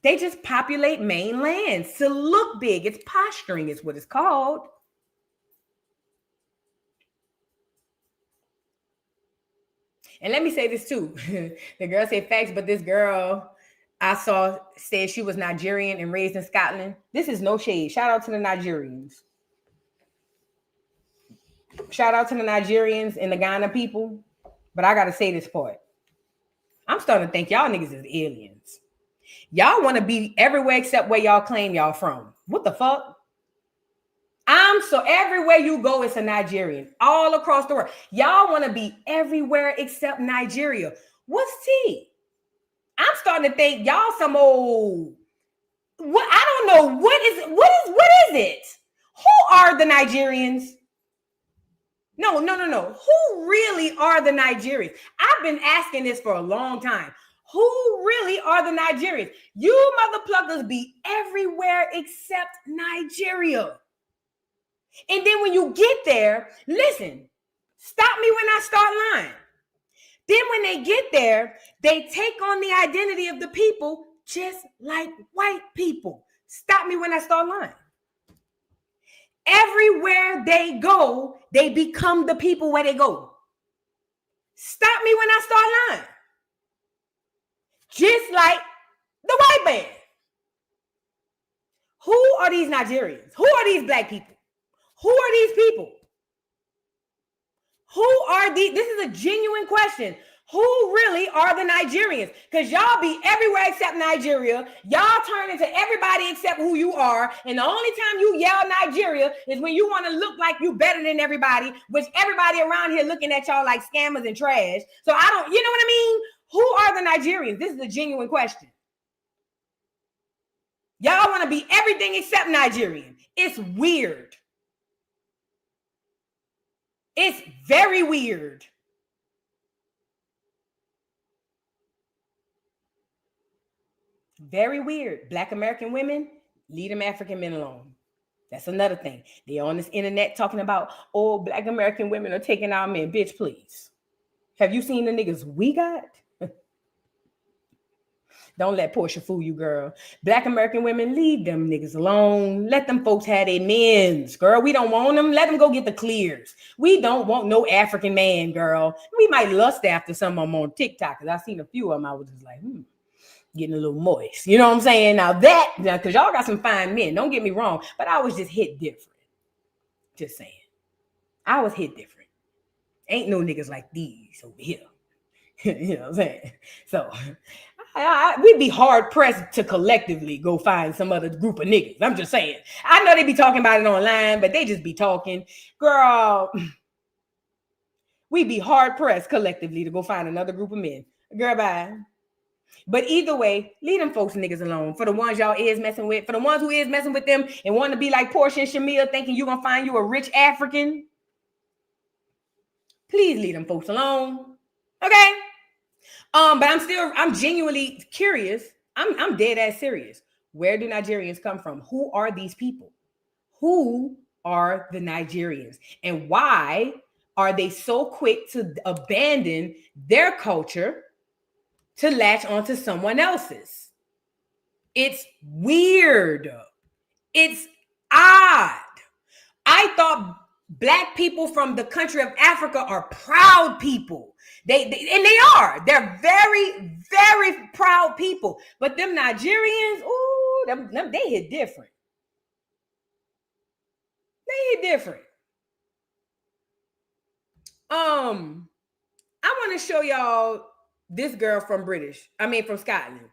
They just populate main lands to look big. It's posturing is what it's called. And let me say this too. The girl said facts, but this girl I saw said she was Nigerian and raised in Scotland. This is no shade. Shout out to the Nigerians. Shout out to the Nigerians and the Ghana people. But I got to say this part. I'm starting to think y'all niggas is aliens. Y'all want to be everywhere except where y'all claim y'all from. What the fuck? So everywhere you go, it's a Nigerian. All across the world. Y'all want to be everywhere except Nigeria. What's tea? I'm starting to think y'all some old, what, I don't know, what is it? Who are the Nigerians? No. Who really are the Nigerians? I've been asking this for a long time. Who really are the Nigerians? You motherfuckers be everywhere except Nigeria. And then when you get there, listen, stop me when I start lying. Then when they get there, they take on the identity of the people just like white people. Stop me when I start lying. Everywhere they go, they become the people where they go. Stop me when I start lying. Just like the white man. Who are these Nigerians? Who are these black people? Who are these people? Who are these? This is a genuine question. Who really are the Nigerians? Because y'all be everywhere except Nigeria. Y'all turn into everybody except who you are. And the only time you yell Nigeria is when you want to look like you better than everybody, which everybody around here looking at y'all like scammers and trash. So I don't, you know what I mean? Who are the Nigerians? This is a genuine question. Y'all want to be everything except Nigerian. It's weird. It's very weird. Very weird. Black American women, leave them African men alone. That's another thing. They're on this internet talking about, oh, Black American women are taking our men. Bitch, please. Have you seen the niggas we got? Don't let Portia fool you, girl. Black American women, leave them niggas alone. Let them folks have their men's, girl. We don't want them. Let them go get the clears. We don't want no African man, girl. We might lust after some of them on TikTok, because I seen a few of them. I was just like, getting a little moist. You know what I'm saying? Now, because y'all got some fine men. Don't get me wrong, but I was just hit different. Just saying. I was hit different. Ain't no niggas like these over here. You know what I'm saying? So, we'd be hard pressed to collectively go find some other group of niggas. I'm just saying. I know they be talking about it online, but they just be talking. Girl, we'd be hard pressed collectively to go find another group of men. Girl, bye. But either way, leave them folks niggas alone. For the ones y'all is messing with, for the ones who is messing with them and want to be like Portia and Shamia, thinking you're going to find you a rich African, please leave them folks alone. Okay? But I'm genuinely curious. I'm dead ass serious. Where do Nigerians come from? Who are these people? Who are the Nigerians? And why are they so quick to abandon their culture to latch onto someone else's? It's weird. It's odd. I thought Black people from the country of Africa are proud people. They are. They're very, very proud people. But them Nigerians, ooh, them they hit different. They hit different. I want to show y'all this girl from Scotland.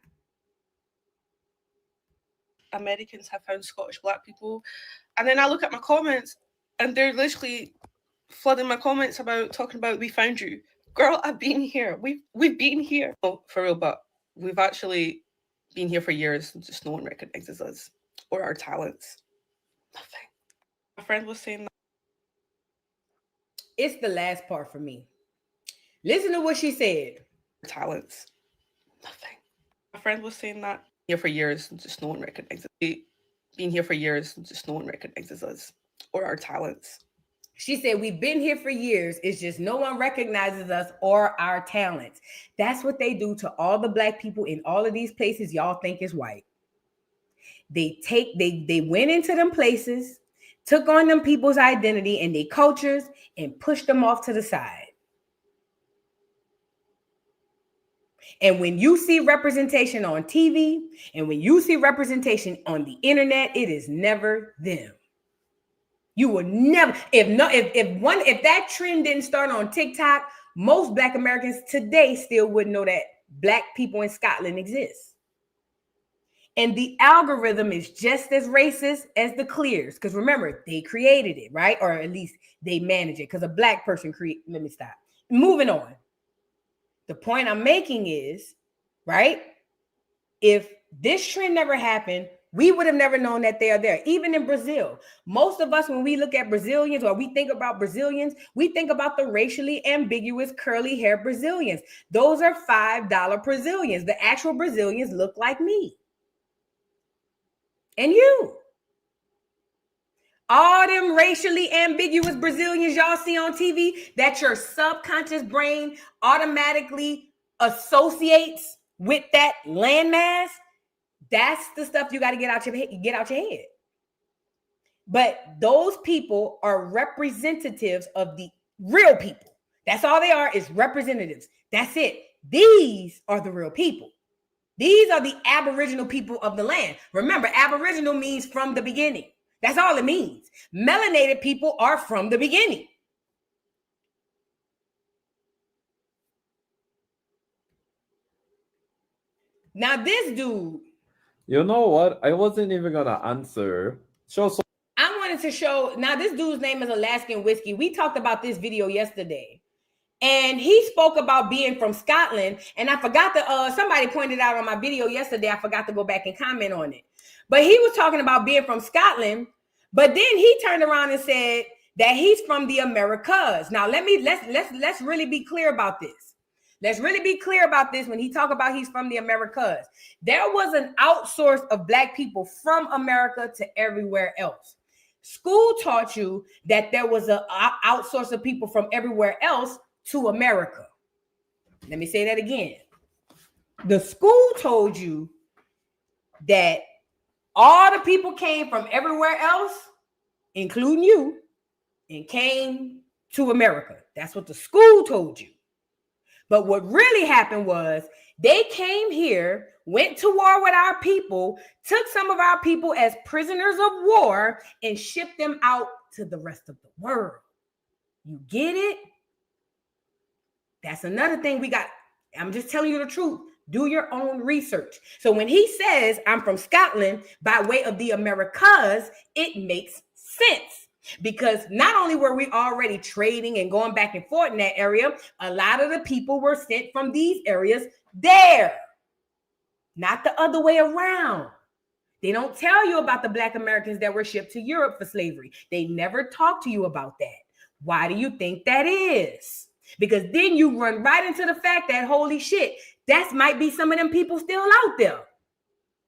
Americans have found Scottish Black people. And then I look at my comments and they're literally flooding my comments about talking about we found you. Girl, I've been here. We've been here. Oh, for real, but we've actually been here for years. Just no one recognizes us or our talents. Nothing. My friend was saying that. It's the last part for me. Listen to what she said. Talents. Nothing. My friend was saying that. Here for years, just no one recognizes us. Been here for years, just no one recognizes us or our talents. She said, we've been here for years. It's just no one recognizes us or our talents. That's what they do to all the Black people in all of these places y'all think is white. They went into them places, took on them people's identity and their cultures and pushed them off to the side. And when you see representation on TV and when you see representation on the internet, it is never them. You will never, if that trend didn't start on TikTok, most Black Americans today still wouldn't know that Black people in Scotland exist. And the algorithm is just as racist as the clears. Because remember, they created it, right? Or at least they manage it. Because a Black person let me stop. Moving on. The point I'm making is, right? If this trend never happened, we would have never known that they are there. Even in Brazil, most of us, when we look at Brazilians or we think about Brazilians, we think about the racially ambiguous curly hair Brazilians. Those are $5 Brazilians. The actual Brazilians look like me and you. All them racially ambiguous Brazilians y'all see on TV that your subconscious brain automatically associates with that landmass, that's the stuff you got to get out your head. But those people are representatives of the real people. That's all they are, is representatives. That's it. These are the real people. These are the Aboriginal people of the land. Remember, Aboriginal means from the beginning. That's all it means. Melanated people are from the beginning. Now this dude. You know what? I wasn't even gonna answer. I wanted to show. Now this dude's name is Alaskan Whiskey. We talked about this video yesterday. And he spoke about being from Scotland. And I forgot to, somebody pointed out on my video yesterday, I forgot to go back and comment on it. But he was talking about being from Scotland. But then he turned around and said that he's from the Americas. Now, let's really be clear about this. Let's really be clear about this when he talk about he's from the Americas. There was an outsource of Black people from America to everywhere else. School taught you that there was an outsource of people from everywhere else to America. Let me say that again. The school told you that all the people came from everywhere else, including you, and came to America. That's what the school told you. But what really happened was they came here, went to war with our people, took some of our people as prisoners of war, and shipped them out to the rest of the world. You get it? That's another thing we got. I'm just telling you the truth. Do your own research. So when he says I'm from Scotland by way of the Americas, it makes sense. Because not only were we already trading and going back and forth in that area, a lot of the people were sent from these areas there. Not the other way around. They don't tell you about the Black Americans that were shipped to Europe for slavery. They never talk to you about that. Why do you think that is? Because then you run right into the fact that, holy shit, that might be some of them people still out there.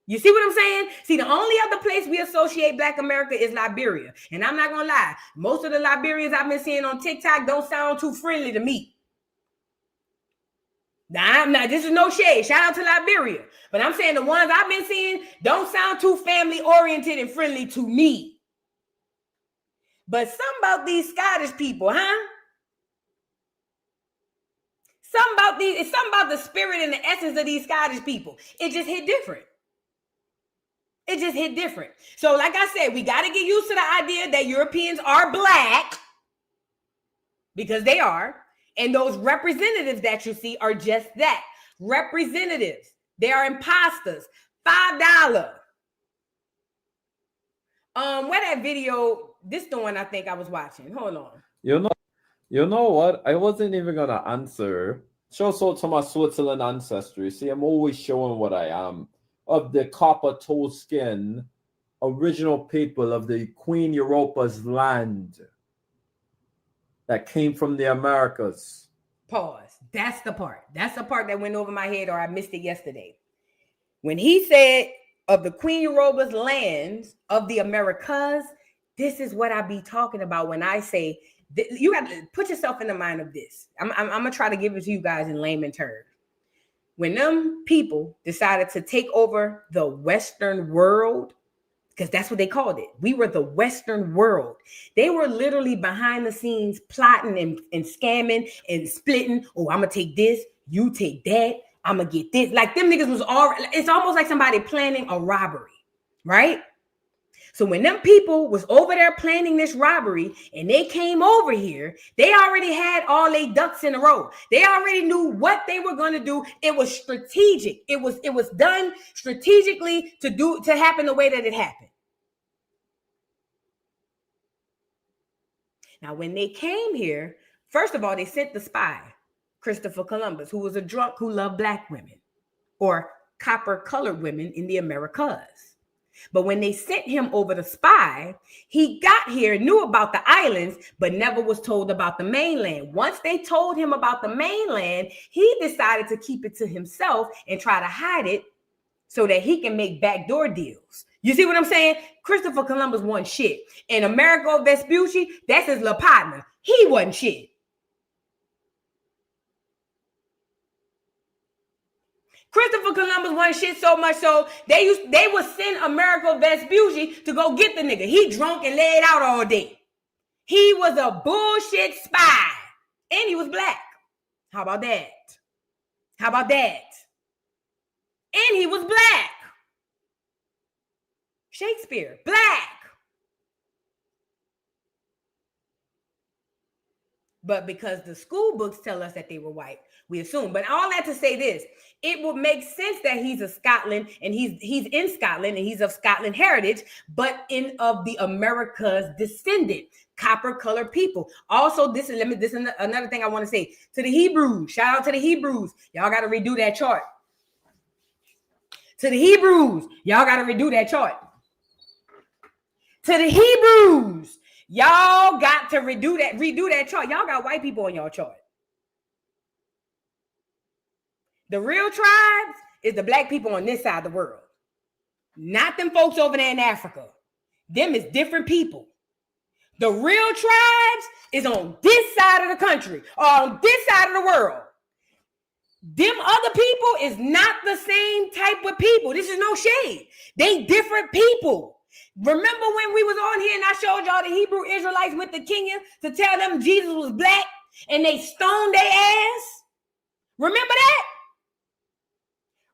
You see what I'm saying? See, the only other place we associate Black America is Liberia. And I'm not going to lie. Most of the Liberians I've been seeing on TikTok don't sound too friendly to me. Now, this is no shade. Shout out to Liberia. But I'm saying the ones I've been seeing don't sound too family-oriented and friendly to me. But something about these Scottish people, huh? It's something about the spirit and the essence of these Scottish people. It just hit different. It just hit different. So like I said, we got to get used to the idea that Europeans are Black, because they are. And those representatives that you see are just that. Representatives. They are imposters. $5. Where that video, this the one I think I was watching. Hold on. You know what? I wasn't even gonna answer. Shout out to my Switzerland ancestry. See, I'm always showing what I am. Of the copper toe skin, original people of the Queen Europa's land that came from the Americas. Pause. That's the part. That's the part that went over my head, or I missed it yesterday. When he said of the Queen Europa's lands of the Americas, this is what I be talking about when I say you got to put yourself in the mind of this. I'm gonna try to give it to you guys in layman terms. When them people decided to take over the Western world, because that's what they called it. We were the Western world. They were literally behind the scenes plotting and scamming and splitting. Oh, I'm gonna take this, you take that, I'm gonna get this. Like them niggas was all, it's almost like somebody planning a robbery, right? So when them people was over there planning this robbery and they came over here, they already had all their ducks in a row. They already knew what they were going to do. It was strategic. It was done strategically to happen the way that it happened. Now, when they came here, first of all, they sent the spy, Christopher Columbus, who was a drunk who loved Black women or copper-colored women in the Americas. But when they sent him over to spy, he got here, knew about the islands, but never was told about the mainland. Once they told him about the mainland, he decided to keep it to himself and try to hide it so that he can make backdoor deals. You see what I'm saying? Christopher Columbus wasn't shit. And Amerigo Vespucci, that's his little partner. He wasn't shit. Christopher Columbus wasn't shit so much so they would send Amerigo Vespucci to go get the nigga. He drunk and laid out all day. He was a bullshit spy. And he was Black. How about that? How about that? And he was black. Shakespeare, black. But because the school books tell us that they were white, we assume. But all that to say this, it would make sense that he's a Scotland and he's in Scotland and he's of Scotland heritage, but of the America's descendant, copper colored people. Also, this is another thing I want to say to the Hebrews. Shout out to the Hebrews. Y'all got to redo that chart. To the Hebrews, y'all got to redo that chart. To the Hebrews, y'all got to redo that chart. Y'all got white people on your chart. The real tribes is the black people on this side of the world. Not them folks over there in Africa. Them is different people. The real tribes is on this side of the country or on this side of the world. Them other people is not the same type of people. This is no shade. They different people. Remember when we was on here and I showed y'all the Hebrew Israelites went to Kenya to tell them Jesus was black and they stoned their ass? Remember that?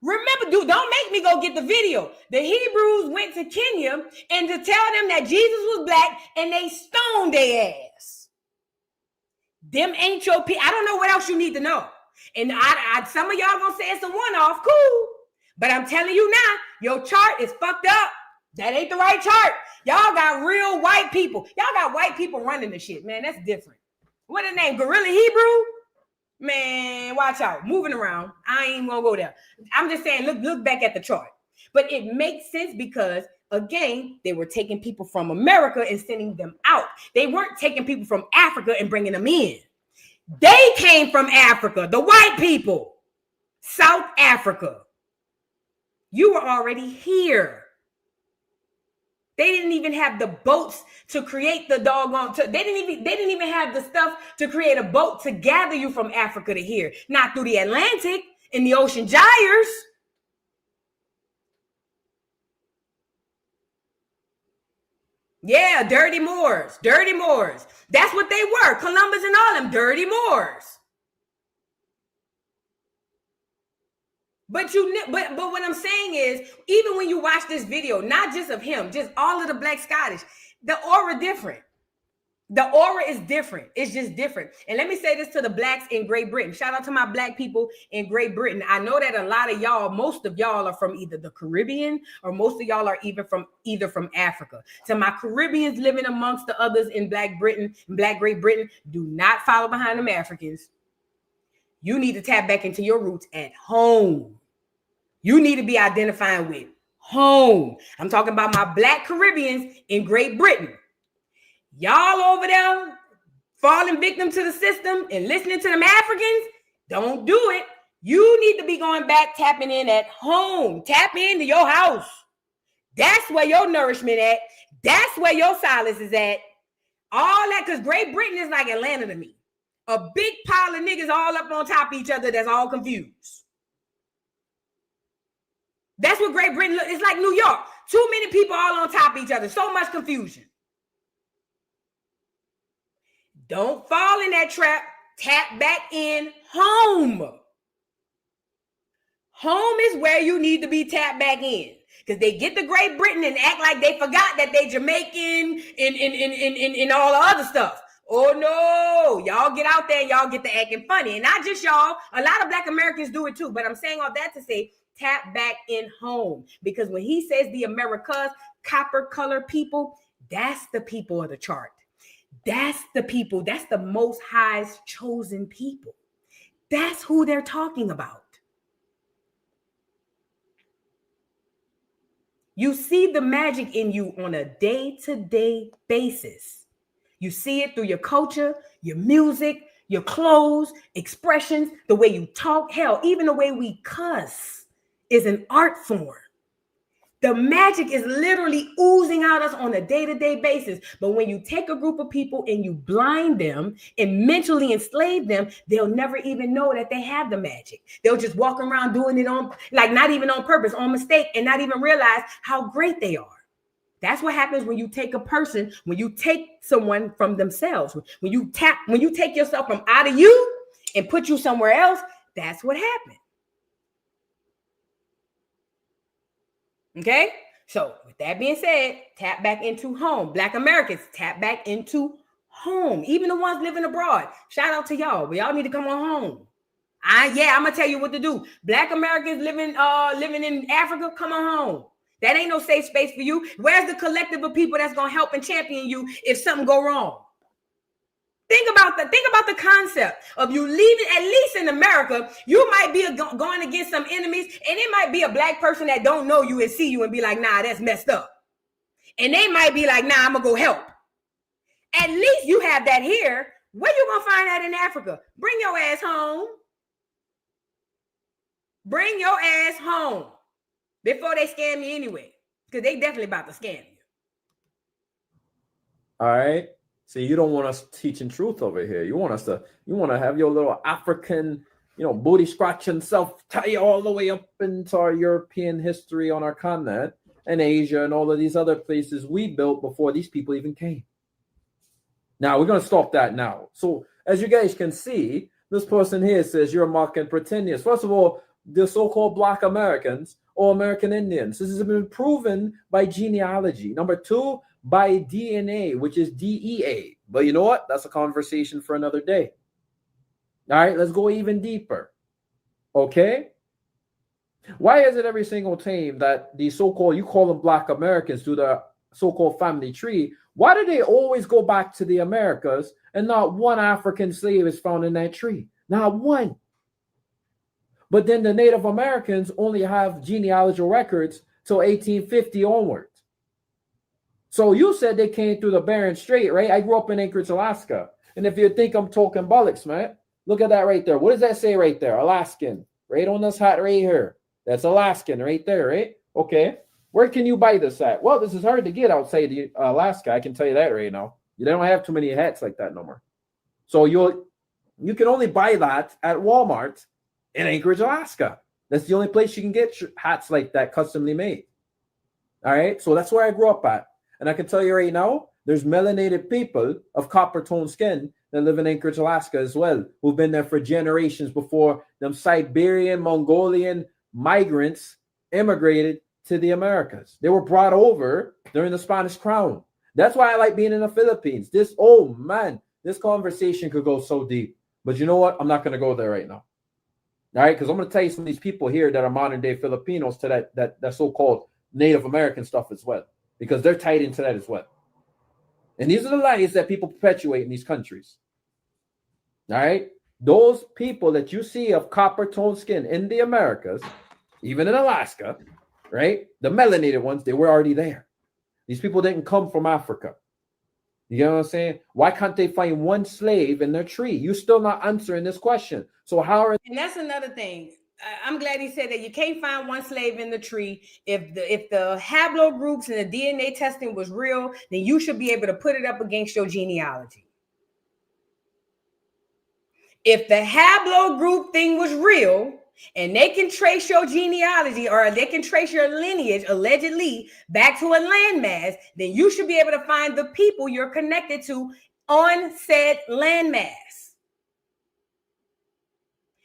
Remember, dude, don't make me go get the video. The Hebrews went to Kenya and to tell them that Jesus was black and they stoned their ass. Them ain't your people. I don't know what else you need to know. And some of y'all gonna say it's a one-off, cool. But I'm telling you now, your chart is fucked up. That ain't the right chart. Y'all got real white people. Y'all got white people running the shit, man. That's different. What the name? Gorilla Hebrew? Man, watch out. Moving around. I ain't gonna go there. I'm just saying, look back at the chart. But it makes sense because, again, they were taking people from America and sending them out. They weren't taking people from Africa and bringing them in. They came from Africa, the white people. South Africa. You were already here. They didn't even have the boats to create the doggone. They didn't even have the stuff to create a boat to gather you from Africa to here. Not through the Atlantic and the ocean gyres. Yeah, dirty Moors. Dirty Moors. That's what they were. Columbus and all them dirty Moors. But what I'm saying is, even when you watch this video, not just of him, just all of the Black Scottish, the aura different. The aura is different. It's just different. And let me say this to the blacks in Great Britain. Shout out to my black people in Great Britain. I know that a lot of y'all, most of y'all are from either the Caribbean or most of y'all are even from Africa. To my Caribbeans living amongst the others in Black Britain, Black Great Britain, do not follow behind them Africans. You need to tap back into your roots at home. You need to be identifying with home. I'm talking about my Black Caribbeans in Great Britain. Y'all over there falling victim to the system and listening to them Africans, don't do it. You need to be going back, tapping in at home. Tap into your house. That's where your nourishment at. That's where your solace is at. All that, because Great Britain is like Atlanta to me. A big pile of niggas all up on top of each other that's all confused. That's what Great Britain looks. It's like New York. Too many people all on top of each other. So much confusion. Don't fall in that trap. Tap back in home. Home is where you need to be tapped back in. Because they get to Great Britain and act like they forgot that they Jamaican and all the other stuff. Oh no, y'all get out there and y'all get to acting funny. And not just y'all, a lot of Black Americans do it too. But I'm saying all that to say, tap back in home. Because when he says the Americas, copper colored people, that's the people of the chart. That's the people. That's the Most High's chosen people. That's who they're talking about. You see the magic in you on a day-to-day basis. You see it through your culture, your music, your clothes, expressions, the way you talk. Hell, even the way we cuss is an art form. The magic is literally oozing out us on a day-to-day basis. But when you take a group of people and you blind them and mentally enslave them, they'll never even know that they have the magic. They'll just walk around doing it on, like not even on purpose, on mistake, and not even realize how great they are. That's what happens when you take a person, when you take someone from themselves. When you take yourself from out of you and put you somewhere else, that's what happens. Okay? So with that being said, tap back into home. Black Americans, tap back into home. Even the ones living abroad. Shout out to y'all. We all need to come on home. I'm gonna tell you what to do. Black Americans living in Africa, come on home. That ain't no safe space for you. Where's the collective of people that's gonna help and champion you if something go wrong? Think about the concept of you leaving. At least in America, you might be going against some enemies, and it might be a black person that don't know you and see you and be like, nah, that's messed up. And they might be like, nah, I'm gonna go help. At least you have that here. Where you gonna find that in Africa? Bring your ass home. Bring your ass home before they scam you anyway, because they definitely about to scam you. All right. See, you don't want us teaching truth over here. You want to have your little African, booty scratching self tie you all the way up into our European history on our continent and Asia and all of these other places we built before these people even came. Now, we're going to stop that now. So, as you guys can see, this person here says you're mocking pretendians. First of all, the so-called Black Americans or American Indians. This has been proven by genealogy. Number two, by DNA, which is DEA. But you know what? That's a conversation for another day. All right, let's go even deeper. Okay? Why is it every single time that the so-called, you call them Black Americans, do the so-called family tree, why do they always go back to the Americas and not one African slave is found in that tree? Not one. But then the Native Americans only have genealogical records till 1850 onward. So you said they came through the Bering Strait, right? I grew up in Anchorage, Alaska. And if you think I'm talking bollocks, man, look at that right there. What does that say right there? Alaskan. Right on this hat right here. That's Alaskan right there, right? Okay. Where can you buy this at? Well, this is hard to get outside Alaska. I can tell you that right now. You don't have too many hats like that no more. So you can only buy that at Walmart in Anchorage, Alaska. That's the only place you can get hats like that customly made. All right. So that's where I grew up at. And I can tell you right now, there's melanated people of copper tone skin that live in Anchorage, Alaska as well, who've been there for generations before them Siberian, Mongolian migrants immigrated to the Americas. They were brought over during the Spanish Crown. That's why I like being in the Philippines. This conversation could go so deep. But you know what? I'm not going to go there right now. All right, because I'm going to tell you some of these people here that are modern day Filipinos to that so-called Native American stuff as well, because they're tied into that as well. And these are the lies that people perpetuate in these countries. All right, those people that you see of copper toned skin in the Americas, even in Alaska, right? The melanated ones, they were already there. These people didn't come from Africa. You know what I'm saying? Why can't they find one slave in their tree? You're still not answering this question. So how are? And that's another thing. I'm glad he said that you can't find one slave in the tree. If the haplogroups and the DNA testing was real, then you should be able to put it up against your genealogy. If the haplogroup thing was real and they can trace your genealogy or they can trace your lineage allegedly back to a landmass, then you should be able to find the people you're connected to on said landmass.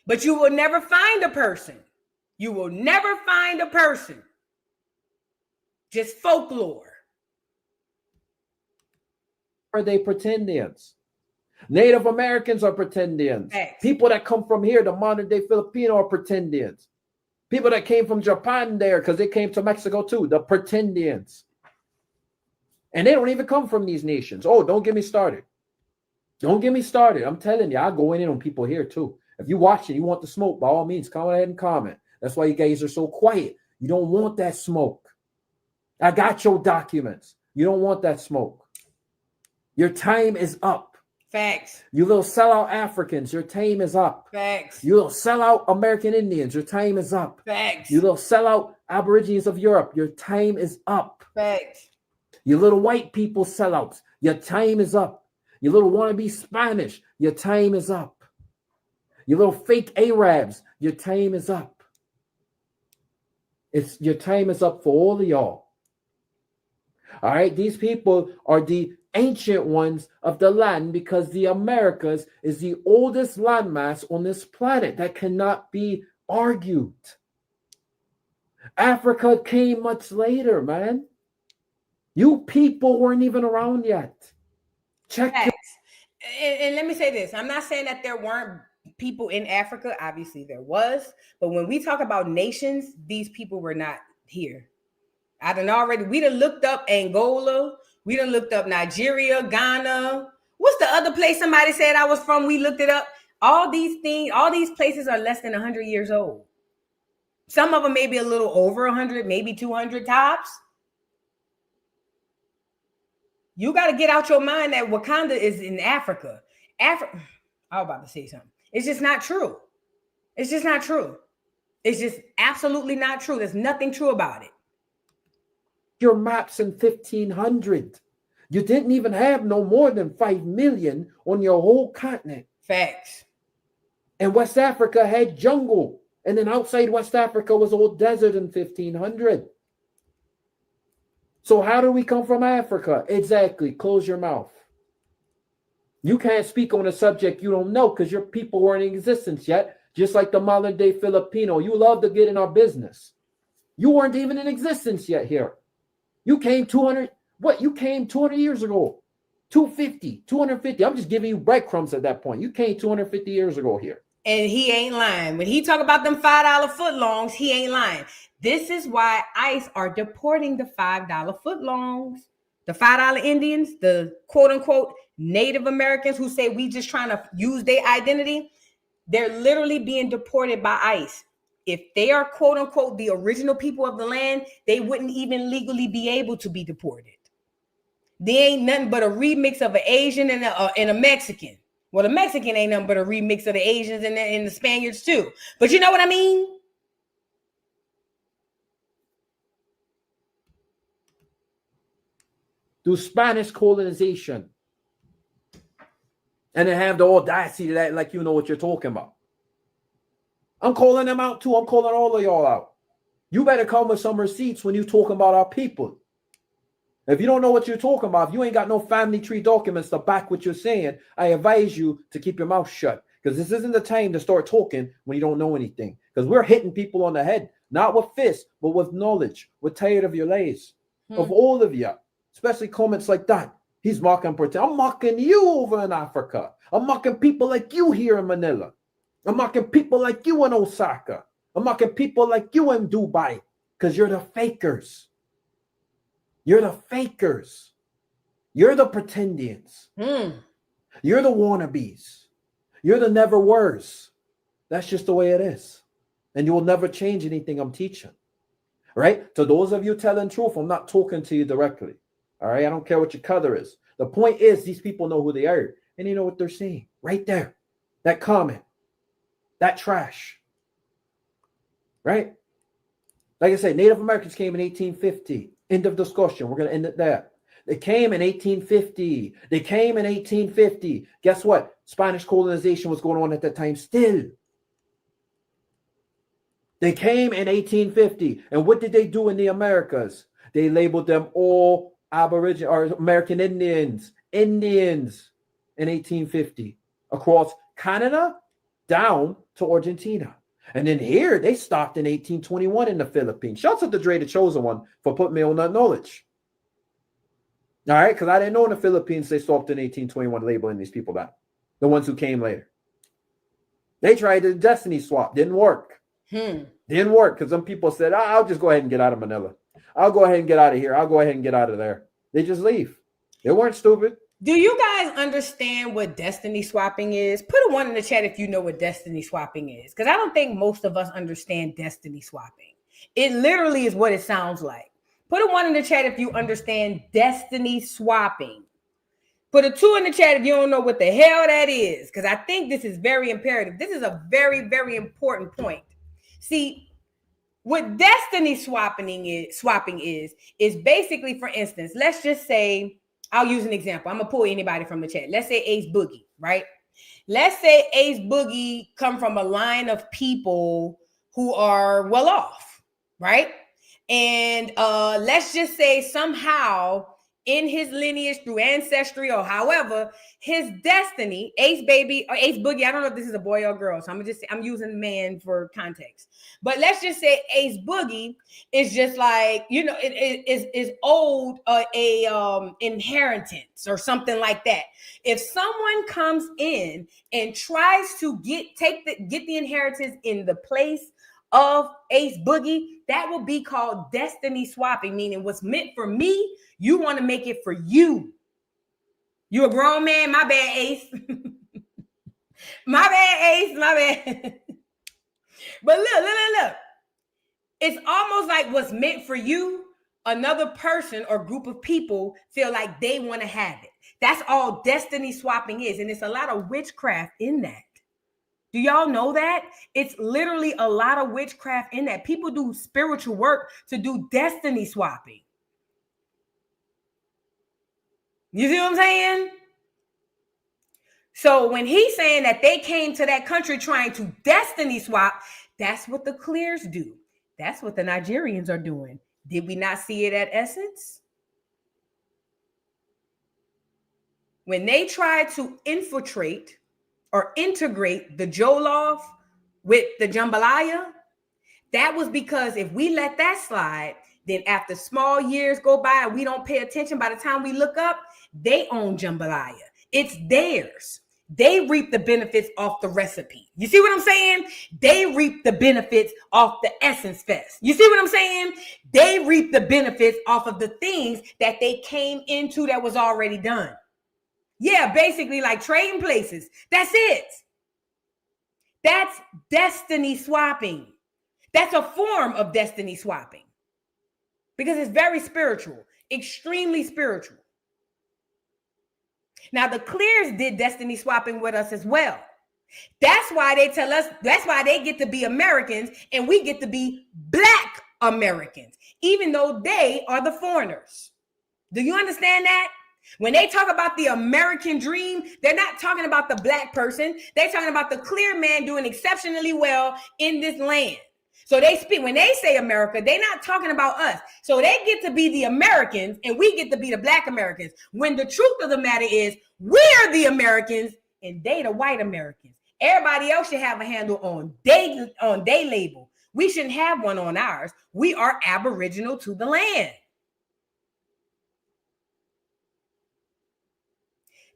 But you will never find a person. You will never find a person. Just folklore. Are they pretendians? Native Americans are pretendians. People that come from here, the modern day Filipino, are pretendians. People that came from Japan there because they came to Mexico too, the pretendians. And they don't even come from these nations. Oh, don't get me started. Don't get me started. I'm telling you, I'll go in on people here too. If you watch it, you want the smoke, by all means, come ahead and comment. That's why you guys are so quiet. You don't want that smoke. I got your documents. You don't want that smoke. Your time is up. Facts. You little sellout Africans, your time is up. Facts. You little sellout American Indians, your time is up. Facts. You little sellout Aborigines of Europe, your time is up. Facts. You little white people sellouts, your time is up. You little wannabe Spanish, your time is up. You little fake Arabs, your time is up. Your time is up for all of y'all. All right, these people are the ancient ones of the land because the Americas is the oldest landmass on this planet that cannot be argued. Africa came much later, man. You people weren't even around yet. Check your and let me say this. I'm not saying that there weren't people in Africa. Obviously there was. But when we talk about nations, these people were not here. We done looked up Angola. We done looked up Nigeria, Ghana. What's the other place somebody said I was from? We looked it up. All these things, all these places are less than 100 years old. Some of them may be a little over 100, maybe 200 tops. You got to get out your mind that Wakanda is in Africa. I was about to say something. It's just not true. It's just not true. It's just absolutely not true. There's nothing true about it. Your maps in 1500. You didn't even have no more than 5 million on your whole continent. Facts. And West Africa had jungle. And then outside West Africa was all desert in 1500. So how do we come from Africa? Exactly. Close your mouth. You can't speak on a subject you don't know because your people weren't in existence yet. Just like the modern day Filipino. You love to get in our business. You weren't even in existence yet here. You came 200. What? You came 200 years ago. 250, 250. I'm just giving you breadcrumbs at that point. You came 250 years ago here. And he ain't lying. When he talk about them $5 footlongs, he ain't lying. This is why ICE are deporting the $5 footlongs, the $5 Indians, the quote unquote Native Americans who say we just trying to use their identity. They're literally being deported by ICE. If they are quote unquote the original people of the land, they wouldn't even legally be able to be deported. They ain't nothing but a remix of an Asian and a Mexican. Well, the Mexican ain't nothing but a remix of the Asians and the Spaniards too. But you know what I mean? Do Spanish colonization. And then have the audacity that like you know what you're talking about. I'm calling them out too. I'm calling all of y'all out. You better come with some receipts when you talking about our people. If you don't know what you're talking about, if you ain't got no family tree documents to back what you're saying, I advise you to keep your mouth shut. Because this isn't the time to start talking when you don't know anything. Because we're hitting people on the head, not with fists, but with knowledge. We're tired of your lies. Of all of you. Especially comments like that. He's mocking pretend. I'm mocking you over in Africa. I'm mocking people like you here in Manila. I'm mocking people like you in Osaka. I'm mocking people like you in Dubai. Because you're the fakers. You're the fakers. You're the pretendians. You're the wannabes. You're the never weres. That's just the way it is. And you will never change anything I'm teaching. Right? To those of you telling truth, I'm not talking to you directly. All right? I don't care what your color is. The point is these people know who they are. And you know what they're saying. Right there. That comment. That trash. Right? Like I said, Native Americans came in 1850. End of discussion. We're going to end it there. They came in 1850. They came in 1850. Guess what? Spanish colonization was going on at that time still. They came in 1850. And what did they do in the Americas? They labeled them all Aboriginal or American Indians. Indians in 1850. Across Canada down to Argentina. And then here, they stopped in 1821 in the Philippines. Shouts out to Dre, the Chosen One, for putting me on that knowledge. All right, because I didn't know in the Philippines they stopped in 1821 labeling these people that. The ones who came later. They tried the destiny swap. Didn't work. Didn't work because some people said, I'll just go ahead and get out of Manila. I'll go ahead and get out of here. I'll go ahead and get out of there. They just leave. They weren't stupid. Do you guys understand what destiny swapping is? Put a 1 in the chat if you know what destiny swapping is. Because I don't think most of us understand destiny swapping. It literally is what it sounds like. Put a 1 in the chat if you understand destiny swapping. Put a 2 in the chat if you don't know what the hell that is. Because I think this is very imperative. This is a very, very important point. See, what destiny swapping is basically, for instance, let's just say, I'll use an example. I'm going to pull anybody from the chat. Let's say Ace Boogie, right? Let's say Ace Boogie come from a line of people who are well off, right? And let's just say somehow in his lineage through ancestry or however, his destiny, Ace Baby or Ace Boogie, I don't know if this is a boy or girl, so I'm using man for context. But let's just say Ace Boogie is just like, you know, it is owed a inheritance or something like that. If someone comes in and tries to get the inheritance in the place of Ace Boogie, that will be called destiny swapping, meaning what's meant for me, you want to make it for you. You a grown man, my bad, Ace. My bad, Ace, my bad. But look. It's almost like what's meant for you, another person or group of people feel like they want to have it. That's all destiny swapping is. And it's a lot of witchcraft in that. Do y'all know that? It's literally a lot of witchcraft in that. People do spiritual work to do destiny swapping. You see what I'm saying? So when he's saying that they came to that country trying to destiny swap, that's what the Clears do. That's what the Nigerians are doing. Did we not see it at Essence? When they tried to infiltrate or integrate the Jollof with the jambalaya, that was because if we let that slide, then after small years go by and we don't pay attention, by the time we look up, they own jambalaya. It's theirs. They reap the benefits off the recipe. You see what I'm saying? They reap the benefits off the Essence Fest. You see what I'm saying? They reap the benefits off of the things that they came into that was already done. Yeah, basically like trading places. That's it. That's destiny swapping. That's a form of destiny swapping because it's very spiritual, extremely spiritual. Now, the Clears did destiny swapping with us as well. That's why they tell us, that's why they get to be Americans and we get to be Black Americans, even though they are the foreigners. Do you understand that? When they talk about the American dream, they're not talking about the Black person. They're talking about the clear man doing exceptionally well in this land. So they speak, when they say America, they're not talking about us. So they get to be the Americans and we get to be the Black Americans. When the truth of the matter is we're the Americans and they the white Americans. Everybody else should have a handle on their label. We shouldn't have one on ours. We are aboriginal to the land.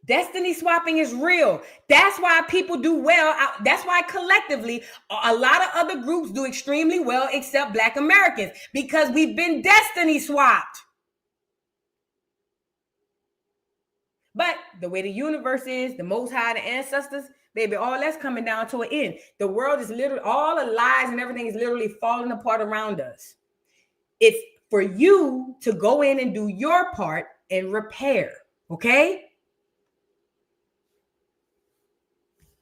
Destiny swapping is real. That's why people do well. That's why collectively, a lot of other groups do extremely well except Black Americans, because we've been destiny swapped. But the way the universe is, the Most High, the ancestors, baby, all that's coming down to an end. The world is literally, all the lies and everything is literally falling apart around us. It's for you to go in and do your part and repair, okay?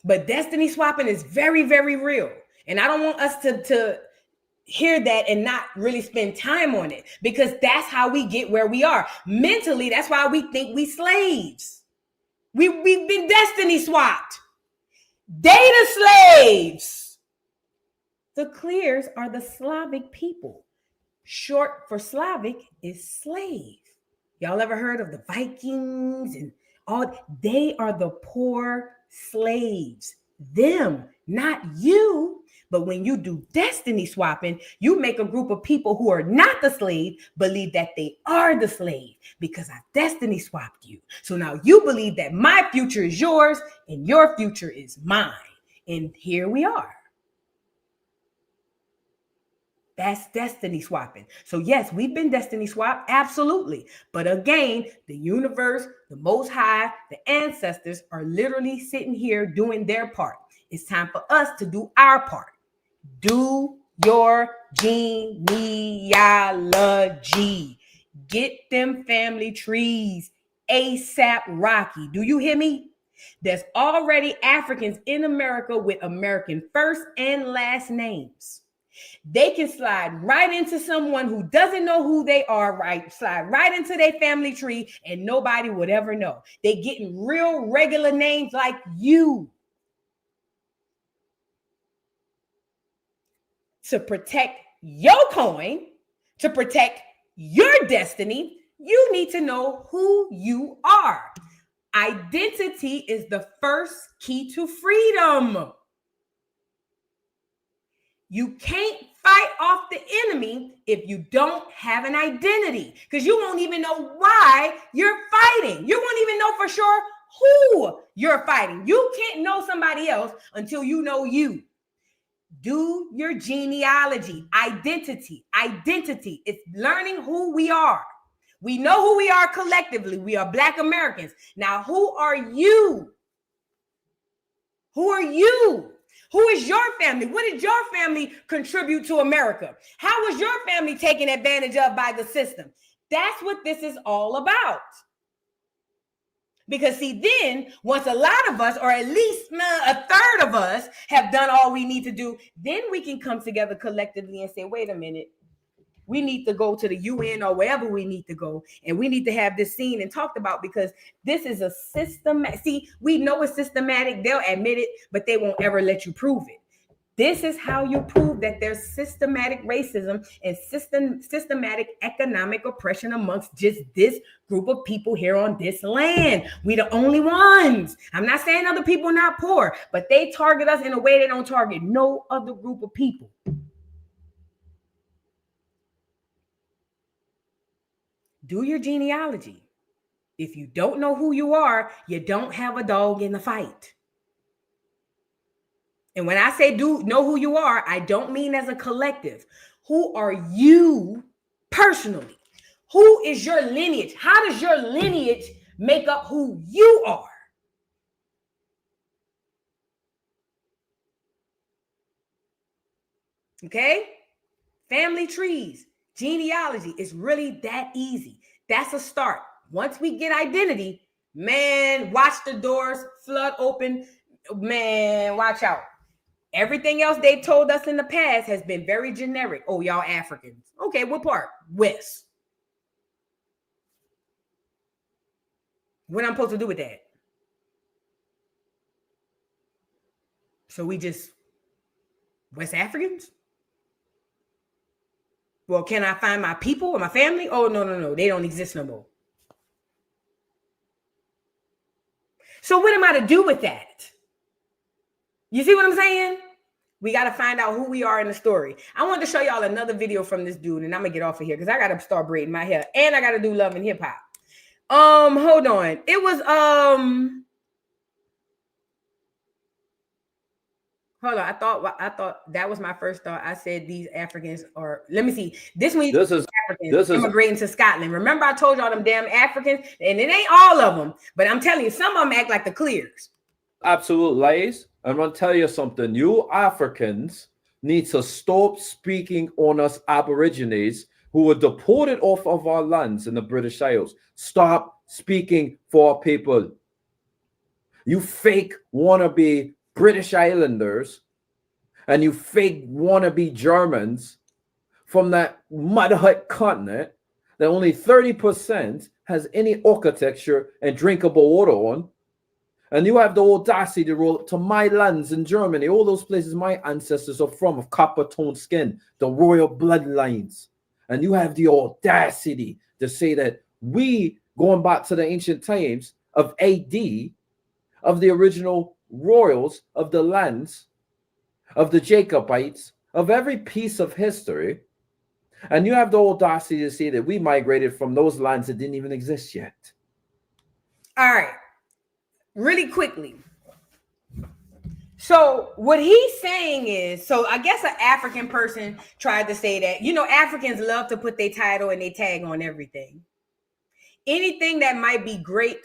But destiny swapping is very, very real. And I don't want us to hear that and not really spend time on it, because that's how we get where we are. Mentally, that's why we think we slaves. We've been destiny swapped. They the slaves. The Clears are the Slavic people. Short for Slavic is slave. Y'all ever heard of the Vikings and all? They are the poor slaves. Them, not you. But when you do destiny swapping, you make a group of people who are not the slave believe that they are the slave, because I destiny swapped you. So now you believe that my future is yours and your future is mine. And here we are. That's destiny swapping. So yes, we've been destiny swapped, absolutely. But again, the universe, the Most High, the ancestors are literally sitting here doing their part. It's time for us to do our part. Do your genealogy. Get them family trees ASAP Rocky. Do you hear me? There's already Africans in America with American first and last names. They can slide right into someone who doesn't know who they are, right? Slide right into their family tree and nobody would ever know. They're getting real regular names like you. To protect your coin, to protect your destiny, You need to know who you are. Identity is the first key to freedom. You can't fight off the enemy if you don't have an identity, because you won't even know why you're fighting. You won't even know for sure who you're fighting. You can't know somebody else until you know you. Do your genealogy. Identity. It's learning who we are. We know who we are collectively. We are Black Americans. Now, who are you? Who are you? Who is your family? What did your family contribute to America? How was your family taken advantage of by the system? That's what this is all about. Because see, then once a lot of us, or at least a third of us, have done all we need to do, then we can come together collectively and say, wait a minute, we need to go to the UN or wherever we need to go. And we need to have this seen and talked about, because this is a system. See, we know it's systematic. They'll admit it, but they won't ever let you prove it. This is how you prove that there's systematic racism and systematic economic oppression amongst just this group of people here on this land. We the only ones. I'm not saying other people are not poor, but they target us in a way they don't target no other group of people. Do your genealogy. If you don't know who you are, you don't have a dog in the fight. And when I say do know who you are, I don't mean as a collective. Who are you personally? Who is your lineage? How does your lineage make up who you are? Okay? Family trees, genealogy is really that easy. That's a start. Once we get identity, man, watch the doors flood open. Man, watch out. Everything else they told us in the past has been very generic. Oh, y'all Africans. Okay, what part? West. What I'm supposed to do with that? So we just West Africans? Well, can I find my people or my family? Oh, no. They don't exist no more. So what am I to do with that? You see what I'm saying? We got to find out who we are in the story. I wanted to show y'all another video from this dude, and I'm going to get off of here because I got to start braiding my hair, and I got to do Love and Hip Hop. Hold on. It was, hold on. I thought that was my first thought. I said these Africans are, let me see. This is Africans immigrating to Scotland. Remember I told y'all them damn Africans, and it ain't all of them, but I'm telling you, some of them act like the clears. Absolute lies. I'm going to tell you something. You Africans need to stop speaking on us Aborigines who were deported off of our lands in the British Isles. Stop speaking for our people. You fake wannabe British Islanders and you fake wannabe Germans from that mud hut continent that only 30% has any architecture and drinkable water on. And you have the audacity to roll up to my lands in Germany, all those places my ancestors are from, of copper-toned skin, the royal bloodlines. And you have the audacity to say that we, going back to the ancient times of AD, of the original royals of the lands, of the Jacobites, of every piece of history, and you have the audacity to say that we migrated from those lands that didn't even exist yet. All right. Really quickly. So what he's saying is, so I guess an African person tried to say that, you know, Africans love to put their title and their tag on everything. Anything that might be great,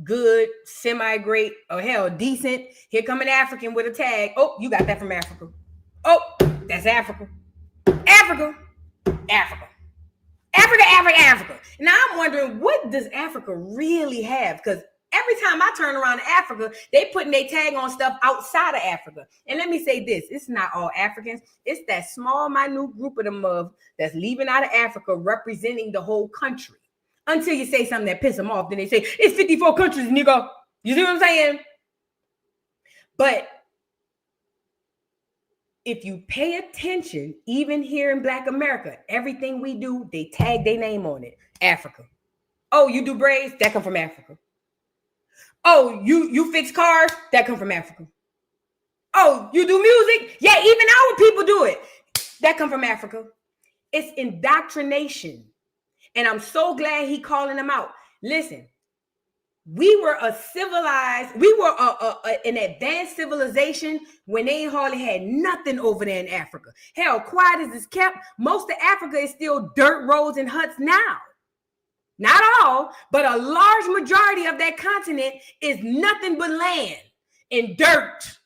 good, semi-great, or hell, decent. Here come an African with a tag. Oh, you got that from Africa. Oh, that's Africa. Africa. Now I'm wondering, what does Africa really have? Because every time I turn around to Africa, they putting their tag on stuff outside of Africa. And let me say this, it's not all Africans. It's that small, minute group of them that's leaving out of Africa representing the whole country. Until you say something that pisses them off, then they say, it's 54 countries, nigga. You see what I'm saying? But if you pay attention, even here in Black America, everything we do, they tag their name on it. Africa. Oh, you do braids? That come from Africa. Oh, you fix cars? That come from Africa. Oh, you do music? Yeah, even our people do it. That come from Africa. It's indoctrination. And I'm so glad he calling them out. Listen, we were a civilized, we were an advanced civilization when they hardly had nothing over there in Africa. Hell, quiet as it's kept, most of Africa is still dirt roads and huts now. Not all, but a large majority of that continent is nothing but land and dirt.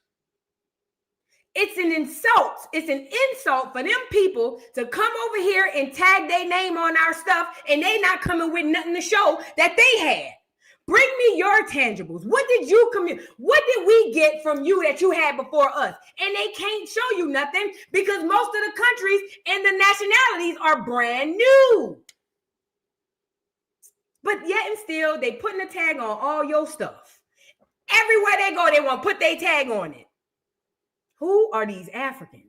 It's an insult. It's an insult for them people to come over here and tag their name on our stuff and they not coming with nothing to show that they had. Bring me your tangibles. What did you What did we get from you that you had before us? And they can't show you nothing because most of the countries and the nationalities are brand new. But yet and still, they putting a tag on all your stuff. Everywhere they go, they want to put their tag on it. Who are these Africans?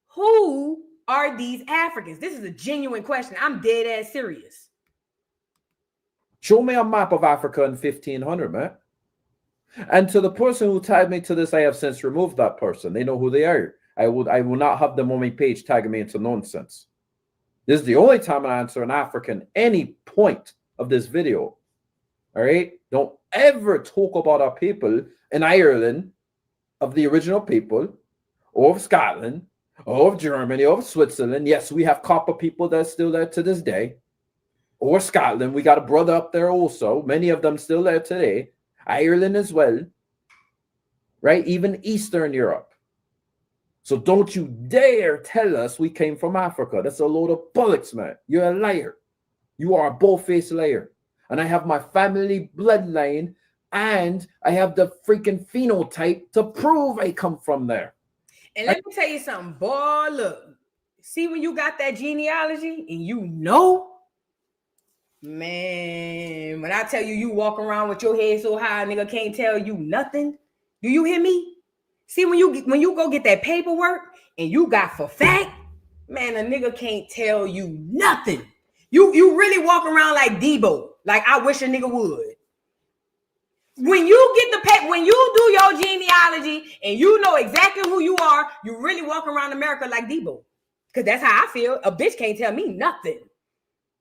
Who are these Africans? This is a genuine question. I'm dead ass serious. Show me a map of Africa in 1500, man. And to the person who tagged me to this, I have since removed that person. They know who they are. I will not have them on my page tagging me into nonsense. This is the only time I answer an African any point of this video. All right? Don't ever talk about our people in Ireland, of the original people, or of Scotland, or of Germany, or of Switzerland. Yes, we have copper people that's still there to this day. Or Scotland. We got a brother up there also. Many of them still there today. Ireland as well. Right? Even Eastern Europe. So don't you dare tell us we came from Africa. That's a load of bullets, man. You're a liar. You are a bull-faced liar. And I have my family bloodline and I have the freaking phenotype to prove I come from there. And let me tell you something, boy, look. See when you got that genealogy and you know, man, when I tell you you walk around with your head so high, nigga can't tell you nothing. Do you hear me? See, when you go get that paperwork and you got for fact, man, a nigga can't tell you nothing. You really walk around like Debo. Like I wish a nigga would. When you get the paper, when you do your genealogy and you know exactly who you are, you really walk around America like Debo. Because that's how I feel. A bitch can't tell me nothing.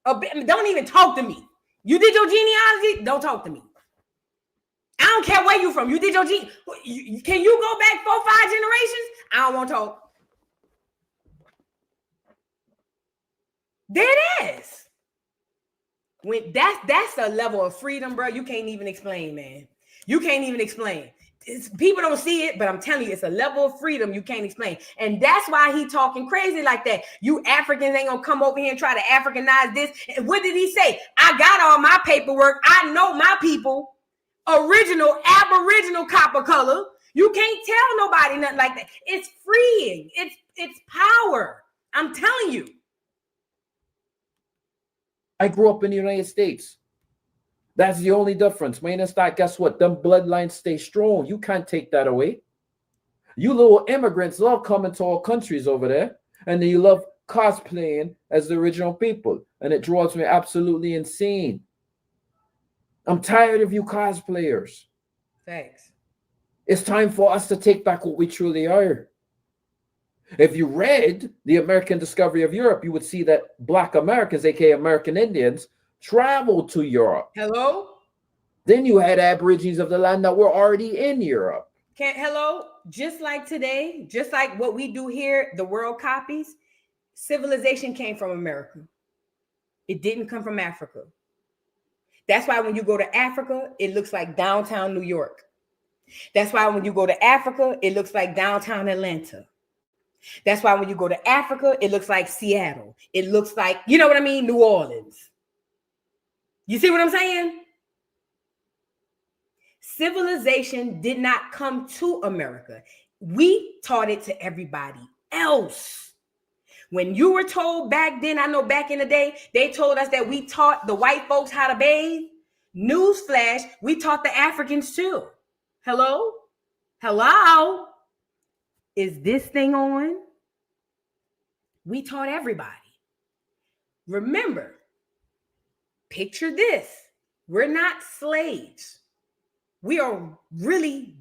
Don't even talk to me. You did your genealogy? Don't talk to me. I don't care where you from. You did your can you go back 4-5 generations? I don't want to talk. There it is. When that's a level of freedom, bro. You can't even explain, man. You can't even explain. People don't see it, but I'm telling you, it's a level of freedom you can't explain. And that's why he talking crazy like that. You Africans ain't gonna come over here and try to Africanize this. And what did he say? I got all my paperwork. I know my people. Original, aboriginal copper color. You can't tell nobody nothing like that. It's freeing. It's power. I'm telling you. I grew up in the United States. That's the only difference. Minus that, guess what? Them bloodlines stay strong. You can't take that away. You little immigrants love coming to our countries over there. And then you love cosplaying as the original people. And it drives me absolutely insane. I'm tired of you cosplayers. Thanks. It's time for us to take back what we truly are. If you read The American Discovery of Europe, you would see that Black Americans, aka American Indians, traveled to Europe. Hello? Then you had Aborigines of the land that were already in Europe. Hello? Just like today, just like what we do here, the world copies, civilization came from America. It didn't come from Africa. That's why when you go to Africa, it looks like downtown New York. That's why when you go to Africa, it looks like downtown Atlanta. That's why when you go to Africa, it looks like Seattle. It looks like, you know what I mean? New Orleans. You see what I'm saying? Civilization did not come to America. We taught it to everybody else. When you were told back then, I know back in the day, they told us that we taught the white folks how to bathe. Newsflash, we taught the Africans too. Hello? Hello? Is this thing on? We taught everybody. Remember, Picture this. We're not slaves. We are really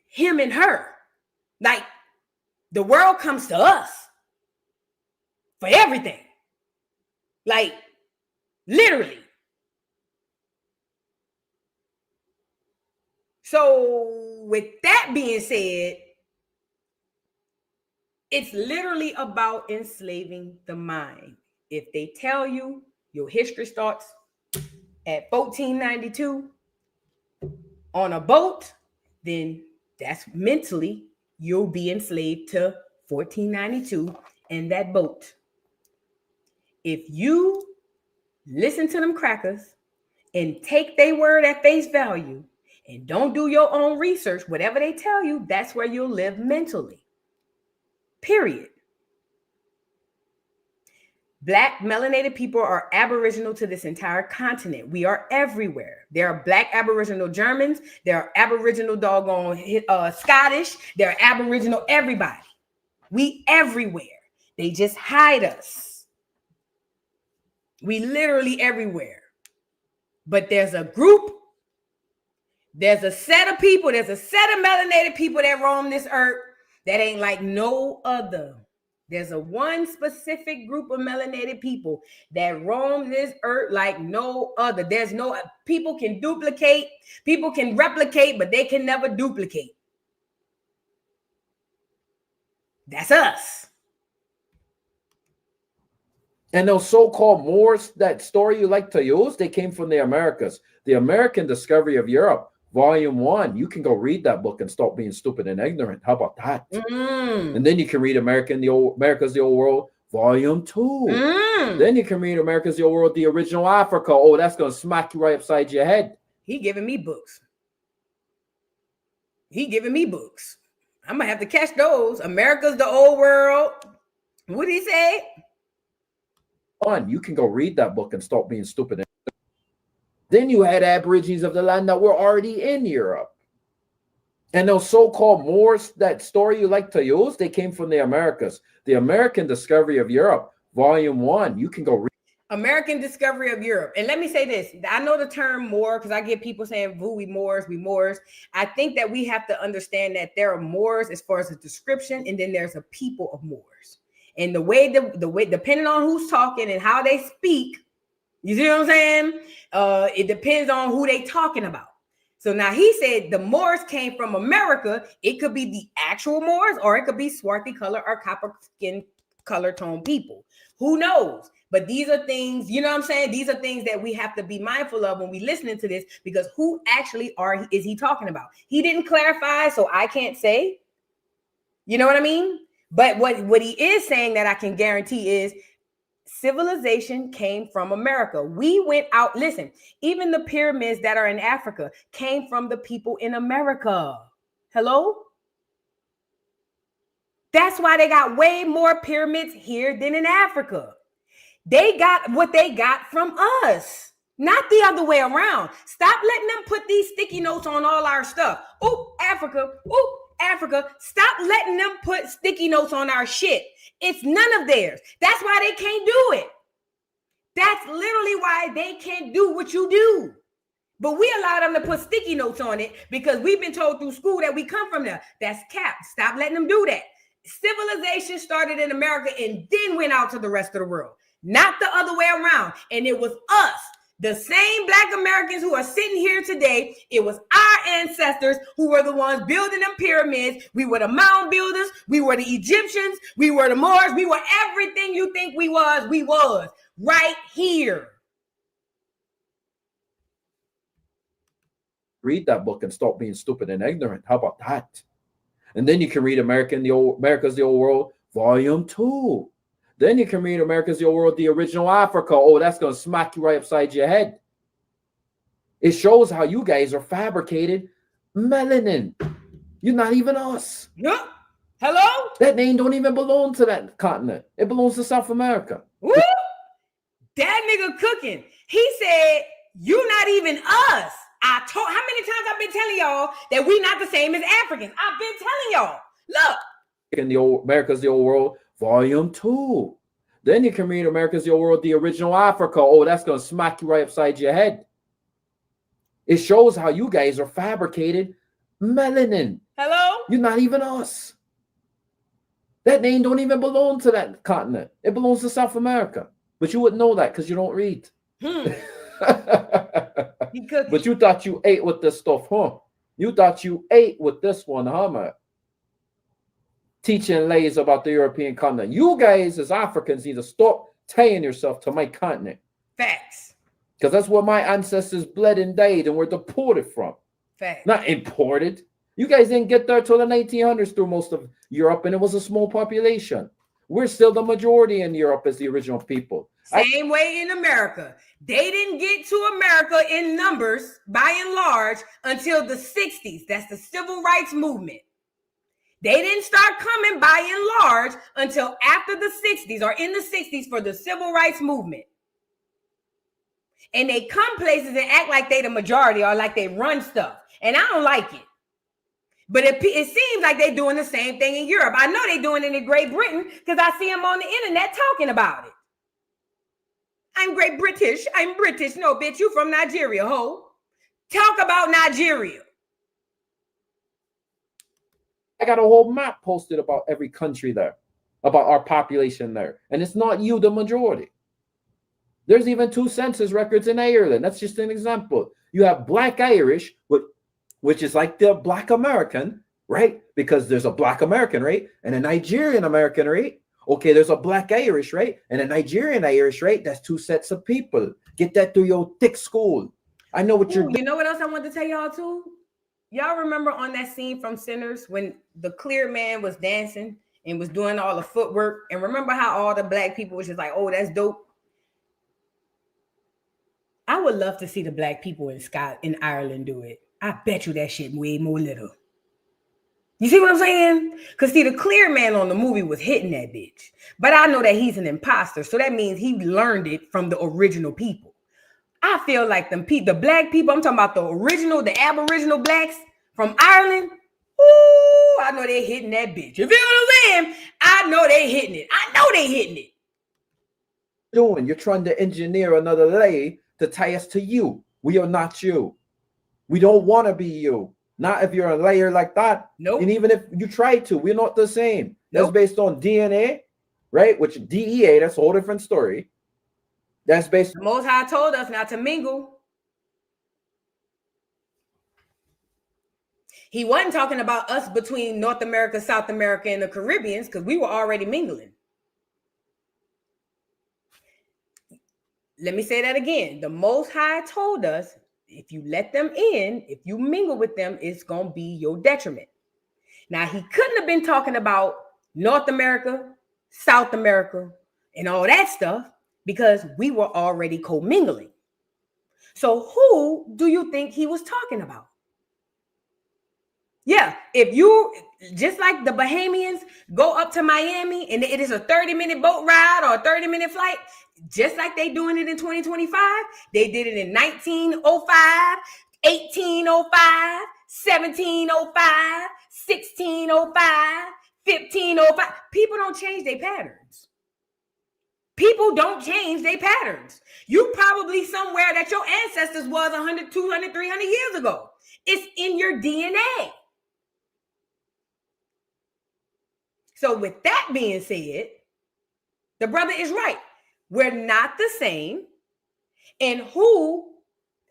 him and her. Like, the world comes to us for everything. Like, literally. So, with that being said, it's literally about enslaving the mind. If they tell you your history starts at 1492 on a boat, then that's mentally you'll be enslaved to 1492 and that boat. If you listen to them crackers and take their word at face value and don't do your own research, whatever they tell you, that's where you'll live mentally. Period. Black melanated people are aboriginal to this entire continent. We are everywhere. There are Black Aboriginal Germans. There are Aboriginal doggone Scottish. There are Aboriginal everybody. We everywhere. They just hide us. We literally everywhere. But there's a group, there's a set of people, there's a set of melanated people that roam this earth that ain't like no other. There's a one specific group of melanated people that roam this earth like no other. There's no, people can duplicate, people can replicate, but they can never duplicate. That's us. And those so-called Moors, that story you like to use, they came from the Americas. The American Discovery of Europe, Volume 1. You can go read that book and stop being stupid and ignorant. How about that? And then you can read America's the Old World, Volume 2. Then you can read America's the Old World, the Original Africa. Oh, that's going to smack you right upside your head. He giving me books. He giving me books. I'm going to have to catch those. America's the Old World. What did he say? You can go read that book and stop being stupid. Then you had Aborigines of the land that were already in Europe. And those so-called Moors, that story you like to use, they came from the Americas. The American Discovery of Europe, Volume 1. You can go read. American Discovery of Europe. And let me say this. I know the term Moor because I get people saying, "Voo, we Moors, we Moors." I think that we have to understand that there are Moors as far as the description, and then there's a people of Moors. And the way, depending on who's talking and how they speak, you see what I'm saying? It depends on who they talking about. So now he said the Moors came from America. It could be the actual Moors, or it could be swarthy color or copper skin color tone people. Who knows? But these are things, you know what I'm saying? These are things that we have to be mindful of when we listening to this, because who actually is he talking about? He didn't clarify, so I can't say. You know what I mean? But what he is saying that I can guarantee is civilization came from America. We went out. Listen, even the pyramids that are in Africa came from the people in America. Hello? That's why they got way more pyramids here than in Africa. They got what they got from us, not the other way around. Stop letting them put these sticky notes on all our stuff. Oh, Africa. Oh, Africa. Stop letting them put sticky notes on our shit. It's none of theirs. That's why they can't do it. That's literally why they can't do what you do. But we allow them to put sticky notes on it because we've been told through school that we come from there. That's cap. Stop letting them do that. Civilization started in America and then went out to the rest of the world, not the other way around. And it was us, the same Black Americans who are sitting here today. It was our ancestors who were the ones building them pyramids. We were the mound builders. We were the Egyptians. We were the Moors. We were everything you think we was right here. Read that book and stop being stupid and ignorant. How about that? And then you can read America's the Old World, Volume 2. Then you can read America's the Old World, the Original Africa. Oh, that's going to smack you right upside your head. It shows how you guys are fabricated melanin. You're not even us. No. Hello? That name don't even belong to that continent. It belongs to South America. Woo! That nigga cooking. He said, "You not even us." How many times I've been telling y'all that we not the same as Africans? I've been telling y'all. Look. In the America's the Old World, Volume 2. Then you can read America's the Old World, the original Africa. Oh, that's going to smack you right upside your head. It shows how you guys are fabricated melanin. Hello? You're not even us. That name don't even belong to that continent. It belongs to South America. But you wouldn't know that because you don't read. But you thought you ate with this stuff, huh? You thought you ate with this one, huh, man? Teaching lays about the European continent. You guys as Africans need to stop tying yourself to my continent. Facts. Because that's where my ancestors bled and died and were deported from. Facts. Not imported. You guys didn't get there till the 1900s through most of Europe, and it was a small population. We're still the majority in Europe as the original people. Same way in America. They didn't get to America in numbers, by and large, until the 60s. That's the civil rights movement. They didn't start coming by and large until after the 60s or in the 60s for the civil rights movement. And they come places and act like they the majority or like they run stuff. And I don't like it. But it seems like they're doing the same thing in Europe. I know they're doing it in Great Britain because I see them on the internet talking about it. I'm Great British. I'm British. No, bitch, you from Nigeria, ho. Talk about Nigeria. I got a whole map posted about every country there, about our population there. And it's not you, the majority. There's even 2 census records in Ireland. That's just an example. You have Black Irish, which is like the Black American, right? Because there's a Black American rate and a Nigerian American rate. Okay, there's a Black Irish, right? And a Nigerian Irish, right? That's 2 sets of people. Get that through your thick school. I know what you're doing. You know what else I want to tell y'all too? Y'all remember on that scene from Sinners when the clear man was dancing and was doing all the footwork? And remember how all the Black people was just like, oh, that's dope. I would love to see the Black people in Ireland do it. I bet you that shit way more little. You see what I'm saying? Because see, the clear man on the movie was hitting that bitch. But I know that he's an imposter. So that means he learned it from the original people. I feel like the Black people, I'm talking about the Aboriginal Blacks from Ireland. Ooh, I know they hitting that bitch. You feel what I'm saying? I know they hitting it. I know they hitting it. You're trying to engineer another lay to tie us to you. We are not you. We don't want to be you. Not if you're a layer like that. Nope. And even if you try to, we're not the same. That's based on DNA, right? Which DEA, that's a whole different story. That's based. The Most High told us not to mingle. He wasn't talking about us between North America, South America, and the Caribbeans because we were already mingling. Let me say that again. The Most High told us if you let them in, if you mingle with them, it's going to be your detriment. Now, he couldn't have been talking about North America, South America, and all that stuff because we were already commingling. So who do you think he was talking about? Yeah, if you, just like the Bahamians, go up to Miami and it is a 30-minute boat ride or a 30-minute flight, just like they doing it in 2025, they did it in 1905, 1805, 1705, 1605, 1505. People don't change their patterns. People don't change their patterns. You probably somewhere that your ancestors was 100, 200, 300 years ago. It's in your DNA. So with that being said, the brother is right. We're not the same. And who,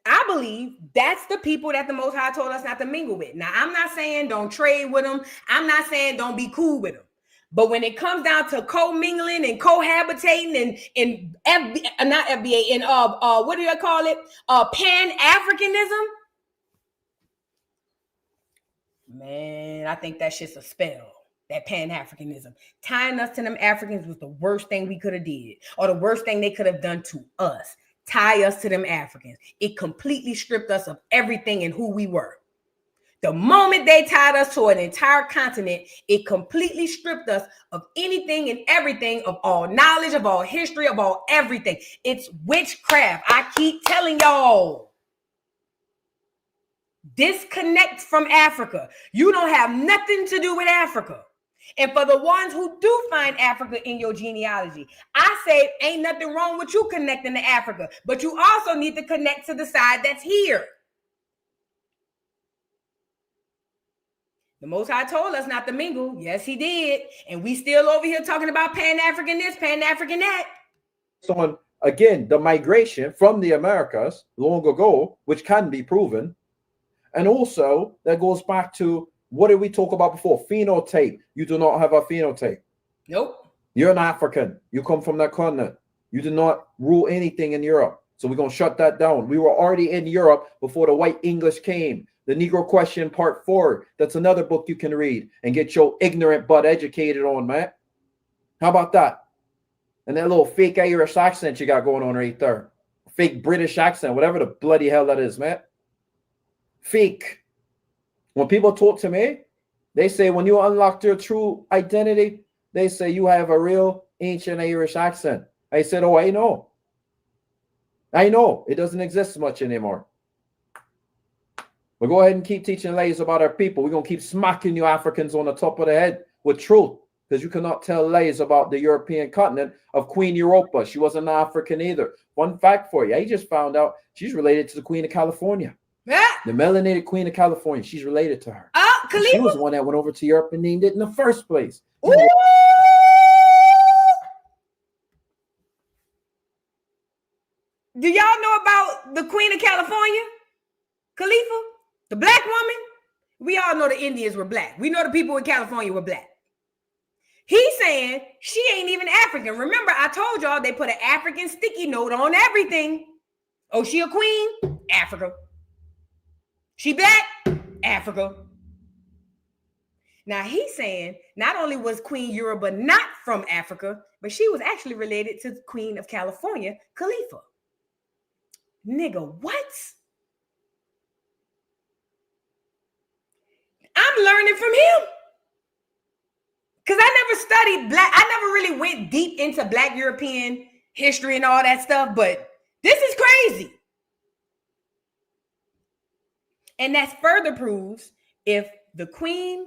I believe, that's the people that the Most High told us not to mingle with. Now, I'm not saying don't trade with them. I'm not saying don't be cool with them. But when it comes down to co-mingling and cohabitating and not FBA, and what do they call it? Pan-Africanism. Man, I think that shit's a spell. That Pan-Africanism. Tying us to them Africans was the worst thing we could have did, or the worst thing they could have done to us. Tie us to them Africans. It completely stripped us of everything and who we were. The moment they tied us to an entire continent, it completely stripped us of anything and everything, of all knowledge, of all history, of all everything. It's witchcraft. I keep telling y'all. Disconnect from Africa. You don't have nothing to do with Africa. And for the ones who do find Africa in your genealogy, I say ain't nothing wrong with you connecting to Africa, but you also need to connect to the side that's here. The Most High told us not to mingle. Yes, he did. And we still over here talking about Pan-African this, Pan-African that. So again, the migration from the Americas long ago, which can be proven. And also that goes back to what did we talk about before? Phenotype. You do not have a phenotype. Nope. You're an African. You come from that continent. You did not rule anything in Europe. So we're going to shut that down. We were already in Europe before the white English came. The Negro Question Part 4. That's another book you can read and get your ignorant butt educated on, man. How about that? And that little fake Irish accent you got going on right there. Fake British accent, whatever the bloody hell that is, man. Fake. When people talk to me, they say when you unlock your true identity, they say you have a real ancient Irish accent. I said, oh, I know. I know. It doesn't exist much anymore. But go ahead and keep teaching lies about our people. We're going to keep smacking you Africans on the top of the head with truth, because you cannot tell lies about the European continent of Queen Europa. She wasn't African either. One fact for you. I just found out she's related to the Queen of California. Yeah. The melanated Queen of California. She's related to her. Khalifa? She was the one that went over to Europe and named it in the first place. Ooh. Do y'all know about the Queen of California? Khalifa? The black woman? We all know the Indians were black. We know the people in California were black. He's saying she ain't even African. Remember, I told y'all they put an African sticky note on everything. Oh, she a queen? Africa. She black? Africa. Now he's saying not only was Queen Yoruba not from Africa, but she was actually related to the Queen of California, Khalifa. Nigga, what? I'm learning from him. Because I never studied black. I never really went deep into black European history and all that stuff, but this is crazy. And that further proves if the queen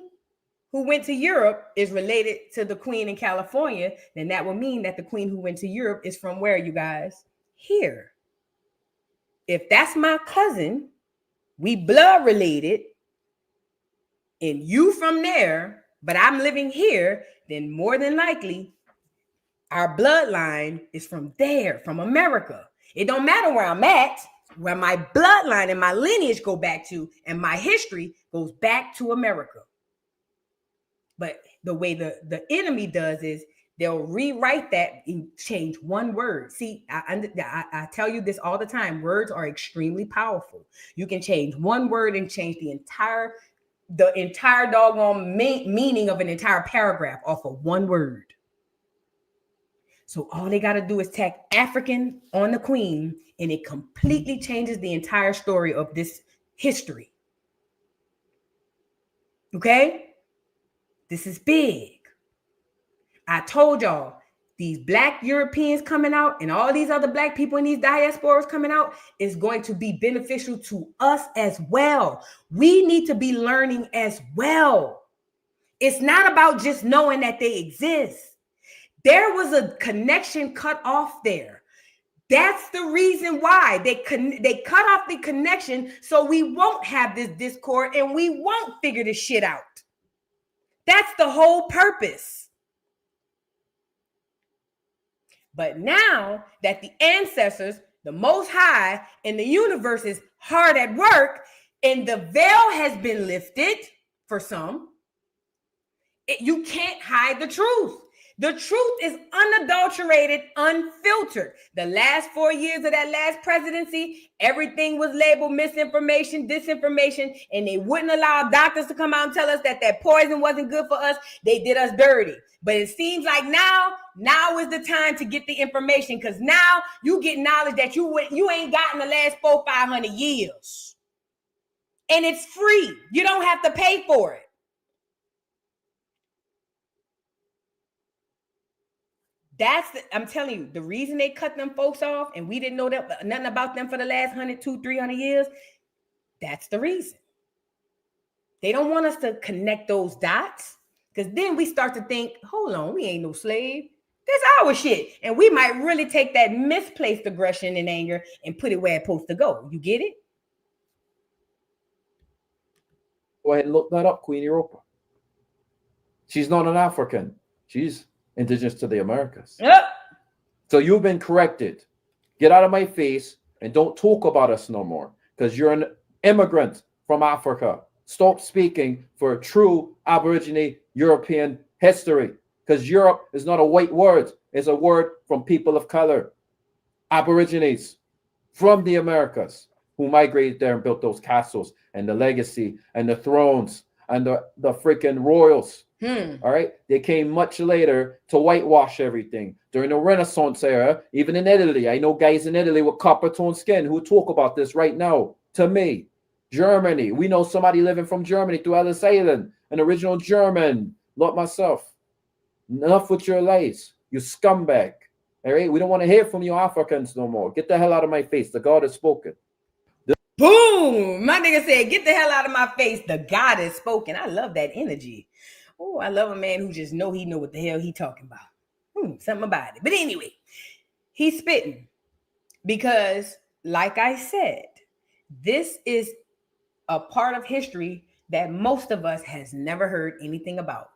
who went to Europe is related to the queen in California, then that would mean that the queen who went to Europe is from where, you guys? Here. If that's my cousin, we blood related, and you from there, but I'm living here, then more than likely, our bloodline is from there, from America. It don't matter where I'm at, where my bloodline and my lineage go back to, and my history goes back to America. But the way the enemy does is they'll rewrite that and change one word. See, I tell you this all the time. Words are extremely powerful. You can change one word and change the entire doggone meaning of an entire paragraph off of one word. So all they got to do is tack African on the queen, and it completely changes the entire story of this history. Okay? This is big. I told y'all, these black Europeans coming out and all these other black people in these diasporas coming out is going to be beneficial to us as well. We need to be learning as well. It's not about just knowing that they exist. There was a connection cut off there. That's the reason why they cut off the connection, so we won't have this discord and we won't figure this shit out. That's the whole purpose. But now that the ancestors, the Most High, and the universe is hard at work, and the veil has been lifted for some, you can't hide the truth. The truth is unadulterated, unfiltered. The last 4 years of that last presidency, everything was labeled misinformation, disinformation, and they wouldn't allow doctors to come out and tell us that that poison wasn't good for us. They did us dirty. But it seems like now is the time to get the information, because now you get knowledge that you ain't gotten the last 400-500 years. And it's free. You don't have to pay for it. I'm telling you, the reason they cut them folks off and we didn't know nothing about them for the last 100, 200, 300 years, that's the reason. They don't want us to connect those dots, Because then we start to think, hold on, we ain't no slave. That's our shit. And we might really take that misplaced aggression and anger and put it where it's supposed to go. You get it? Go ahead and look that up, Queen Europa. She's not an African. She's indigenous to the Americas. Yep. So you've been corrected. Get out of my face and don't talk about us no more, because you're an immigrant from Africa. Stop speaking for true Aborigine European history, because Europe is not a white word. It's a word from people of color, Aborigines from the Americas, who migrated there and built those castles and the legacy and the thrones and the freaking royals. All right. They came much later to whitewash everything during the Renaissance era, even in Italy. I know guys in Italy with copper tone skin who talk about this right now to me. Germany. We know somebody living from Germany through Ellis Island, an original German, not myself. Enough with your lies, you scumbag. All right. We don't want to hear from you Africans no more. Get the hell out of my face. The God has spoken. Boom. My nigga said, get the hell out of my face. The God has spoken. I love that energy. Oh, I love a man who just know what the hell he talking about. Something about it. But anyway, he's spitting because, like I said, this is a part of history that most of us has never heard anything about.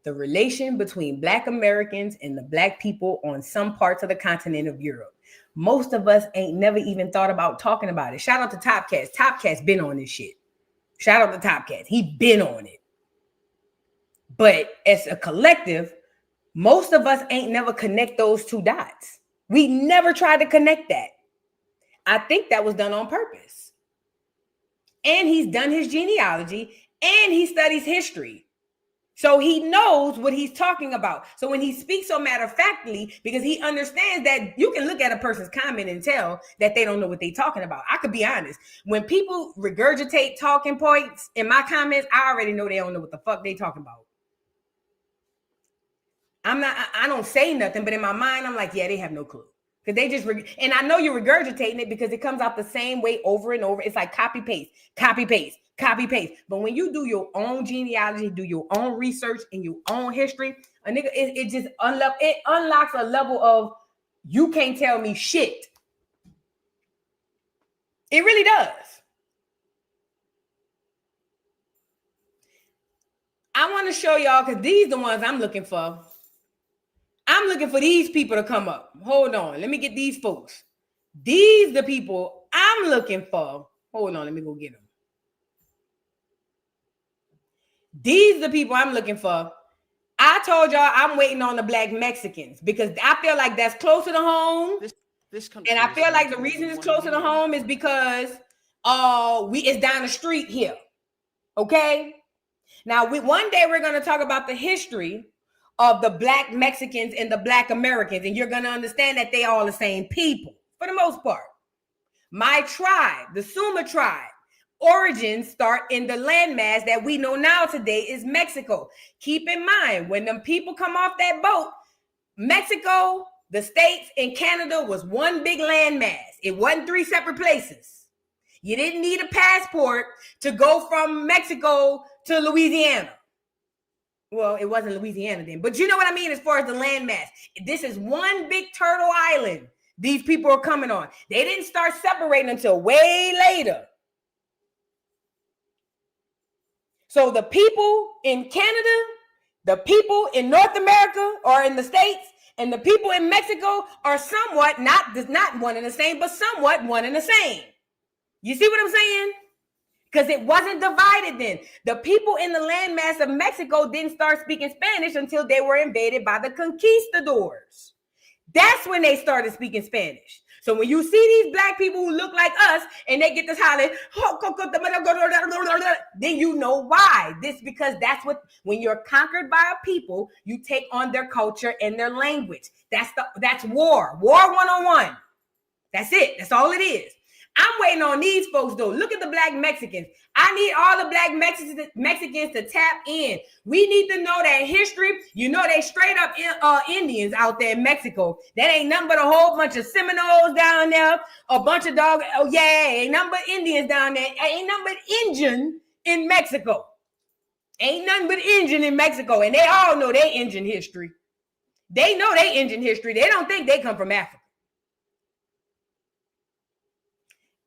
The relation between Black Americans and the Black people on some parts of the continent of Europe. Most of us ain't never even thought about talking about it. Shout out to Top Cats. Top Cats been on this shit. Shout out to Top Cats. He been on it. But as a collective, most of us ain't never connect those two dots. We never tried to connect that. I think that was done on purpose. And he's done his genealogy and he studies history. So he knows what he's talking about. So when he speaks so matter-of-factly, because he understands that you can look at a person's comment and tell that they don't know what they're talking about. I could be honest. When people regurgitate talking points in my comments, I already know they don't know what the fuck they talking about. I don't say nothing, but in my mind, I'm like, yeah, they have no clue. Because they just, and I know you're regurgitating it because it comes out the same way over and over. It's like copy, paste, copy, paste, copy, paste. But when you do your own genealogy, do your own research and your own history, a nigga, it just unlocks a level of, you can't tell me shit. It really does. I want to show y'all, because these are the ones I'm looking for. I'm looking for these people to come up. Hold on. Let me get these folks. These the people I'm looking for. Hold on. Let me go get them. These the people I'm looking for. I told y'all I'm waiting on the Black Mexicans because I feel like that's closer to home. And I feel like the reason it's closer to home is because it's down the street here. Okay? Now, one day we're going to talk about the history of the Black Mexicans and the Black Americans, and you're going to understand that they all the same people for the most part. My tribe, the Suma tribe, origins start in the landmass that we know now today is Mexico. Keep in mind, when them people come off that boat, Mexico, the States, and Canada was one big landmass. It wasn't three separate places. You didn't need a passport to go from Mexico to Louisiana. Well, it wasn't Louisiana then, but you know what I mean as far as the landmass. This is one big turtle island these people are coming on. They didn't start separating until way later. So the people in Canada, the people in North America or in the States, and the people in Mexico are somewhat, not one and the same, but somewhat one and the same. You see what I'm saying? Because it wasn't divided then. The people in the landmass of Mexico didn't start speaking Spanish until they were invaded by the conquistadors. That's when they started speaking Spanish. So when you see these Black people who look like us and they get this hollering, then you know why. Because that's what, when you're conquered by a people, you take on their culture and their language. That's war. War 101. That's it. That's all it is. I'm waiting on these folks, though. Look at the Black Mexicans. I need all the Black Mexicans to tap in. We need to know that history. You know, they straight up Indians out there in Mexico. That ain't nothing but a whole bunch of Seminoles down there, a bunch of dogs. Oh, yeah, ain't nothing but Indians down there. Ain't nothing but Indian in Mexico. Ain't nothing but Indian in Mexico, and they all know their Indian history. They know their Indian history. They don't think they come from Africa.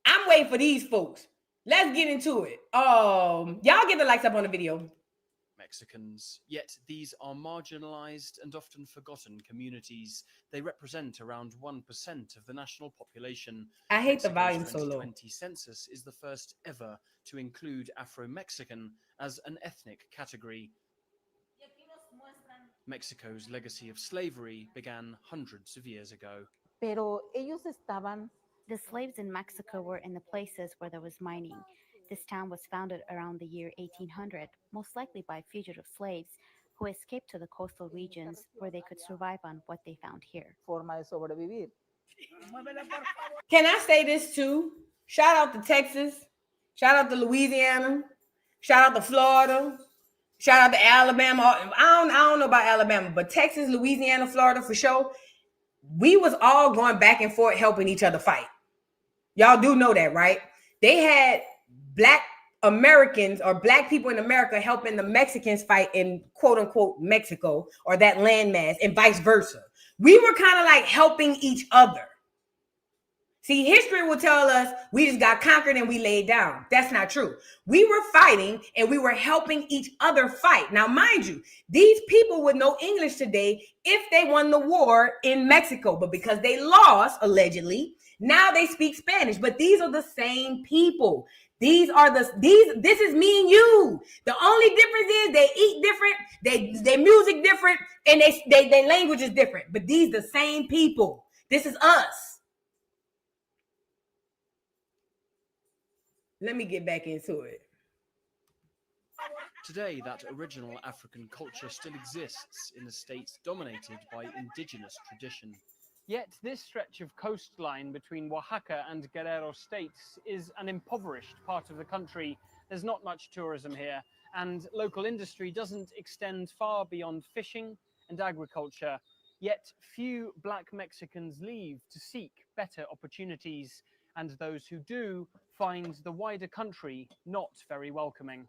I'm waiting for these folks. Let's get into it. Y'all get the likes up on the video. Mexicans, yet these are marginalized and often forgotten communities. They represent around 1% of the national population. I hate Mexico's the volume so low. 2020 census is the first ever to include Afro-Mexican as an ethnic category. Mexico's legacy of slavery began hundreds of years ago. The slaves in Mexico were in the places where there was mining. This town was founded around the year 1800, most likely by fugitive slaves who escaped to the coastal regions where they could survive on what they found here. Can I say this too? Shout out to Texas. Shout out to Louisiana. Shout out to Florida. Shout out to Alabama. I don't know about Alabama, but Texas, Louisiana, Florida for sure. We was all going back and forth helping each other fight. Y'all do know that, right? They had Black Americans or Black people in America helping the Mexicans fight in quote unquote Mexico or that landmass and vice versa. We were kind of like helping each other. See, history will tell us we just got conquered and we laid down. That's not true. We were fighting and we were helping each other fight. Now, mind you, these people would know English today if they won the war in Mexico, but because they lost, allegedly, now they speak Spanish. But these are the same people. This is me and you. The only difference is they eat different, they music different, and they language is different. But these the same people. This is us. Let me get back into it. Today, that original African culture still exists in a state dominated by indigenous tradition. Yet this stretch of coastline between Oaxaca and Guerrero states is an impoverished part of the country. There's not much tourism here, and local industry doesn't extend far beyond fishing and agriculture. Yet few Black Mexicans leave to seek better opportunities, and those who do find the wider country not very welcoming.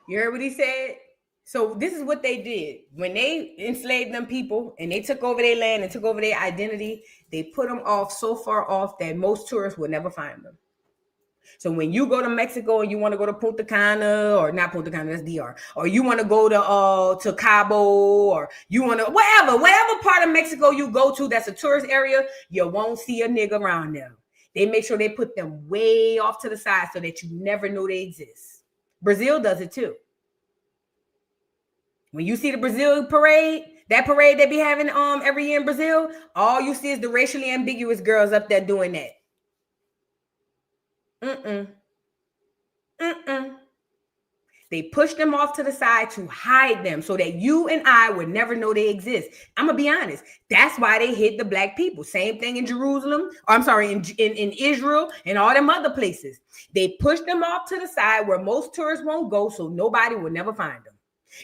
You heard what he said? So this is what they did. When they enslaved them people and they took over their land and took over their identity, they put them off so far off that most tourists would never find them. So when you go to Mexico and you want to go to Punta Cana, or not Punta Cana, that's DR, or you want to go to Cabo, or you want to whatever part of Mexico you go to that's a tourist area, you won't see a nigga around them. They make sure they put them way off to the side so that you never know they exist. Brazil does it too. When you see the Brazil parade, that parade they be having every year in Brazil, all you see is the racially ambiguous girls up there doing that. They push them off to the side to hide them so that you and I would never know they exist. I'm gonna be honest. That's why they hid the Black people. Same thing in Jerusalem. In Israel and all them other places. They push them off to the side where most tourists won't go, so nobody will never find them.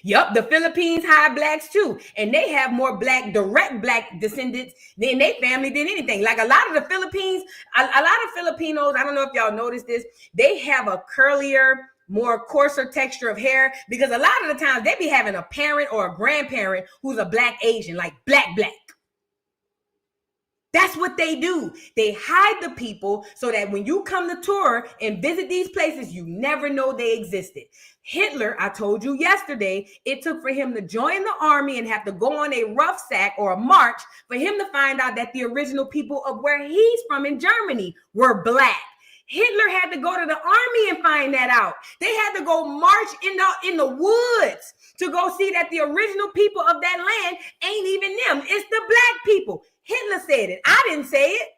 Yup, the Philippines hide Blacks too, and they have more direct Black descendants than their family did anything. Like a lot of the Philippines, a lot of Filipinos, I don't know if y'all noticed this, they have a curlier, more coarser texture of hair because a lot of the times they be having a parent or a grandparent who's a Black Asian, like black. That's what they do. They hide the people so that when you come to tour and visit these places, you never know they existed. Hitler, I told you yesterday, it took for him to join the army and have to go on a rough sack or a march for him to find out that the original people of where he's from in Germany were Black. Hitler had to go to the army and find that out. They had to go march in the woods to go see that the original people of that land ain't even them. It's the Black people. Hitler said it. I didn't say it.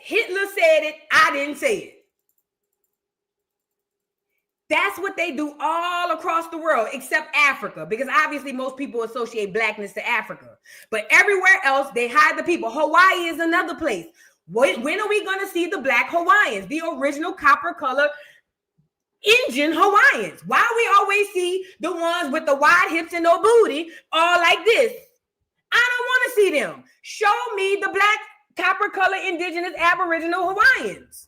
Hitler said it. I didn't say it. That's what they do all across the world, except Africa, because obviously most people associate Blackness to Africa. But everywhere else, they hide the people. Hawaii is another place. When are we going to see the Black Hawaiians, the original copper color Indian Hawaiians? Why we always see the ones with the wide hips and no booty all like this? I don't want to see them. Show me the Black copper color indigenous Aboriginal Hawaiians.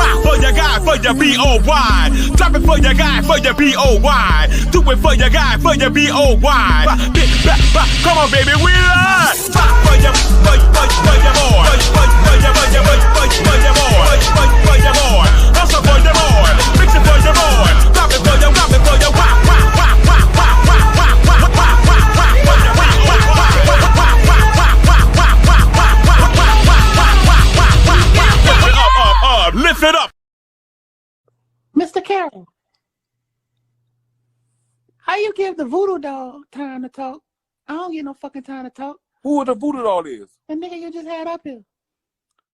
for your B-O-Y. Drop it for your guy, for your B-O-Y. Do it for your guy, for your B-O-Y. Come on, baby, we live. For your boy. For your boy. Also for your boy. Mix it for your boy. Drop it for your lift it up. Mr. Carroll, how you give the voodoo doll time to talk? I don't get no fucking time to talk. Who the voodoo doll is? The nigga you just had up here.